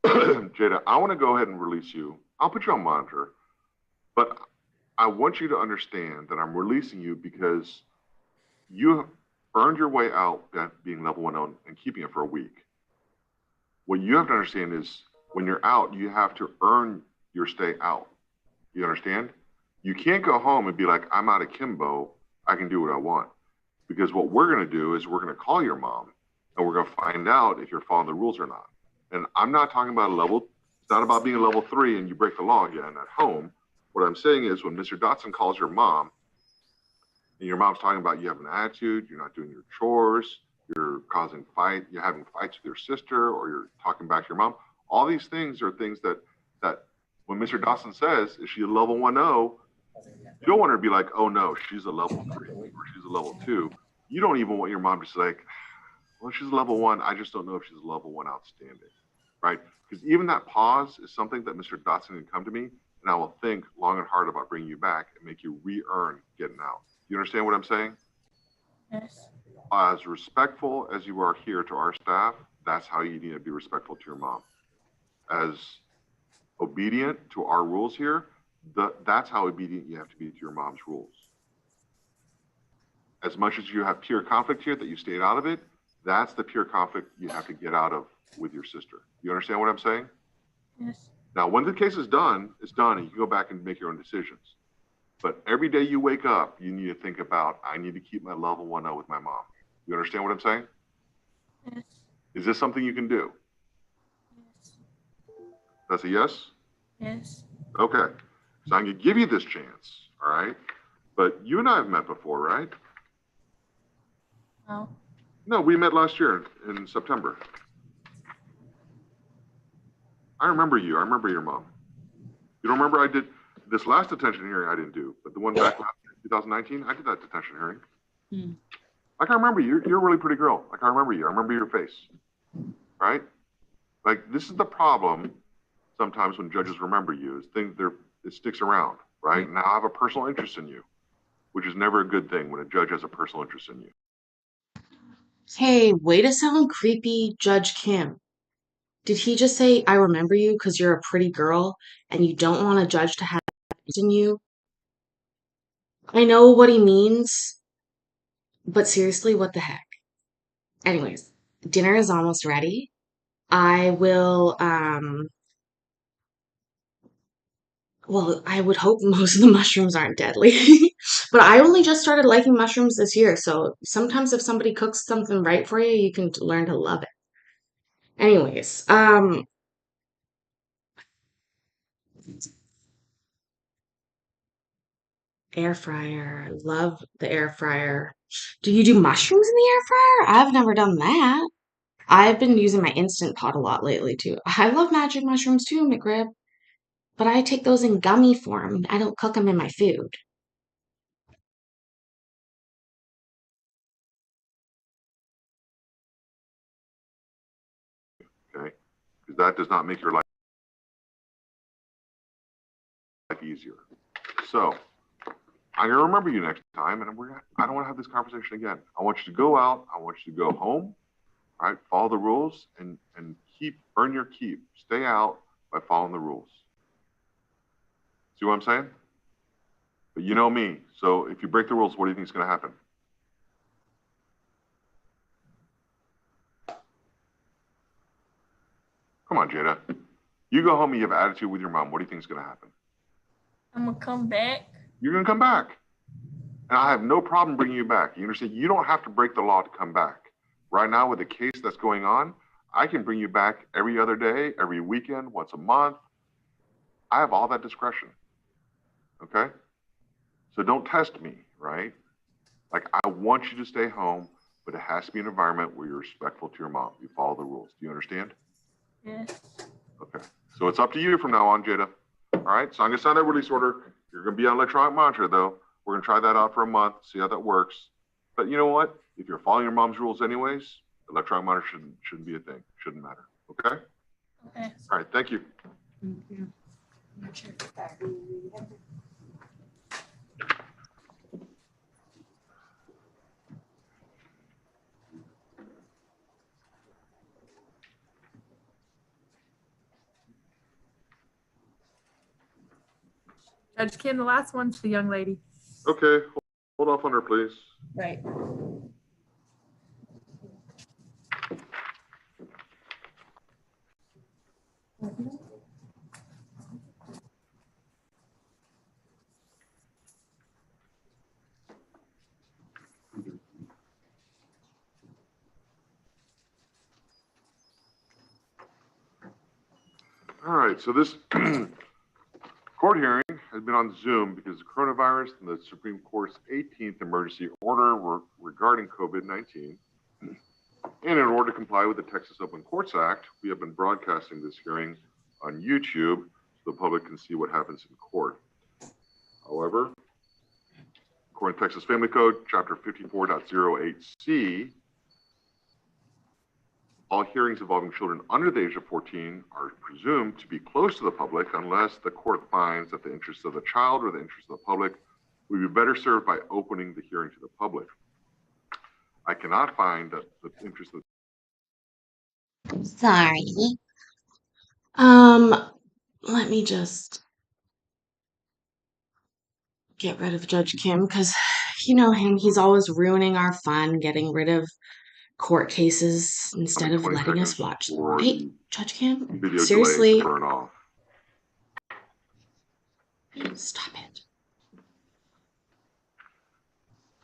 Jada, I want to go ahead and release you. I'll put you on monitor, but I want you to understand that I'm releasing you because you have earned your way out at being level 1 and keeping it for a week. What you have to understand is when you're out, you have to earn your stay out. You understand? You can't go home and be like, I'm out of Kimbo. I can do what I want. Because what we're going to do is we're going to call your mom and we're going to find out if you're following the rules or not. And I'm not talking about a level, it's not about being a level 3 and you break the law again at home. What I'm saying is when Mr. Dotson calls your mom and your mom's talking about you have an attitude, you're not doing your chores, you're causing fight, you're having fights with your sister, or you're talking back to your mom. All these things are things that when Mr. Dawson says, is she a level 1-0, you don't want her to be like, oh no, she's a level 3 or she's a level 2. You don't even want your mom to say like, well, she's a level 1. I just don't know if she's a level 1 outstanding, right? Because even that pause is something that Mr. Dotson can come to me and I will think long and hard about bringing you back and make you re-earn getting out. You understand what I'm saying? Yes. As respectful as you are here to our staff, that's how you need to be respectful to your mom. As obedient to our rules here, that's how obedient you have to be to your mom's rules. As much as you have pure conflict here that you stayed out of it, that's the pure conflict you have to get out of with your sister. You understand what I'm saying? Yes. Now, when the case is done, it's done, and you can go back and make your own decisions. But every day you wake up, you need to think about, I need to keep my level 1-0 with my mom. You understand what I'm saying? Yes. Is this something you can do? Yes. That's a yes? Yes. Okay. So I'm going to give you this chance, all right? But you and I have met before, right? No. No, we met last year in September. I remember you. I remember your mom. You don't remember I did this last detention hearing I didn't do, but the one back in 2019, I did that detention hearing. Like I remember you. You're a really pretty girl. Like I remember you. I remember your face. Right? Like this is the problem sometimes when judges remember you is it sticks around, right? Now I have a personal interest in you, which is never a good thing when a judge has a personal interest in you. Hey, way to sound creepy, Judge Kim. Did he just say, I remember you because you're a pretty girl and you don't want a judge to have interest in you? I know what he means, but seriously, what the heck? Anyways, dinner is almost ready. I will, well, I would hope most of the mushrooms aren't deadly. But I only just started liking mushrooms this year, so sometimes if somebody cooks something right for you, you can learn to love it. Anyways, air fryer. I love the air fryer. Do you do mushrooms in the air fryer? I've never done that. I've been using my Instant Pot a lot lately too. I love magic mushrooms too, McRib, but I take those in gummy form. I don't cook them in my food. Okay? Because that does not make your life easier. So I'm gonna remember you next time, and I don't want to have this conversation again. I want you to go out. I want you to go home. All right, follow the rules and earn your keep. Stay out by following the rules. See what I'm saying? But you know me. So if you break the rules, what do you think is going to happen? Come on, Jada. You go home and you have attitude with your mom. What do you think is going to happen? I'm gonna come back. You're going to come back. And I have no problem bringing you back. You understand? You don't have to break the law to come back. Right now, with the case that's going on, I can bring you back every other day, every weekend, once a month. I have all that discretion. Okay? So don't test me, right? Like, I want you to stay home, but it has to be an environment where you're respectful to your mom. You follow the rules. Do you understand? Yes. Okay. So it's up to you from now on, Jada. right, so I'm gonna sign that release order. You're gonna be on electronic monitor though. We're gonna try that out for a month, see how that works. But you know what? If you're following your mom's rules anyways, electronic monitor shouldn't be a thing. Shouldn't matter. Okay? Okay. All right, thank you. Thank you. Judge Kim, the last one's the young lady. Okay, hold off on her, please. Right. All right, so this court hearing has been on Zoom because of coronavirus and the Supreme Court's 18th emergency order regarding COVID-19. And in order to comply with the Texas Open Courts Act, we have been broadcasting this hearing on YouTube so the public can see what happens in court. However, according to Texas Family Code, Chapter 54.08c, all hearings involving children under the age of 14 are presumed to be closed to the public unless the court finds that the interests of the child or the interests of the public would be better served by opening the hearing to the public. I cannot find that the interest of Sorry. Let me just get rid of Judge Kim because you know him. He's always ruining our fun, getting rid of court cases instead of 20 letting us seconds watch them. for Hey, the Judge Kim, video delay seriously, to burn off. stop it.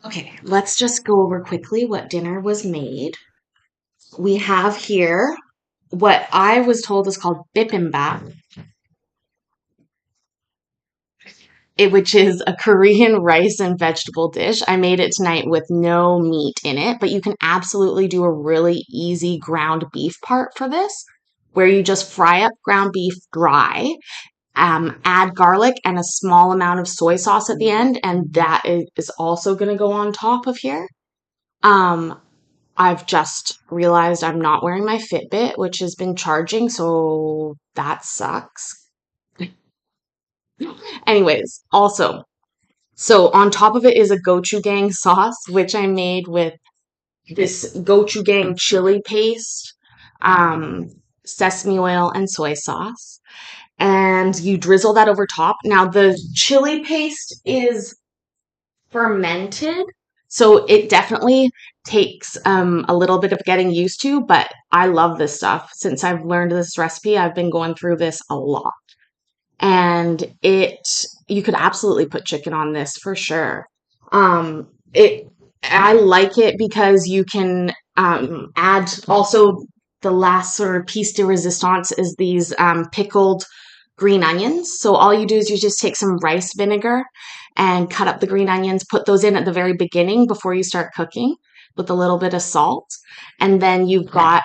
Okay, let's just go over quickly what dinner was made. We have here what I was told is called bibimbap, which is a Korean rice and vegetable dish. I made it tonight with no meat in it, but you can absolutely do a really easy ground beef part for this, where you just fry up ground beef dry, add garlic and a small amount of soy sauce at the end, and that is also going to go on top of here. I've just realized I'm not wearing my Fitbit, which has been charging, so that sucks. Anyways, also, so on top of it is a gochujang sauce, which I made with this gochujang chili paste, sesame oil, and soy sauce. And you drizzle that over top. Now, the chili paste is fermented, so it definitely takes a little bit of getting used to, but I love this stuff. Since I've learned this recipe, I've been going through this a lot. And you could absolutely put chicken on this for sure. I like it because you can add also the last sort of piece de resistance is these pickled green onions. So all you do is you just take some rice vinegar and cut up the green onions, put those in at the very beginning before you start cooking with a little bit of salt. And then you've got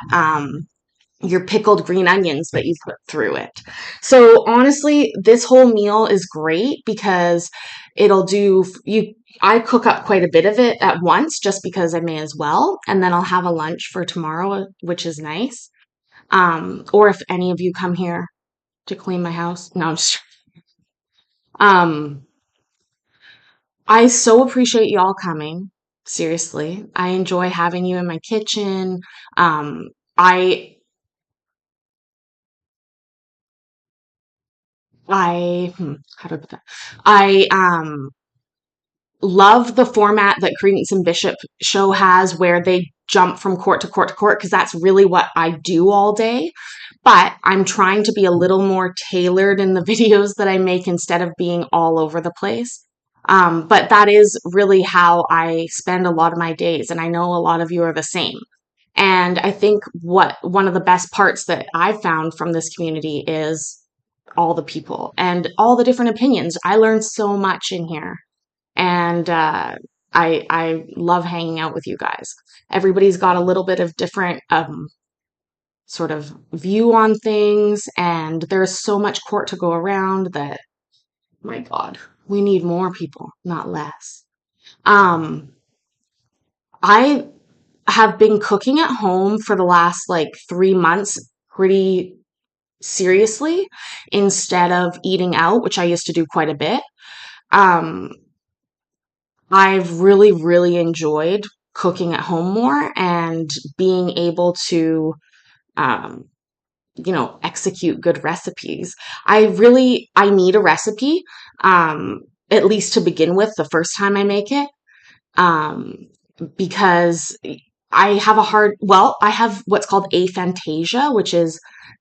your pickled green onions that you put through it. So honestly, this whole meal is great because I cook up quite a bit of it at once just because I may as well. And then I'll have a lunch for tomorrow, which is nice. Or if any of you come here to clean my house. No, I'm just I so appreciate y'all coming. Seriously. I enjoy having you in my kitchen. I how do I put that? I love the format that Credence and Bishop show has where they jump from court to court to court because that's really what I do all day. But I'm trying to be a little more tailored in the videos that I make instead of being all over the place. But that is really how I spend a lot of my days, and I know a lot of you are the same. And I think one of the best parts that I've found from this community is all the people and all the different opinions. I learned so much in here, and I love hanging out with you guys. Everybody's got a little bit of different sort of view on things, and there's so much court to go around that, my God, we need more people, not less. I have been cooking at home for the last like 3 months pretty seriously instead of eating out, which I used to do quite a bit. Um, I've really, really enjoyed cooking at home more and being able to, um, execute good recipes. I need a recipe, um, at least to begin with the first time I make it, um, because I have what's called aphantasia, which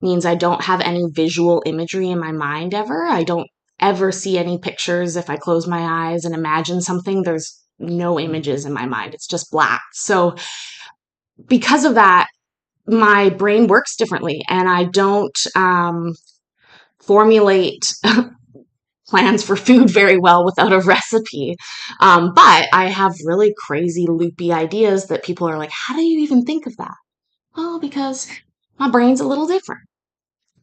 means I don't have any visual imagery in my mind ever. I don't ever see any pictures. If I close my eyes and imagine something, there's no images in my mind. It's just black. So because of that, my brain works differently, and I don't formulate plans for food very well without a recipe. But I have really crazy, loopy ideas that people are like, how do you even think of that? Well, because my brain's a little different.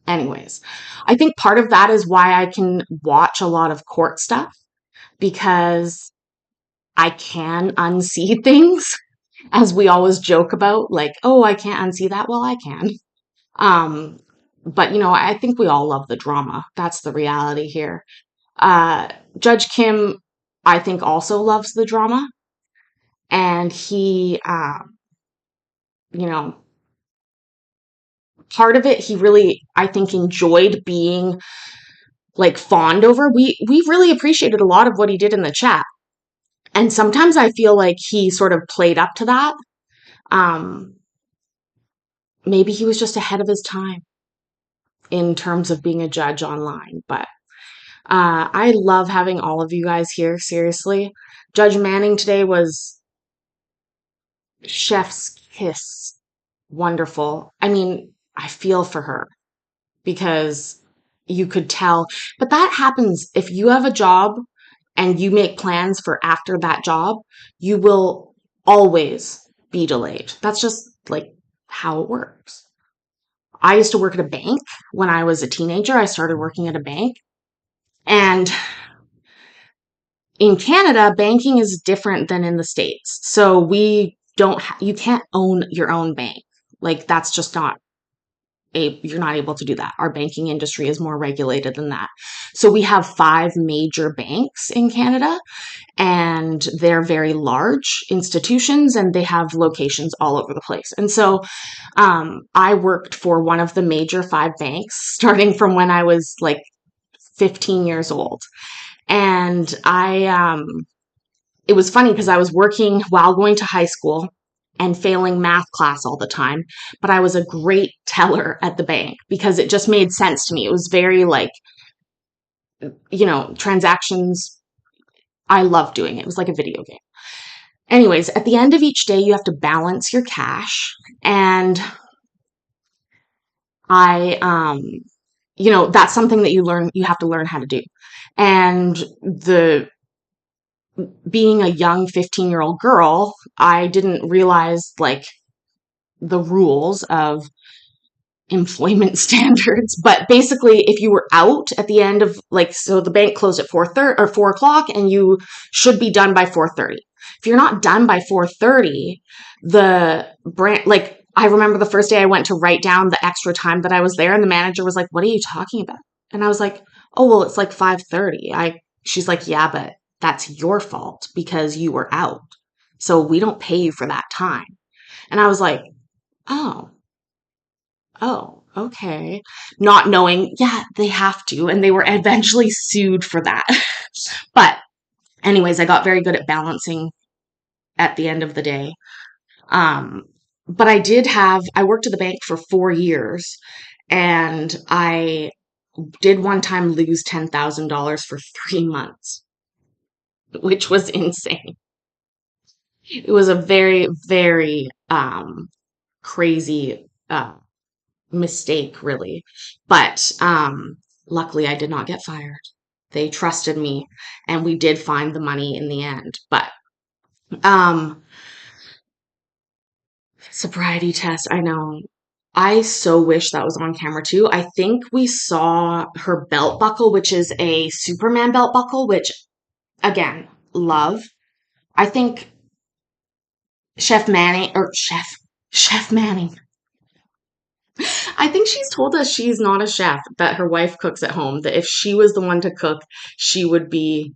Anyways, I think part of that is why I can watch a lot of court stuff, because I can unsee things, as we always joke about, like, oh, I can't unsee that. Well, I can. Um, but I think we all love the drama. That's the reality here. Uh, Judge Kim, I think, also loves the drama, and he, you know, part of it, he really, I think, enjoyed being like fawned over. We really appreciated a lot of what he did in the chat, and sometimes I feel like he sort of played up to that. Um, Maybe he was just ahead of his time in terms of being a judge online, but I love having all of you guys here. Seriously, Judge Manning today was chef's kiss. Wonderful. I mean, I feel for her because you could tell, but that happens if you have a job and you make plans for after that job, you will always be delayed. That's just like how it works. I used to work at a bank when I was a teenager. I started working at a bank, and in Canada, banking is different than in the States. So we don't you can't own your own bank. Like that's just not you're not able to do that. Our banking industry is more regulated than that. So we have 5 major banks in Canada, and they're very large institutions, and they have locations all over the place. And so I worked for one of the major 5 banks starting from when I was like 15 years old. And it was funny because I was working while going to high school and failing math class all the time, but I was a great teller at the bank because it just made sense to me. It was very like, transactions. I love doing it. It was like a video game. Anyways, at the end of each day, you have to balance your cash, and that's something that you have to learn how to do. And being a young 15-year-old girl, I didn't realize like the rules of employment standards. But basically, if you were out at the end of so the bank closed at 4:30 or 4 o'clock, and you should be done by 4:30. If you're not done by 4:30, the brand I remember the first day I went to write down the extra time that I was there, and the manager was like, "What are you talking about?" And I was like, "Oh, well, it's like 5:30." She's like, "Yeah, but that's your fault because you were out. So we don't pay you for that time." And I was like, "Oh, okay." Not knowing, yeah, they have to, and they were eventually sued for that. But anyways, I got very good at balancing at the end of the day. But I worked at the bank for 4 years, and I did one time lose $10,000 for 3 months, which was insane. It was a very, very crazy mistake, really. But luckily, I did not get fired. They trusted me, and we did find the money in the end. But sobriety test, I know. I so wish that was on camera too. I think we saw her belt buckle, which is a Superman belt buckle, which again, love. I think Chef Manning. I think she's told us she's not a chef, that her wife cooks at home, that if she was the one to cook, it would be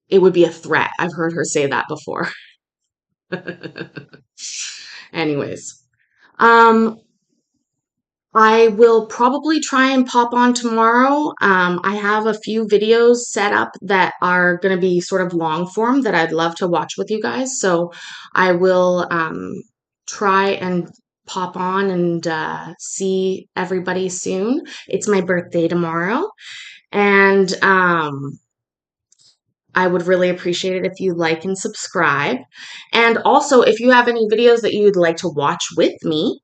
a threat. I've heard her say that before. Anyways, I will probably try and pop on tomorrow. I have a few videos set up that are going to be sort of long form that I'd love to watch with you guys. So I will try and pop on and see everybody soon. It's my birthday tomorrow. And I would really appreciate it if you like and subscribe. And also, if you have any videos that you'd like to watch with me,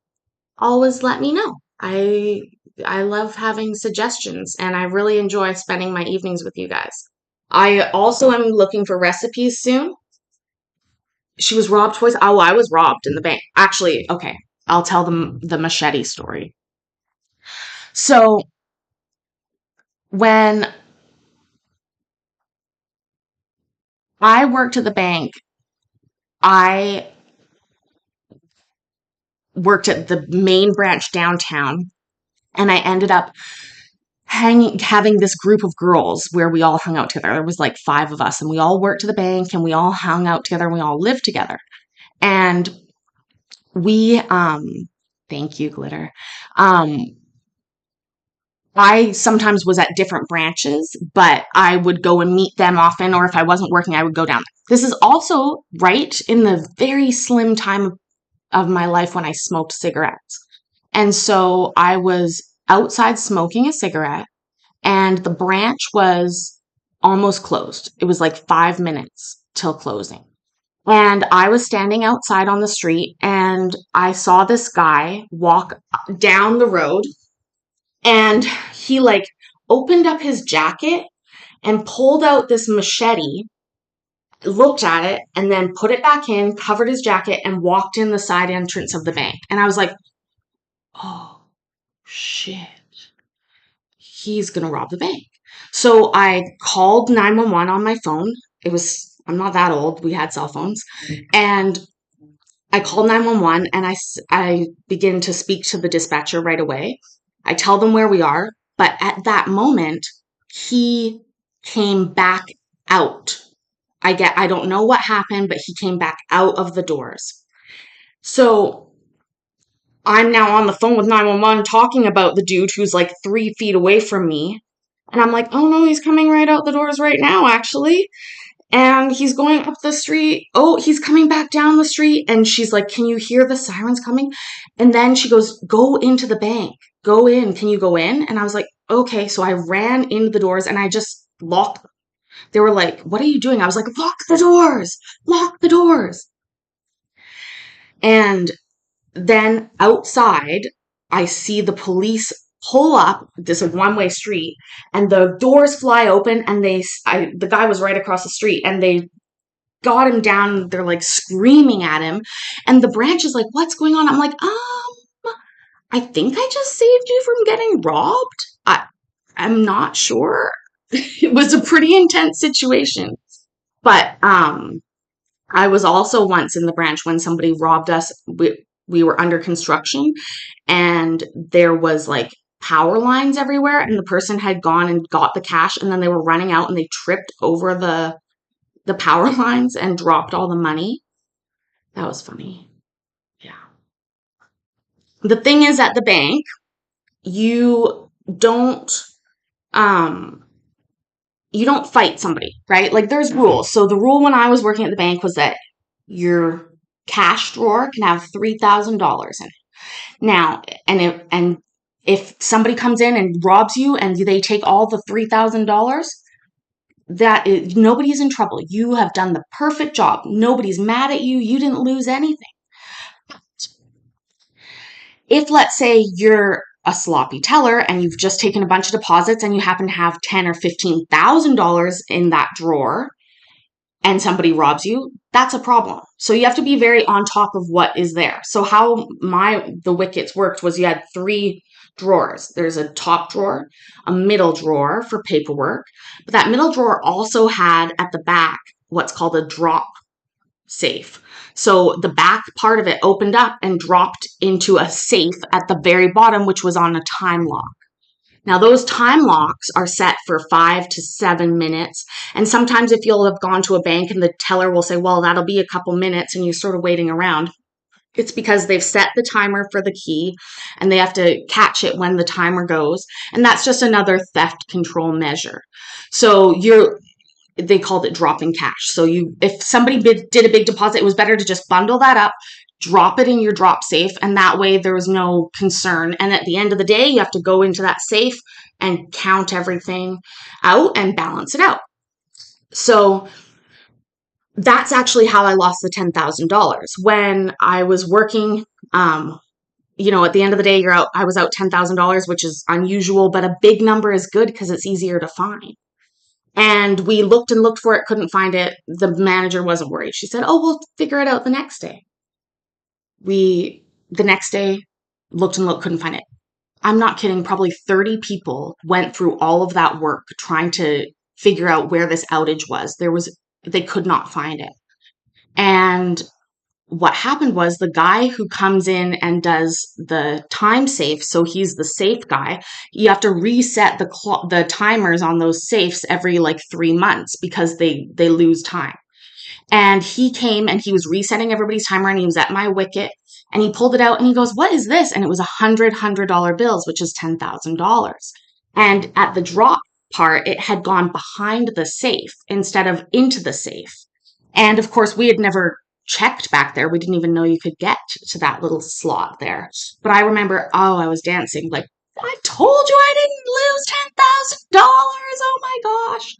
always let me know. I love having suggestions, and I really enjoy spending my evenings with you guys. I also am looking for recipes soon. She was robbed twice. Oh, I was robbed in the bank. Actually, okay, I'll tell them the machete story. So when I worked at the bank, I worked at the main branch downtown, and I ended up having this group of girls where we all hung out together. There was like 5 of us, and we all worked at the bank, and we all hung out together, and we all lived together. And we, thank you, Glitter. I sometimes was at different branches, but I would go and meet them often, or if I wasn't working, I would go down. This is also right in the very slim time of my life when I smoked cigarettes. And so I was outside smoking a cigarette, and the branch was almost closed. It was like 5 minutes till closing. And I was standing outside on the street, and I saw this guy walk down the road, and he like opened up his jacket and pulled out this machete, looked at it, and then put it back in, covered his jacket, and walked in the side entrance of the bank. And I was like, oh, shit. He's going to rob the bank. So I called 911 on my phone. I'm not that old. We had cell phones. And I called 911, and I begin to speak to the dispatcher right away. I tell them where we are. But at that moment, he came back out. I don't know what happened, but he came back out of the doors. So I'm now on the phone with 911 talking about the dude who's like 3 feet away from me. And I'm like, oh no, he's coming right out the doors right now, actually. And he's going up the street. Oh, he's coming back down the street. And she's like, can you hear the sirens coming? And then she goes, go into the bank. Go in. Can you go in? And I was like, okay. So I ran into the doors, and I just locked them. They were like, what are you doing? I was like, lock the doors. Lock the doors. And then outside, I see the police pull up. This is a one-way street, and the doors fly open, and the guy was right across the street, and they got him down. They're like screaming at him, and the branch is like, what's going on? I'm like, I think I just saved you from getting robbed. I'm not sure. It was a pretty intense situation. But I was also once in the branch when somebody robbed us. We were under construction, and there was like power lines everywhere, and the person had gone and got the cash, and then they were running out, and they tripped over the power lines and dropped all the money. That was funny. Yeah. The thing is, at the bank, you don't fight somebody, right? Like, there's rules. So the rule when I was working at the bank was that your cash drawer can have $3,000 in it. Now, and if somebody comes in and robs you and they take all the $3,000, nobody's in trouble. You have done the perfect job. Nobody's mad at you. You didn't lose anything. If, let's say, you're a sloppy teller and you've just taken a bunch of deposits and you happen to have $10,000 or $15,000 in that drawer, and somebody robs you, that's a problem. So you have to be very on top of what is there. So how the wickets worked was you had 3 drawers. There's a top drawer, a middle drawer for paperwork, but that middle drawer also had at the back what's called a drop safe. So the back part of it opened up and dropped into a safe at the very bottom, which was on a time lock. Now, those time locks are set for 5 to 7 minutes. And sometimes if you'll have gone to a bank and the teller will say, well, that'll be a couple minutes, and you're sort of waiting around, it's because they've set the timer for the key and they have to catch it when the timer goes. And that's just another theft control measure. So they called it dropping cash. So if somebody did a big deposit, it was better to just bundle that up, drop it in your drop safe, and that way there was no concern. And at the end of the day, you have to go into that safe and count everything out and balance it out. So that's actually how I lost the $10,000. When I was working, at the end of the day, I was out $10,000, which is unusual, but a big number is good because it's easier to find. And we looked and looked for it, couldn't find it. The manager wasn't worried. She said, oh, we'll figure it out the next day. The next day, looked and looked, couldn't find it. I'm not kidding. Probably 30 people went through all of that work trying to figure out where this outage was. They could not find it. And what happened was the guy who comes in and does the time safe, so he's the safe guy, you have to reset the timers on those safes every 3 months because they lose time. And he came and he was resetting everybody's timer, and he was at my wicket, and he pulled it out and he goes, what is this? And it was $100 bills, which is $10,000. And at the drop part, it had gone behind the safe instead of into the safe. And of course, we had never checked back there. We didn't even know you could get to that little slot there. But I remember, I was dancing like, I told you I didn't lose $10,000. Oh my gosh.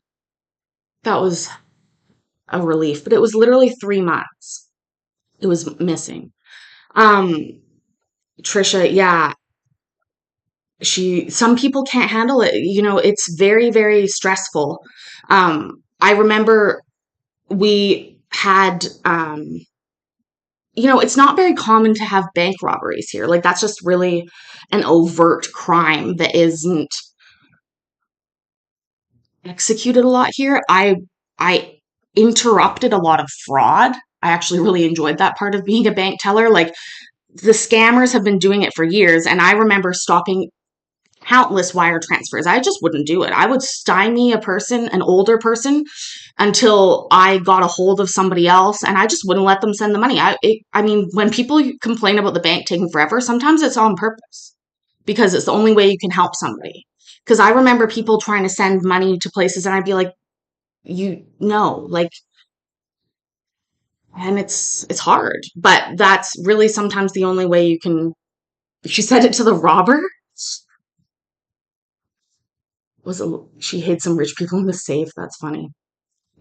That was a relief, but it was literally 3 months. It was missing. Trisha, yeah. Some people can't handle it. It's very, very stressful. I remember we had, it's not very common to have bank robberies here. That's just really an overt crime that isn't executed a lot here. I interrupted a lot of fraud. I actually really enjoyed that part of being a bank teller. The scammers have been doing it for years, and I remember stopping countless wire transfers. I just wouldn't do it. I would stymie an older person, until I got a hold of somebody else, and I just wouldn't let them send the money. When people complain about the bank taking forever, sometimes it's on purpose because it's the only way you can help somebody. Because I remember people trying to send money to places, and I'd be like, and it's hard, but that's really sometimes the only way you can. She said it to the robber. She hid some rich people in the safe. That's funny.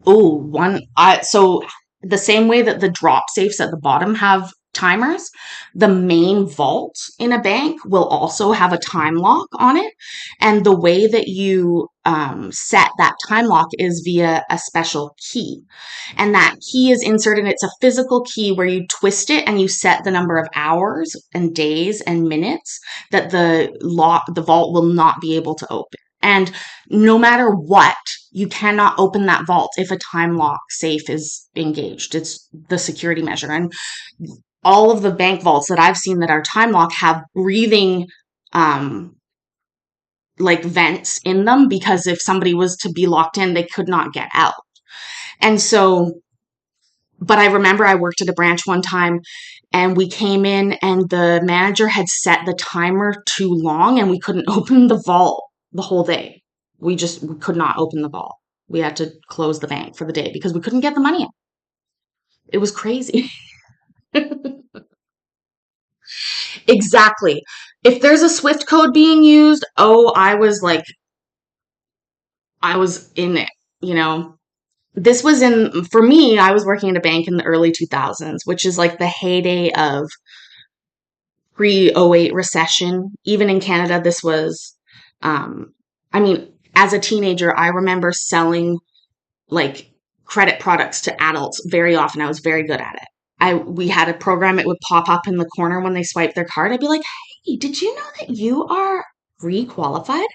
So the same way that the drop safes at the bottom have timers, the main vault in a bank will also have a time lock on it. And the way that you set that time lock is via a special key. And that key is inserted, it's a physical key where you twist it and you set the number of hours and days and minutes that the vault will not be able to open. And no matter what, you cannot open that vault if a time lock safe is engaged. It's the security measure. And all of the bank vaults that I've seen that are time lock have breathing vents in them, because if somebody was to be locked in, they could not get out. And so, but I remember I worked at a branch one time, and we came in and the manager had set the timer too long, and we couldn't open the vault the whole day. We could not open the vault. We had to close the bank for the day because we couldn't get the money out. It was crazy. Exactly. If there's a Swift code being used, I was in it, This was for me, I was working at a bank in the early 2000s, which is the heyday of pre-08 recession. Even in Canada, this was, as a teenager, I remember selling credit products to adults very often. I was very good at it. We had a program, it would pop up in the corner when they swipe their card. I'd be like, hey, did you know that you are re-qualified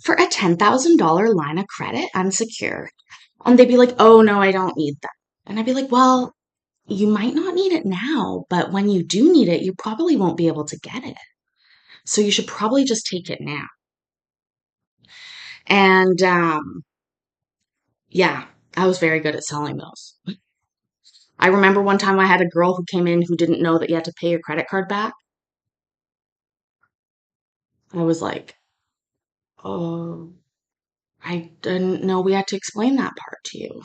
for a $10,000 line of credit unsecured? And they'd be like, oh, no, I don't need that. And I'd be like, well, you might not need it now, but when you do need it, you probably won't be able to get it. So you should probably just take it now. And yeah, I was very good at selling those. I remember one time I had a girl who came in who didn't know that you had to pay your credit card back. I was like, oh, I didn't know we had to explain that part to you.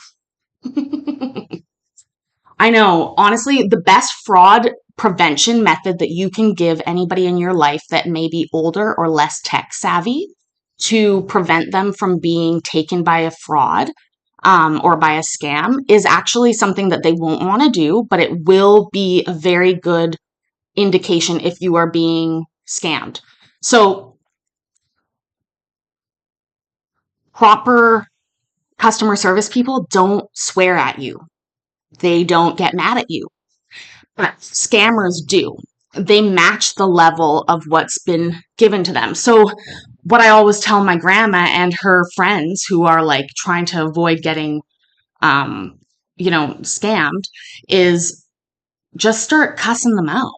I know, honestly, the best fraud prevention method that you can give anybody in your life that may be older or less tech savvy to prevent them from being taken by a fraud or by a scam is actually something that they won't want to do, but it will be a very good indication if you are being scammed. So, proper customer service people don't swear at you. They don't get mad at you. But scammers do. They match the level of what's been given to them. So, what I always tell my grandma and her friends who are like trying to avoid getting, scammed is just start cussing them out.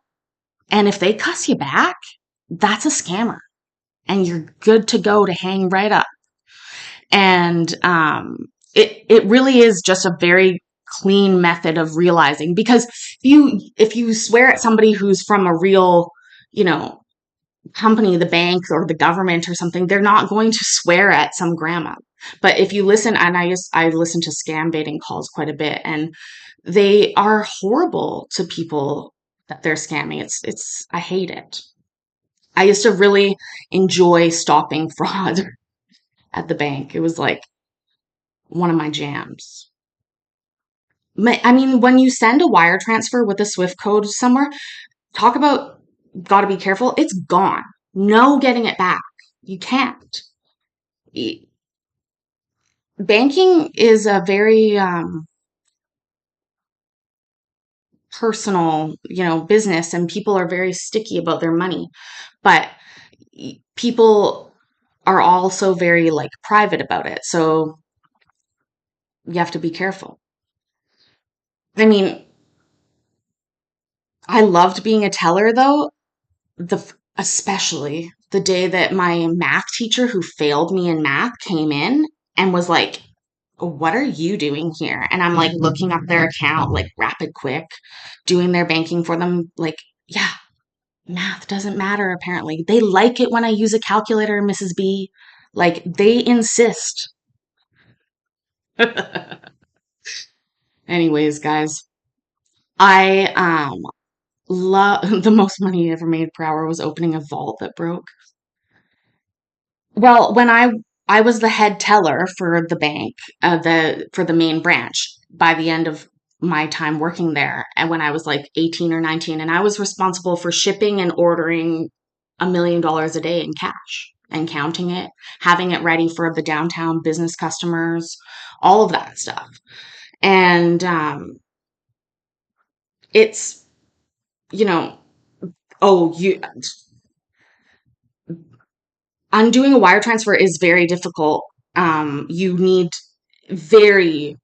And if they cuss you back, that's a scammer. And you're good to go to hang right up. And it really is just a very clean method of realizing, because if you swear at somebody who's from a real, company, the bank or the government or something, they're not going to swear at some grandma. But if you listen, and I listen to scam baiting calls quite a bit, and they are horrible to people that they're scamming. It's I hate it. I used to really enjoy stopping fraud at the bank. It was like one of my jams. I mean, when you send a wire transfer with a Swift code somewhere, talk about gotta be careful. It's gone. No getting it back. You can't. Banking is a very personal, business, and people are very sticky about their money. But people are also very like private about it. So you have to be careful. I mean, I loved being a teller though, especially the day that my math teacher who failed me in math came in and was like, what are you doing here? And I'm like looking up their account, like rapid quick, doing their banking for them. Like, yeah, math doesn't matter apparently. They like it when I use a calculator, Mrs. B. Like, they insist. Anyways, guys, I love the most money I ever made per hour was opening a vault that broke. Well, when I was the head teller for the bank, for the main branch by the end of my time working there, and when I was like 18 or 19, and I was responsible for shipping and ordering $1 million a day in cash and counting it, having it ready for the downtown business customers, all of that stuff. And it's, undoing a wire transfer is very difficult. You need very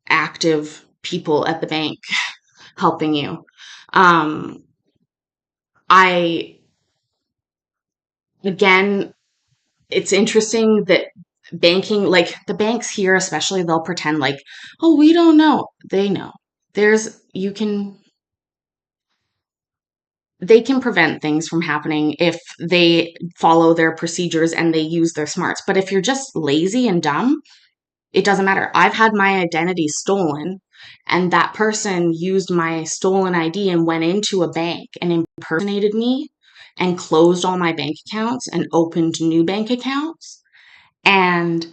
active people at the bank helping you. Again, it's interesting that banking, like the banks here especially, they'll pretend like, oh, we don't know. They know. They can prevent things from happening if they follow their procedures and they use their smarts. But if you're just lazy and dumb, it doesn't matter. I've had my identity stolen, and that person used my stolen ID and went into a bank and impersonated me and closed all my bank accounts and opened new bank accounts. And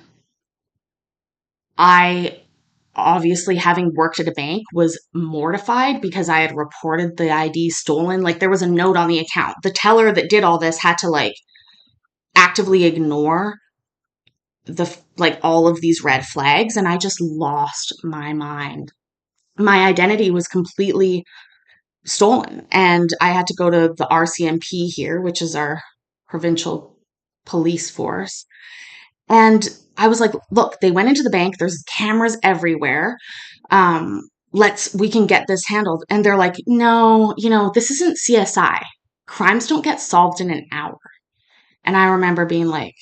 I, obviously, having worked at a bank, was mortified because I had reported the ID stolen. Like, there was a note on the account. The teller that did all this had to like actively ignore like all of these red flags, and I just lost my mind. My identity was completely stolen, and I had to go to the RCMP here, which is our provincial police force. And I was like, look, they went into the bank, there's cameras everywhere. We can get this handled. And they're like, no, this isn't CSI. Crimes don't get solved in an hour. And I remember being like,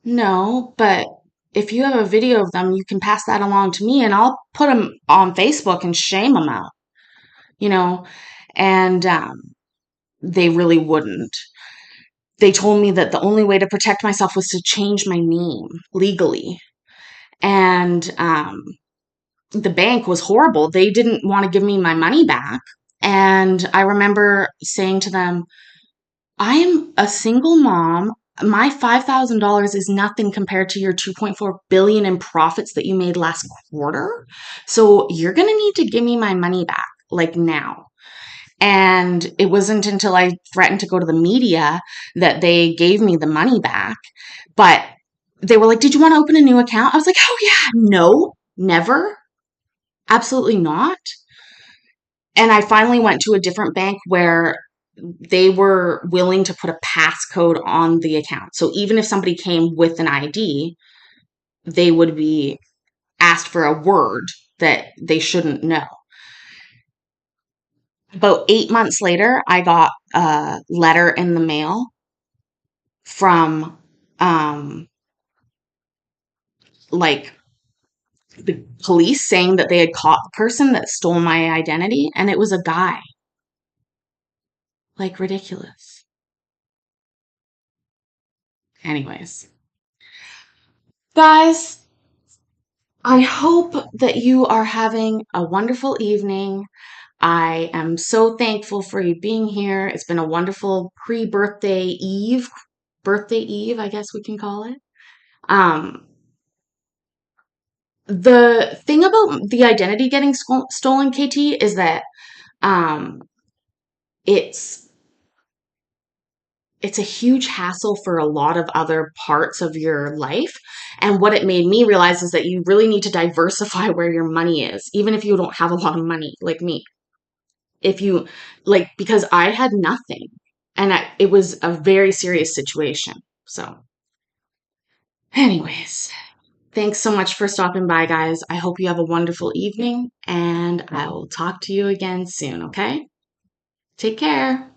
no, but if you have a video of them, you can pass that along to me and I'll put them on Facebook and shame them out, and they really wouldn't. They told me that the only way to protect myself was to change my name legally. And the bank was horrible. They didn't want to give me my money back. And I remember saying to them, I am a single mom. My $5,000 is nothing compared to your $2.4 billion in profits that you made last quarter. So you're going to need to give me my money back, like now. And it wasn't until I threatened to go to the media that they gave me the money back. But they were like, did you want to open a new account? I was like, oh yeah, no, never. Absolutely not. And I finally went to a different bank where they were willing to put a passcode on the account. So even if somebody came with an ID, they would be asked for a word that they shouldn't know. About 8 months later, I got a letter in the mail from like the police saying that they had caught the person that stole my identity, and it was a guy. Like, ridiculous. Anyways, guys, I hope that you are having a wonderful evening. I am so thankful for you being here. It's been a wonderful birthday eve, I guess we can call it. The thing about the identity getting stolen, KT, is that it's a huge hassle for a lot of other parts of your life. And what it made me realize is that you really need to diversify where your money is, even if you don't have a lot of money like me. Because I had nothing, and it was a very serious situation. So anyways, thanks so much for stopping by, guys. I hope you have a wonderful evening, and I will talk to you again soon, okay? Take care.